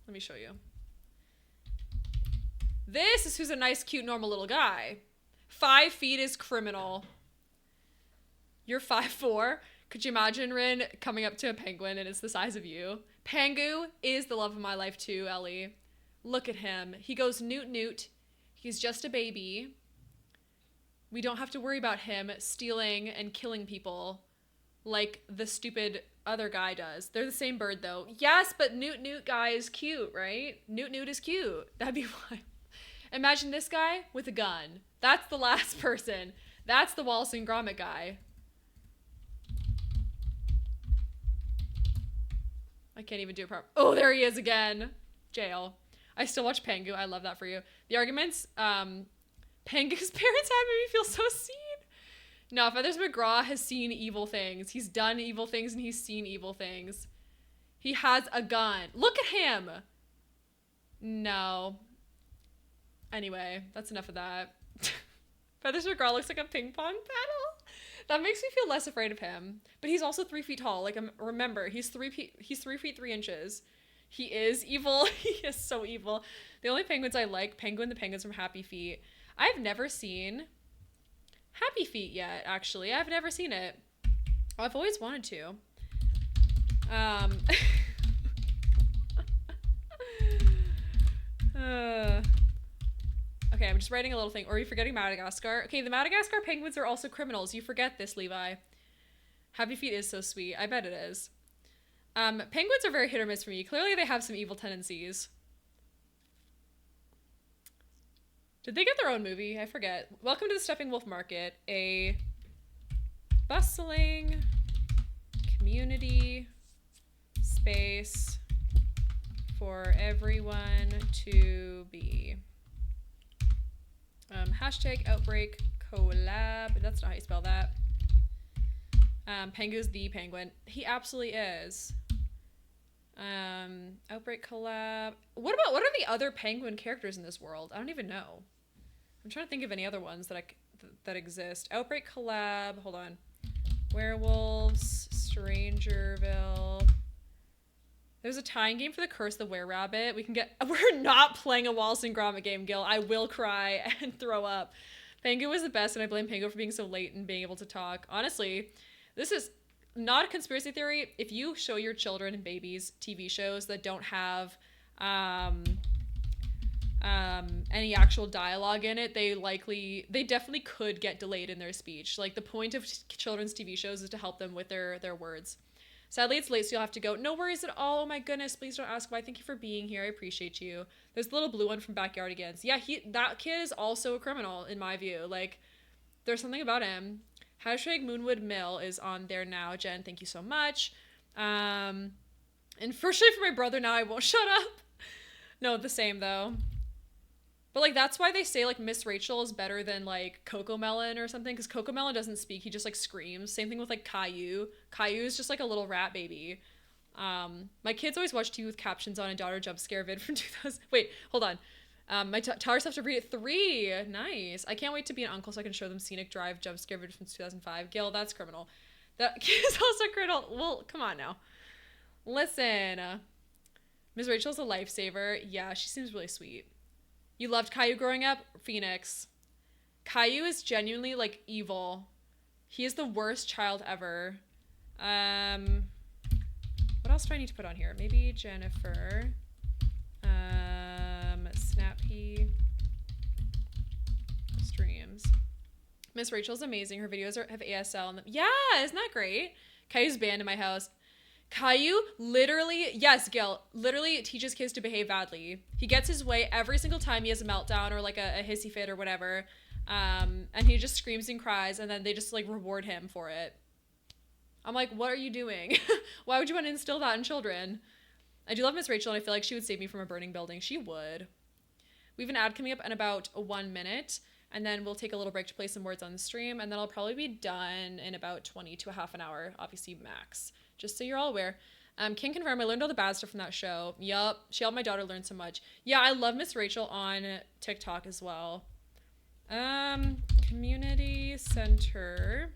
Let me show you. This is who's a nice, cute, normal little guy. 5 feet is criminal. You're 5'4". Could you imagine Rin coming up to a penguin and it's the size of you? Pangu is the love of my life too, Ellie. Look at him. He goes newt newt. He's just a baby. We don't have to worry about him stealing and killing people like the stupid other guy does. They're the same bird though. Yes, but Newt Newt guy is cute, right? Newt Newt is cute. That'd be fine. Imagine this guy with a gun. That's the last person. That's the Wallace and Gromit guy. I can't even do it proper. Oh, there he is again. Jail. I still watch Pengu. I love that for you. The arguments, Pengu's parents have made me feel so seen. No, Feathers McGraw has seen evil things. He's done evil things and he's seen evil things. He has a gun. Look at him. No. Anyway, that's enough of that. Feathers McGraw looks like a ping pong paddle. That makes me feel less afraid of him. But he's also 3 feet tall. Like, remember, he's 3 feet 3 inches. He is evil. He is so evil. The only penguins I like, Penguin the Penguins from Happy Feet. I've never seen Happy Feet yet, actually. I've never seen it. I've always wanted to. Okay, I'm just writing a little thing. Or are you forgetting Madagascar? Okay, the Madagascar penguins are also criminals. You forget this, Levi. Happy Feet is so sweet. I bet it is. Penguins are very hit or miss for me. Clearly they have some evil tendencies. Did they get their own movie? I forget. Welcome to the Stepping Wolf Market, a bustling community space for everyone to be. Hashtag outbreak collab. That's not how you spell that. Pengu's the penguin. He absolutely is. Outbreak collab. What are the other penguin characters in this world? I don't even know. I'm trying to think of any other ones that exist. Outbreak collab. Hold on. Werewolves. Strangerville. There's a tying game for the Curse of the Were-Rabbit. We're not playing a Wallace and Gromit game, Gil. I will cry and throw up. Pengu was the best, and I blame Pengu for being so late and being able to talk. Honestly, this is not a conspiracy theory. If you show your children and babies TV shows that don't have any actual dialogue in it, they definitely could get delayed in their speech. Like, the point of children's TV shows is to help them with their words. Sadly, it's late, so you'll have to go. No worries at all. Oh my goodness, please don't ask why. Thank you for being here. I appreciate you. There's the little blue one from Backyardigans. Yeah, that kid is also a criminal, in my view. Like, there's something about him. Hashtag Moonwood Mill is on there now. Jen, thank you so much. And fortunately for my brother now, I won't shut up. No, the same, though. But, like, that's why they say, like, Miss Rachel is better than, like, Cocomelon or something. Because Cocomelon doesn't speak. He just, like, screams. Same thing with, like, Caillou. Caillou is just, like, a little rat baby. My kids always watch TV with captions on a daughter jump scare vid from 2000. Wait, hold on. My towers have to read it 3. Nice. I can't wait to be an uncle so I can show them Scenic Drive jump scare vid from 2005. Gil, that's criminal. That kid is also criminal. Well, come on now. Listen. Miss Rachel's a lifesaver. Yeah, she seems really sweet. You loved Caillou growing up? Phoenix. Caillou is genuinely, like, evil. He is the worst child ever. What else do I need to put on here? Maybe Jennifer. Snappy streams. Miss Rachel's amazing. Her videos have ASL in them. Yeah, isn't that great? Caillou's banned in my house. Caillou literally, yes, Gil, literally teaches kids to behave badly. He gets his way every single time he has a meltdown or, like, a hissy fit or whatever. And he just screams and cries, and then they just, like, reward him for it. I'm like, what are you doing? Why would you want to instill that in children? I do love Miss Rachel, and I feel like she would save me from a burning building. She would. We have an ad coming up in about 1 minute, and then we'll take a little break to play some words on the stream, and then I'll probably be done in about 20 to a half an hour, obviously max. Just so you're all aware. Can confirm I learned all the bad stuff from that show. Yup. She helped my daughter learn so much. Yeah, I love Miss Rachel on TikTok as well. Community center.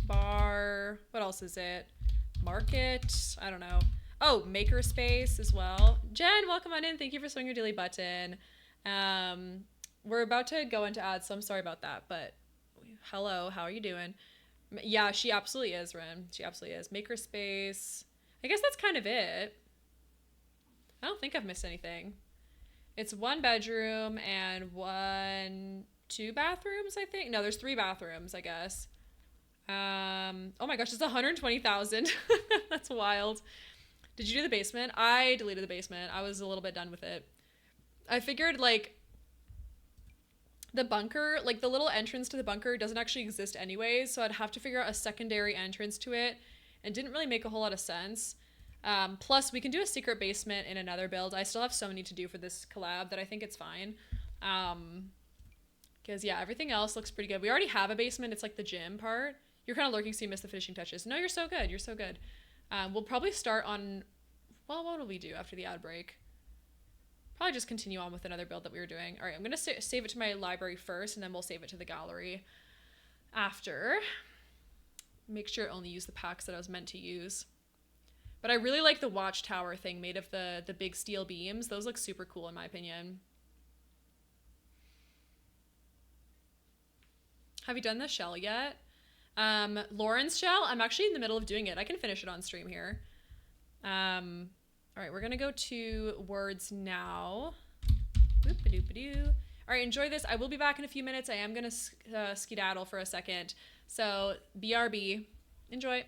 Bar. What else is it? Market. I don't know. Oh, makerspace as well. Jen, welcome on in. Thank you for swinging your daily button. We're about to go into ads, so I'm sorry about that. But hello, how are you doing? Yeah, she absolutely is, Ren. She absolutely is. Makerspace. I guess that's kind of it. I don't think I've missed anything. It's 1 bedroom and 2 bathrooms, I think. No, there's 3 bathrooms, I guess. Oh my gosh, it's 120,000. That's wild. Did you do the basement? I deleted the basement. I was a little bit done with it. I figured like the bunker, like the little entrance to the bunker doesn't actually exist anyways, so I'd have to figure out a secondary entrance to it, and didn't really make a whole lot of sense. Plus, we can do a secret basement in another build. I still have so many to do for this collab that I think it's fine. Because yeah, everything else looks pretty good. We already have a basement. It's like the gym part. You're kind of lurking, so you missed the finishing touches. No, you're so good. You're so good. We'll probably start on, well, what will we do after the outbreak? Probably just continue on with another build that we were doing. All right, I'm going to save it to my library first, and then we'll save it to the gallery after. Make sure I only use the packs that I was meant to use. But I really like the watchtower thing made of the big steel beams. Those look super cool in my opinion. Have you done the shell yet? Lauren's shell? I'm actually in the middle of doing it. I can finish it on stream here. All right, we're gonna go to words now. Boop-a-doop-a-doo. All right, enjoy this. I will be back in a few minutes. I am gonna skedaddle for a second. So BRB, enjoy.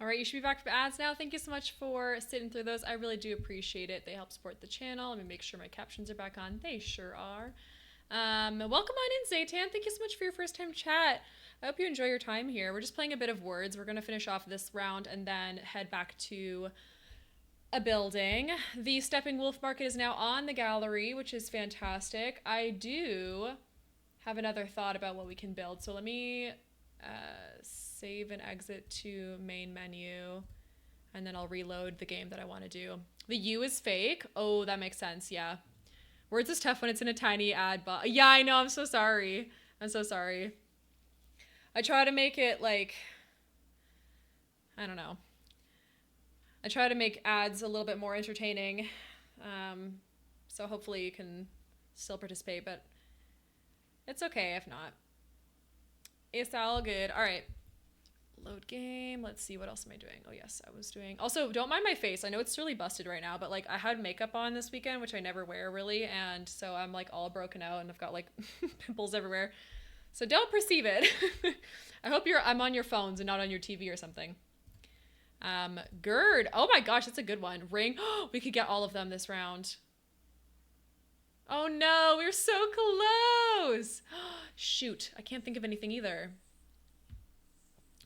All right, you should be back for ads now. Thank you so much for sitting through those. I really do appreciate it. They help support the channel. Let me make sure my captions are back on. They sure are. Welcome on in, Zaytan. Thank you so much for your first time chat. I hope you enjoy your time here. We're just playing a bit of words. We're going to finish off this round and then head back to a building. The Stepping Wolf Market is now on the gallery, which is fantastic. I do have another thought about what we can build. So let me save and exit to main menu, and then I'll reload the game that I want to do. The U is fake. Oh, that makes sense. Yeah. Words is tough when it's in a tiny ad box. Yeah, I know. I'm so sorry. I'm so sorry. I try to make it like, I don't know. I try to make ads a little bit more entertaining. So hopefully you can still participate, but It's okay if not. It's all good. All right. Load game. Let's see, what else am I doing? Oh yes, I was doing. Also, don't mind my face. I know it's really busted right now, but like I had makeup on this weekend, which I never wear really, and so I'm like all broken out and I've got like pimples everywhere. So don't perceive it. I hope I'm on your phones and not on your TV or something. Gird. Oh my gosh, that's a good one. Ring. We could get all of them this round. Oh no, we're so close. Shoot, I can't think of anything either.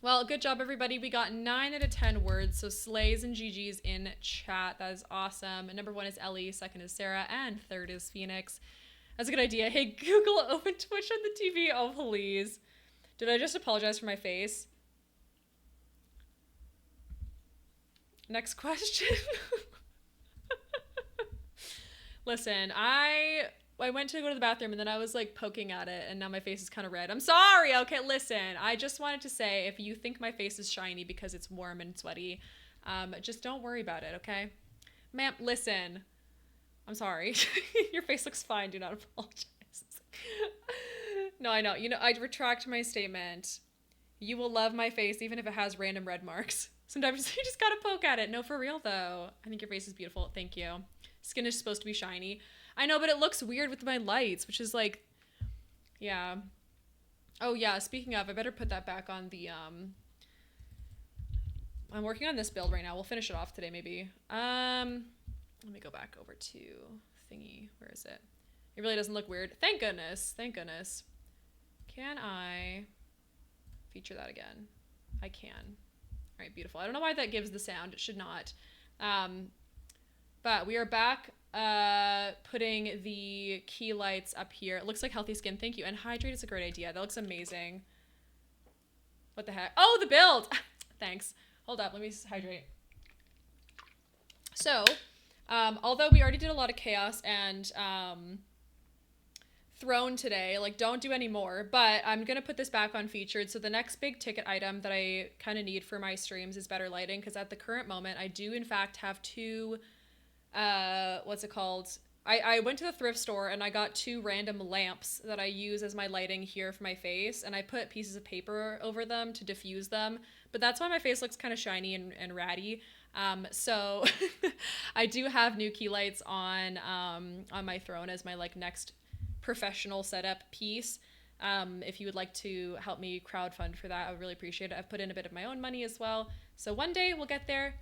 Well, good job, everybody. We got 9 out of 10 words, so slays and GG's in chat. That is awesome. And number 1 is Ellie, second is Sarah, and third is Phoenix. That's a good idea. Hey, Google, open Twitch on the TV. Oh, please. Did I just apologize for my face? Next question. Listen, I went to go to the bathroom and then I was like poking at it and now my face is kind of red. I'm sorry. Okay, listen. I just wanted to say if you think my face is shiny because it's warm and sweaty, just don't worry about it, okay? Ma'am, listen. I'm sorry. Your face looks fine. Do not apologize. No, I know. You know, I retract my statement. You will love my face even if it has random red marks. Sometimes you just gotta poke at it. No, for real though. I think your face is beautiful. Thank you. Skin is supposed to be shiny. I know, but it looks weird with my lights, which is like, yeah. Oh yeah, speaking of, I better put that back on the, I'm working on this build right now. We'll finish it off today, maybe. Let me go back over to thingy. Where is it? It really doesn't look weird. Thank goodness. Thank goodness. Can I feature that again? I can. All right, beautiful. I don't know why that gives the sound. It should not. But we are back putting the key lights up here. It looks like healthy skin. Thank you. And hydrate is a great idea. That looks amazing. What the heck? Oh, the build. Thanks. Hold up. Let me hydrate. So, although we already did a lot of chaos and throne today, like don't do any more, but I'm gonna put this back on featured. So the next big ticket item that I kind of need for my streams is better lighting, because at the current moment I do in fact have two what's it called, I went to the thrift store and I got 2 random lamps that I use as my lighting here for my face, and I put pieces of paper over them to diffuse them, but that's why my face looks kind of shiny and ratty. So I do have new key lights on my throne as my like next professional setup piece. If you would like to help me crowdfund for that, I would really appreciate it. I've put in a bit of my own money as well, so one day we'll get there,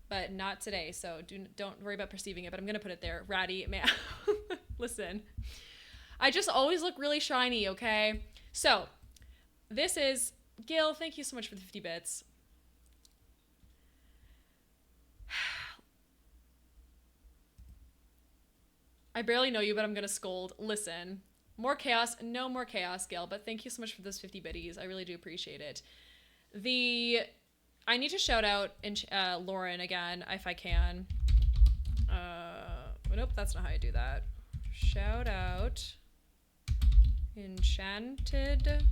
but not today, so don't worry about perceiving it, but I'm gonna put it there. Ratty, man. Listen, I just always look really shiny, okay? So this is Gil. Thank you so much for the 50 bits. I barely know you, but I'm gonna scold. Listen, more chaos. No more chaos, Gil, but thank you so much for those 50 biddies. I really do appreciate it. I need to shout out Lauren again, if I can. Nope, that's not how I do that. Shout out Enchanted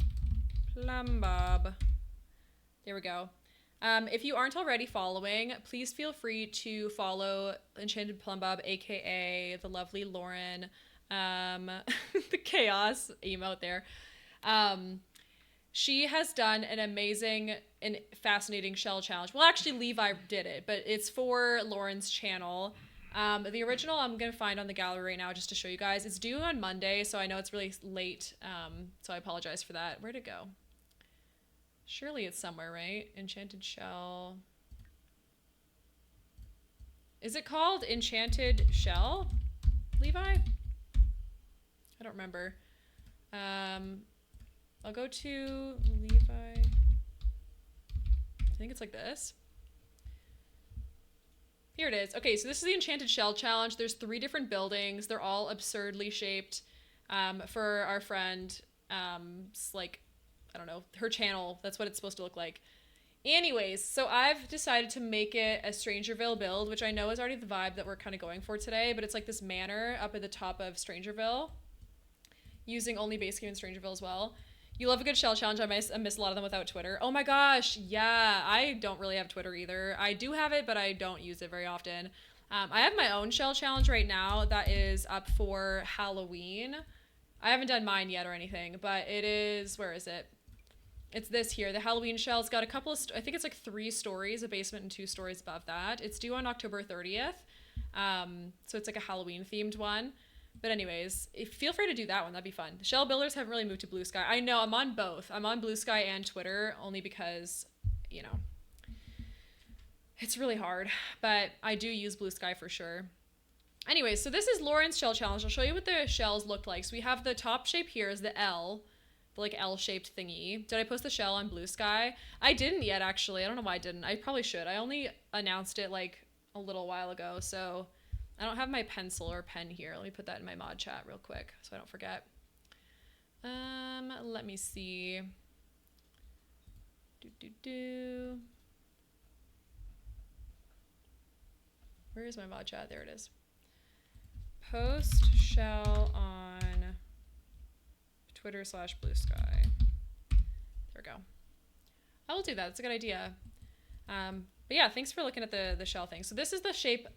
Plumbob. There we go. If you aren't already following, please feel free to follow Enchanted Plumbob, aka the lovely Lauren, the chaos emote there. She has done an amazing and fascinating shell challenge. Well, actually, Levi did it, but it's for Lauren's channel. The original I'm going to find on the gallery right now just to show you guys. It's due on Monday, so I know it's really late, so I apologize for that. Where'd it go? Surely it's somewhere, right? Enchanted Shell. Is it called Enchanted Shell, Levi? I don't remember. I'll go to Levi. I think it's like this. Here it is. Okay, so this is the Enchanted Shell Challenge. There's 3 different buildings. They're all absurdly shaped. For our friend, like, I don't know, her channel, that's what it's supposed to look like. Anyways, so I've decided to make it a Strangerville build, which I know is already the vibe that we're kind of going for today, but it's like this manor up at the top of Strangerville, using only base game in Strangerville as well. You love a good shell challenge. I miss a lot of them without Twitter. Oh my gosh, yeah, I don't really have Twitter either. I do have it, but I don't use it very often. I have my own shell challenge right now that is up for Halloween. I haven't done mine yet or anything, but it is, where is it? It's this here, the Halloween shell. It's got a couple of, I think it's like 3 stories, a basement and 2 stories above that. It's due on October 30th. So it's like a Halloween themed one. But anyways, feel free to do that one. That'd be fun. The shell builders haven't really moved to Blue Sky. I know, I'm on both. I'm on Blue Sky and Twitter only because, you know, it's really hard. But I do use Blue Sky for sure. Anyways, so this is Lauren's shell challenge. I'll show you what the shells looked like. So we have the top shape here is the L, the like L-shaped thingy. Did I post the shell on Blue Sky? I didn't yet, actually. I don't know why I didn't. I probably should. I only announced it like a little while ago, so I don't have my pencil or pen here. Let me put that in my mod chat real quick so I don't forget. Let me see. Where is my mod chat? There it is. Post shell on Twitter/Blue Sky. There we go. I will do that. It's a good idea. But yeah, thanks for looking at the shell thing. So this is the shape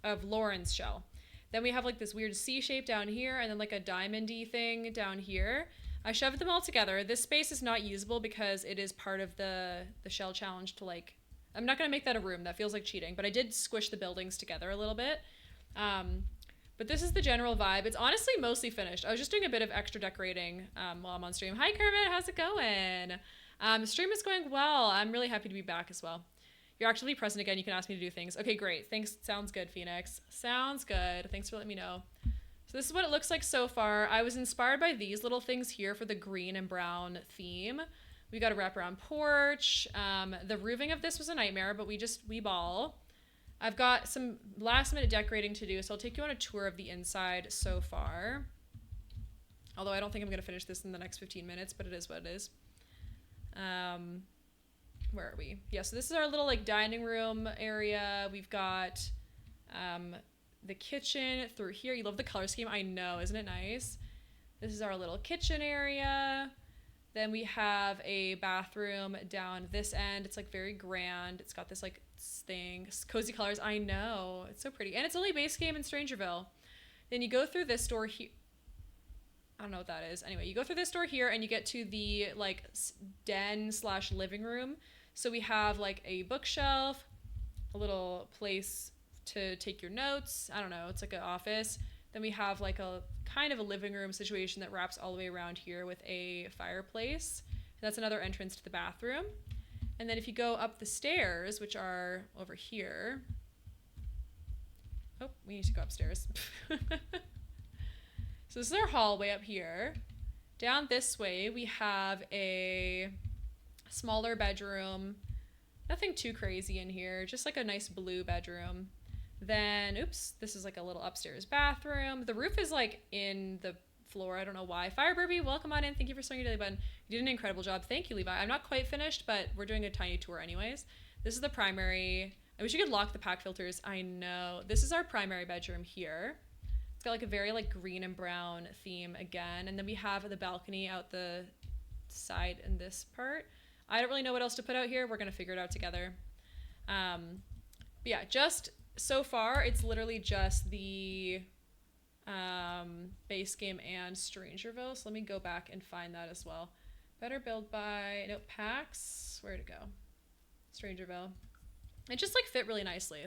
of Lauren's shell. Then we have like this weird C shape down here and then like a diamond-y thing down here. I shoved them all together. This space is not usable because it is part of the shell challenge to like, I'm not going to make that a room. That feels like cheating, but I did squish the buildings together a little bit. But this is the general vibe. It's honestly mostly finished. I was just doing a bit of extra decorating while I'm on stream. Hi, Kermit. How's it going? Stream is going well. I'm really happy to be back as well. You're actively present again. You can ask me to do things. Okay, great. Thanks. Sounds good, Phoenix. Sounds good. Thanks for letting me know. So this is what it looks like so far. I was inspired by these little things here for the green and brown theme. We got a wraparound porch. The roofing of this was a nightmare, but we ball. I've got some last minute decorating to do, so I'll take you on a tour of the inside so far. Although I don't think I'm going to finish this in the next 15 minutes, but it is what it is. Where are we? Yeah, so this is our little like dining room area. We've got the kitchen through here. You love the color scheme. I know, isn't it nice? This is our little kitchen area. Then we have a bathroom down this end. It's like very grand. It's got this like thing, cozy colors. I know, it's so pretty. And it's only base game in Strangerville. Then you go through this door here. I don't know what that is. Anyway, you go through this door here and you get to the like den/living room. So we have like a bookshelf, a little place to take your notes. I don't know, it's like an office. Then we have like a kind of a living room situation that wraps all the way around here with a fireplace. That's another entrance to the bathroom. And then if you go up the stairs, which are over here. Oh, we need to go upstairs. So this is our hallway up here. Down this way, we have a smaller bedroom. Nothing too crazy in here, just like a nice blue bedroom. Then, oops, this is like a little upstairs bathroom. The roof is like in the floor. I don't know why. Fire Burby, welcome on in. Thank you for starting your daily button. You did an incredible job. Thank you, Levi. I'm not quite finished, but we're doing a tiny tour anyways. This is the primary. I wish you could lock the pack filters. I know. This is our primary bedroom here. It's got like a very like green and brown theme again. And then we have the balcony out the side in this part. I don't really know what else to put out here. We're going to figure it out together. But yeah, just so far, it's literally just the base game and Strangerville. So let me go back and find that as well. Better build by, nope, packs. Where'd it go? Strangerville. It just like fit really nicely.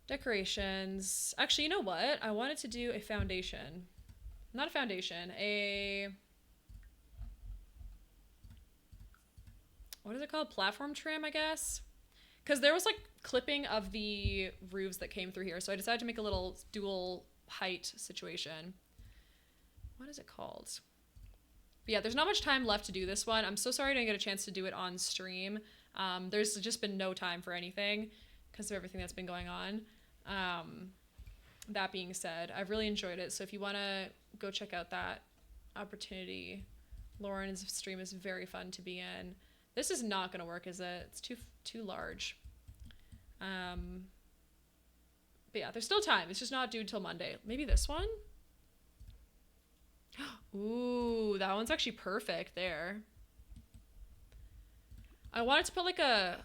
Decorations. Actually, you know what? I wanted to do a foundation. Not a foundation, what is it called? Platform trim, I guess. Because there was like clipping of the roofs that came through here. So I decided to make a little dual height situation. What is it called? But yeah, there's not much time left to do this one. I'm so sorry I didn't get a chance to do it on stream. There's just been no time for anything because of everything that's been going on. That being said, I've really enjoyed it. So if you want to go check out that opportunity, Lauren's stream is very fun to be in. This is not going to work, is it? It's too large. But yeah, there's still time. It's just not due till Monday. Maybe this one? Ooh, that one's actually perfect there. I wanted to put like a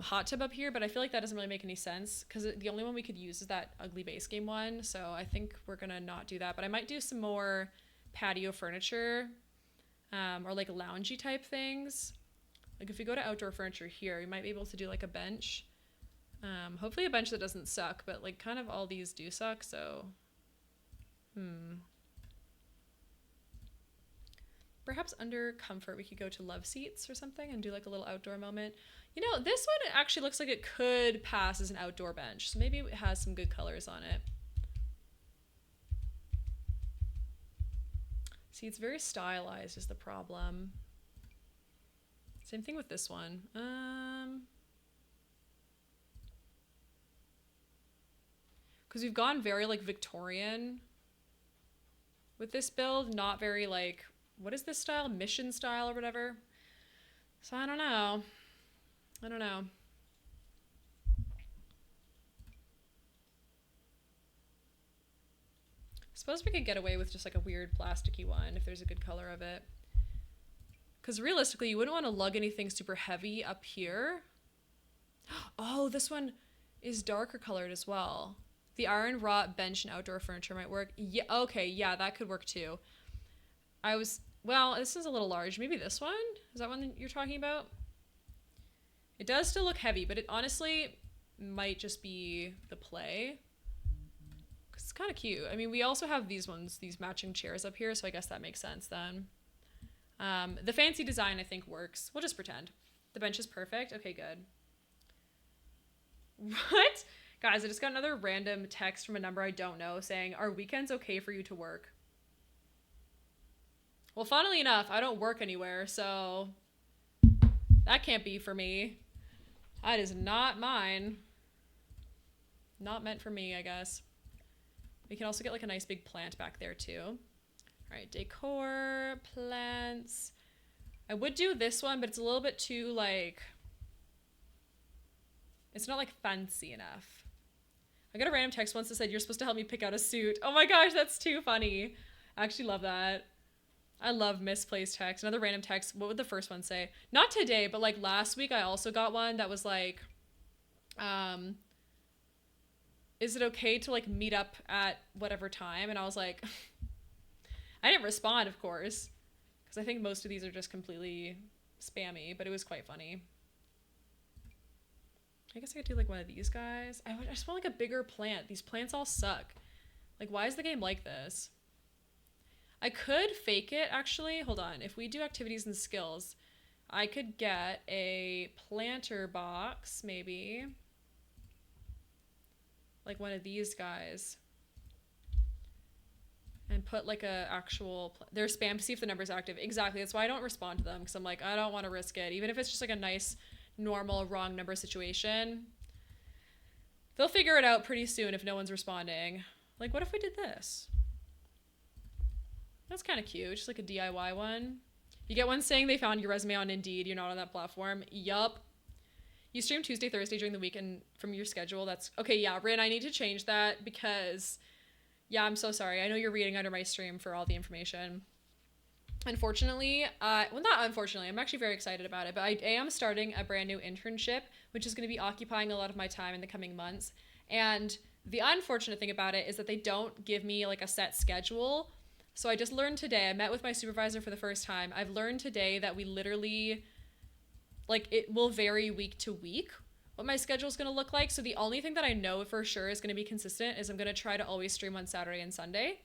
hot tub up here, but I feel like that doesn't really make any sense because the only one we could use is that ugly base game one. So I think we're going to not do that. But I might do some more patio furniture, or like loungy type things. Like if you go to outdoor furniture here, you might be able to do like a bench. Hopefully a bench that doesn't suck, but like kind of all these do suck, so perhaps under comfort we could go to love seats or something and do like a little outdoor moment. You know, this one actually looks like it could pass as an outdoor bench, so maybe it has some good colors on it. See, it's very stylized is the problem. Same thing with this one. Because we've gone very like Victorian with this build, not very like, what is this style? Mission style or whatever. So I don't know. I don't know. Suppose we could get away with just like a weird plasticky one if there's a good color of it. Because realistically, you wouldn't want to lug anything super heavy up here. Oh, this one is darker colored as well. The iron wrought bench and outdoor furniture might work. Yeah, okay, yeah, that could work too. Well, this is a little large. Maybe this one? Is that one you're talking about? It does still look heavy, but it honestly might just be the play. Because it's kind of cute. I mean, we also have these ones, these matching chairs up here, so I guess that makes sense then. The fancy design, I think, works. We'll just pretend. The bench is perfect. Okay, good. What? Guys, I just got another random text from a number I don't know saying, are weekends okay for you to work? Well, funnily enough, I don't work anywhere, so that can't be for me. That is not mine. Not meant for me, I guess. We can also get like a nice big plant back there too. All right, decor, plants. I would do this one, but it's a little bit too like, it's not like fancy enough. I got a random text once that said, you're supposed to help me pick out a suit. Oh my gosh, that's too funny. I actually love that. I love misplaced text. Another random text. What would the first one say? Not today, but like last week I also got one that was like, is it okay to like meet up at whatever time? And I was like, I didn't respond, of course, because I think most of these are just completely spammy, but it was quite funny. I guess I could do like one of these guys. I just want like a bigger plant. These plants all suck. Like, why is the game like this? I could fake it, actually. Hold on. If we do activities and skills, I could get a planter box, maybe. Like one of these guys. And put like a actual... They're spam to see if the number's active. Exactly. That's why I don't respond to them. Because I'm like, I don't want to risk it. Even if it's just like a nice... normal wrong number situation, they'll figure it out pretty soon if no one's responding. Like, what if we did this? That's kind of cute. Just like a DIY one. You get one saying they found your resume on Indeed. You're not on that platform. Yup. You stream Tuesday, Thursday during the weekend from your schedule. That's okay. Yeah, Rin, I need to change that because yeah, I'm so sorry. I know you're reading under my stream for all the information. Unfortunately, well, not unfortunately, I'm actually very excited about it, but I am starting a brand new internship, which is going to be occupying a lot of my time in the coming months. And the unfortunate thing about it is that they don't give me like a set schedule. So I just learned today, I met with my supervisor for the first time. I've learned today that we literally, like, it will vary week to week what my schedule is going to look like. So the only thing that I know for sure is going to be consistent is I'm going to try to always stream on Saturday and Sunday.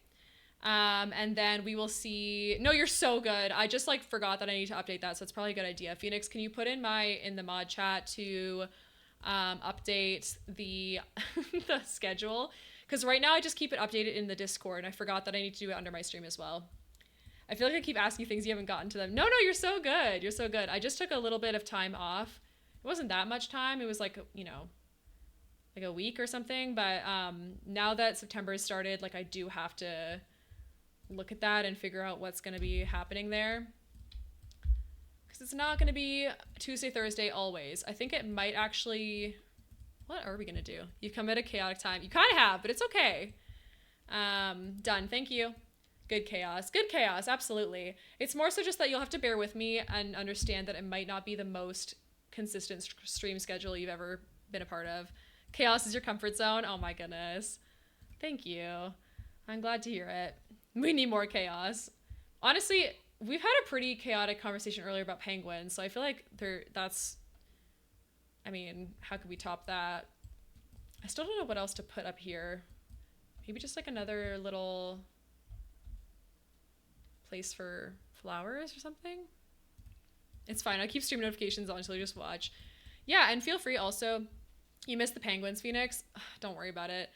And then we will see. No, you're so good. I just like forgot that I need to update that, so it's probably a good idea. Phoenix, can you put in the mod chat to update the the schedule? Because right now I just keep it updated in the Discord, and I forgot that I need to do it under my stream as well. I feel like I keep asking you things you haven't gotten to them. No, you're so good. You're so good. I just took a little bit of time off. It wasn't that much time. It was like, you know, like a week or something. But now that September has started, like I do have to look at that and figure out what's going to be happening there, because it's not going to be Tuesday, Thursday always. I think it might actually, what are we going to do? You've come at a chaotic time. You kind of have, but it's okay. Done. Thank you. Good chaos. Absolutely. It's more so just that you'll have to bear with me and understand that it might not be the most consistent stream schedule you've ever been a part of. Chaos is your comfort zone. Oh my goodness. Thank you. I'm glad to hear it. We need more chaos. Honestly, we've had a pretty chaotic conversation earlier about penguins, so I feel like that's, I mean, how could we top that? I still don't know what else to put up here. Maybe just like another little place for flowers or something. It's fine. I'll keep stream notifications on until you just watch. Yeah, and feel free also. You missed the penguins, Phoenix. Don't worry about it.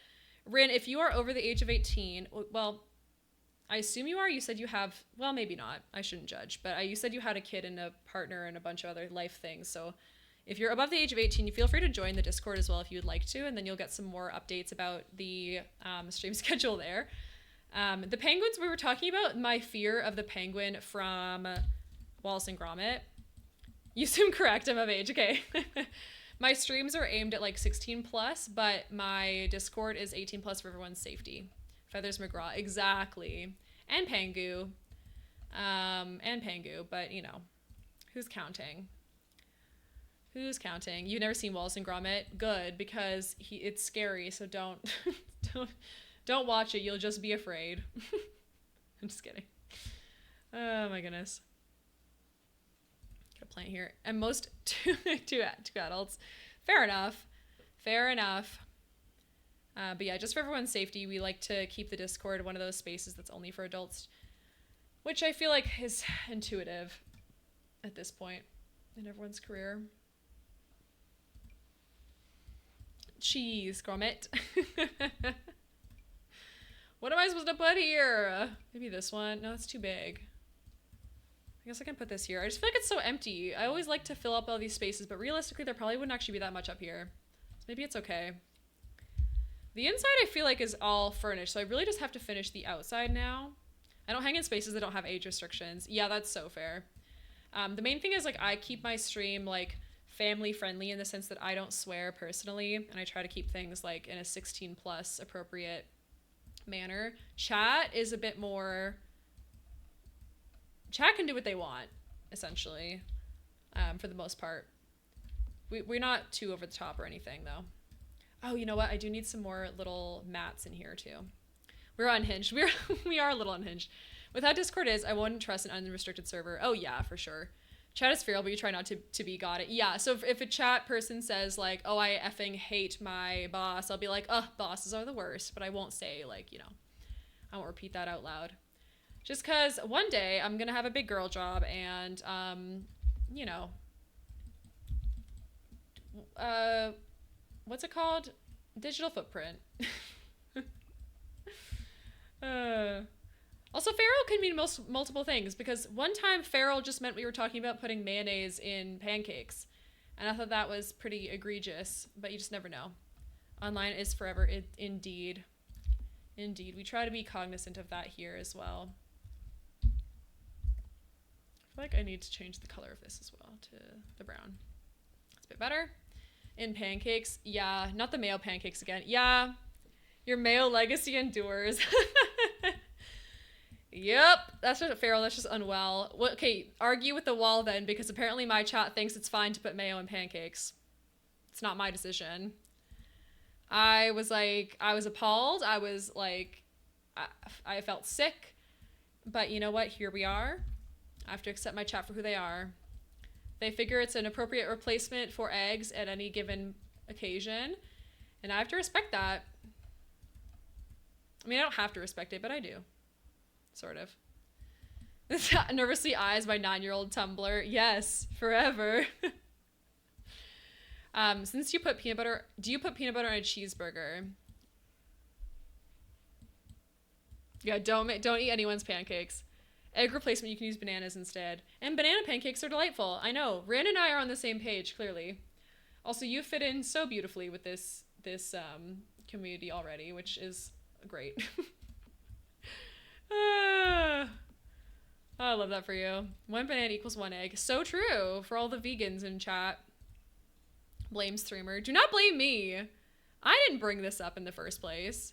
Rin, if you are over the age of 18, well, I assume you are. You said you have, well, maybe not. I shouldn't judge. But you said you had a kid and a partner and a bunch of other life things. So if you're above the age of 18, you feel free to join the Discord as well if you would like to. And then you'll get some more updates about the stream schedule there. The penguins we were talking about, my fear of the penguin from Wallace and Gromit. You seem correct. I'm of age. Okay. My streams are aimed at like 16 plus, but my Discord is 18 plus for everyone's safety. Feathers McGraw. Exactly. And Pangu. But you know, who's counting? Who's counting? You've never seen Wallace and Gromit? Good, because it's scary, so don't don't watch it. You'll just be afraid. I'm just kidding. Oh my goodness. Got a plant here. And most two adults. Fair enough. Fair enough. But yeah, just for everyone's safety, we like to keep the Discord one of those spaces that's only for adults, which I feel like is intuitive at this point in everyone's career. Cheese, Gromit. What am I supposed to put here? Maybe this one. No, it's too big. I guess I can put this here. I just feel like it's so empty. I always like to fill up all these spaces, but realistically, there probably wouldn't actually be that much up here. So maybe it's okay. The inside I feel like is all furnished, so I really just have to finish the outside now. I don't hang in spaces that don't have age restrictions. Yeah, that's so fair. The main thing is like I keep my stream like family friendly in the sense that I don't swear personally, and I try to keep things like in a 16 plus appropriate manner. Chat is a bit more, chat can do what they want essentially, for the most part. We're not too over the top or anything though. Oh, you know what? I do need some more little mats in here too. We're unhinged. We are a little unhinged. With how Discord is, I wouldn't trust an unrestricted server. Oh yeah, for sure. Chat is feral, but you try not to be got it. Yeah, so if a chat person says like, oh, I effing hate my boss, I'll be like, oh, bosses are the worst. But I won't say like, you know, I won't repeat that out loud. Just because one day I'm going to have a big girl job and, you know, what's it called? Digital footprint. Also, feral can mean multiple things, because one time feral just meant we were talking about putting mayonnaise in pancakes, and I thought that was pretty egregious, but you just never know. Online is forever, indeed. Indeed. We try to be cognizant of that here as well. I feel like I need to change the color of this as well to the brown. It's a bit better. In pancakes, yeah, not the mayo pancakes again. Yeah, your mayo legacy endures. Yep, that's just feral. That's just unwell. Well, okay, argue with the wall then, because apparently my chat thinks it's fine to put mayo in pancakes. It's not my decision. I was appalled. I was like, I felt sick. But you know what? Here we are. I have to accept my chat for who they are. They figure it's an appropriate replacement for eggs at any given occasion. And I have to respect that. I mean, I don't have to respect it, but I do. Sort of. Nervously eyes my 9-year-old Tumblr. Yes, forever. Since you put peanut butter, do you put peanut butter on a cheeseburger? Yeah, don't eat anyone's pancakes. Egg replacement, you can use bananas instead. And banana pancakes are delightful. I know. Rand and I are on the same page, clearly. Also, you fit in so beautifully with this community already, which is great. Oh, I love that for you. 1 banana equals 1 egg. So true for all the vegans in chat. Blame streamer. Do not blame me. I didn't bring this up in the first place.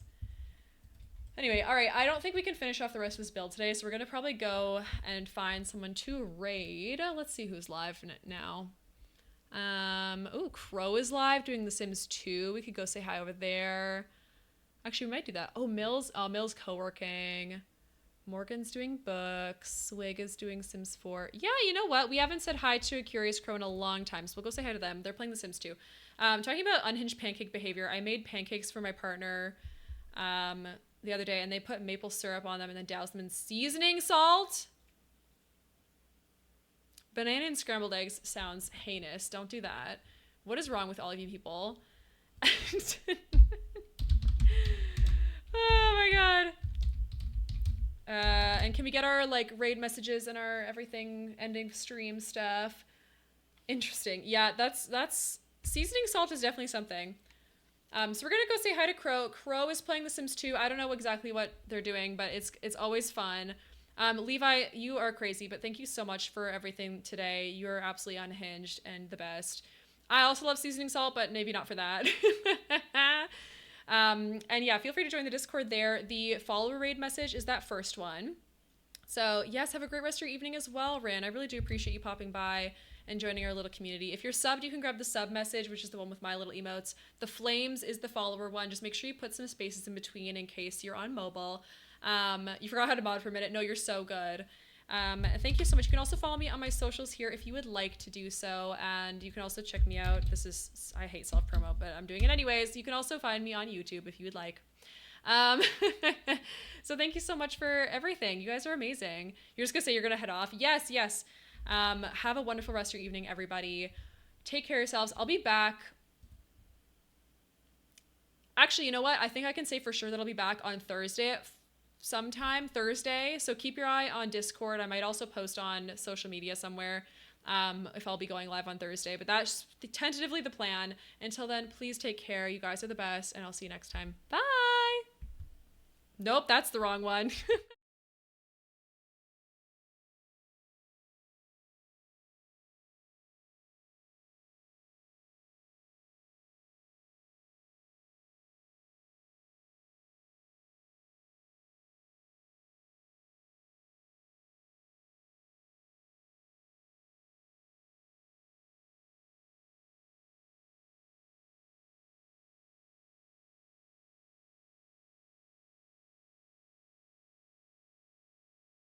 Anyway, all right. I don't think we can finish off the rest of this build today, so we're going to probably go and find someone to raid. Let's see who's live now. Oh, Crow is live doing The Sims 2. We could go say hi over there. Actually, we might do that. Oh, Mill's co-working. Morgan's doing books. Swig is doing Sims 4. Yeah, you know what? We haven't said hi to a Curious Crow in a long time, so we'll go say hi to them. They're playing The Sims 2. Talking about unhinged pancake behavior, I made pancakes for my partner the other day, and they put maple syrup on them and then doused them in seasoning salt. Banana and scrambled eggs sounds heinous. Don't do that. What is wrong with all of you people? Oh my god. And can we get our like raid messages and our everything ending stream stuff? Interesting. Yeah, that's seasoning salt is definitely something. So we're gonna go say hi to Crow. Crow is playing The Sims 2. I don't know exactly what they're doing, but it's always fun. Levi, you are crazy, but thank you so much for everything today. You're absolutely unhinged and the best. I also love seasoning salt, but maybe not for that. And yeah, feel free to join the Discord there. The follower raid message is that first one. So yes, have a great rest of your evening as well, Rin. I really do appreciate you popping by and joining our little community. If you're subbed, you can grab the sub message, which is the one with my little emotes. The flames is the follower one. Just make sure you put some spaces in between in case you're on mobile. You forgot how to mod for a minute. No, you're so good. Thank you so much. You can also follow me on my socials here if you would like to do so. And you can also check me out. I hate self-promo, but I'm doing it anyways. You can also find me on YouTube if you would like. So thank you so much for everything. You guys are amazing. You're just gonna say you're gonna head off. Yes, yes. Have a wonderful rest of your evening, everybody. Take care of yourselves. I'll be back. Actually, you know what? I think I can say for sure that I'll be back on Thursday sometime Thursday. So keep your eye on Discord. I might also post on social media somewhere if I'll be going live on Thursday. But that's tentatively the plan. Until then, please take care. You guys are the best, and I'll see you next time. Bye. Nope, that's the wrong one.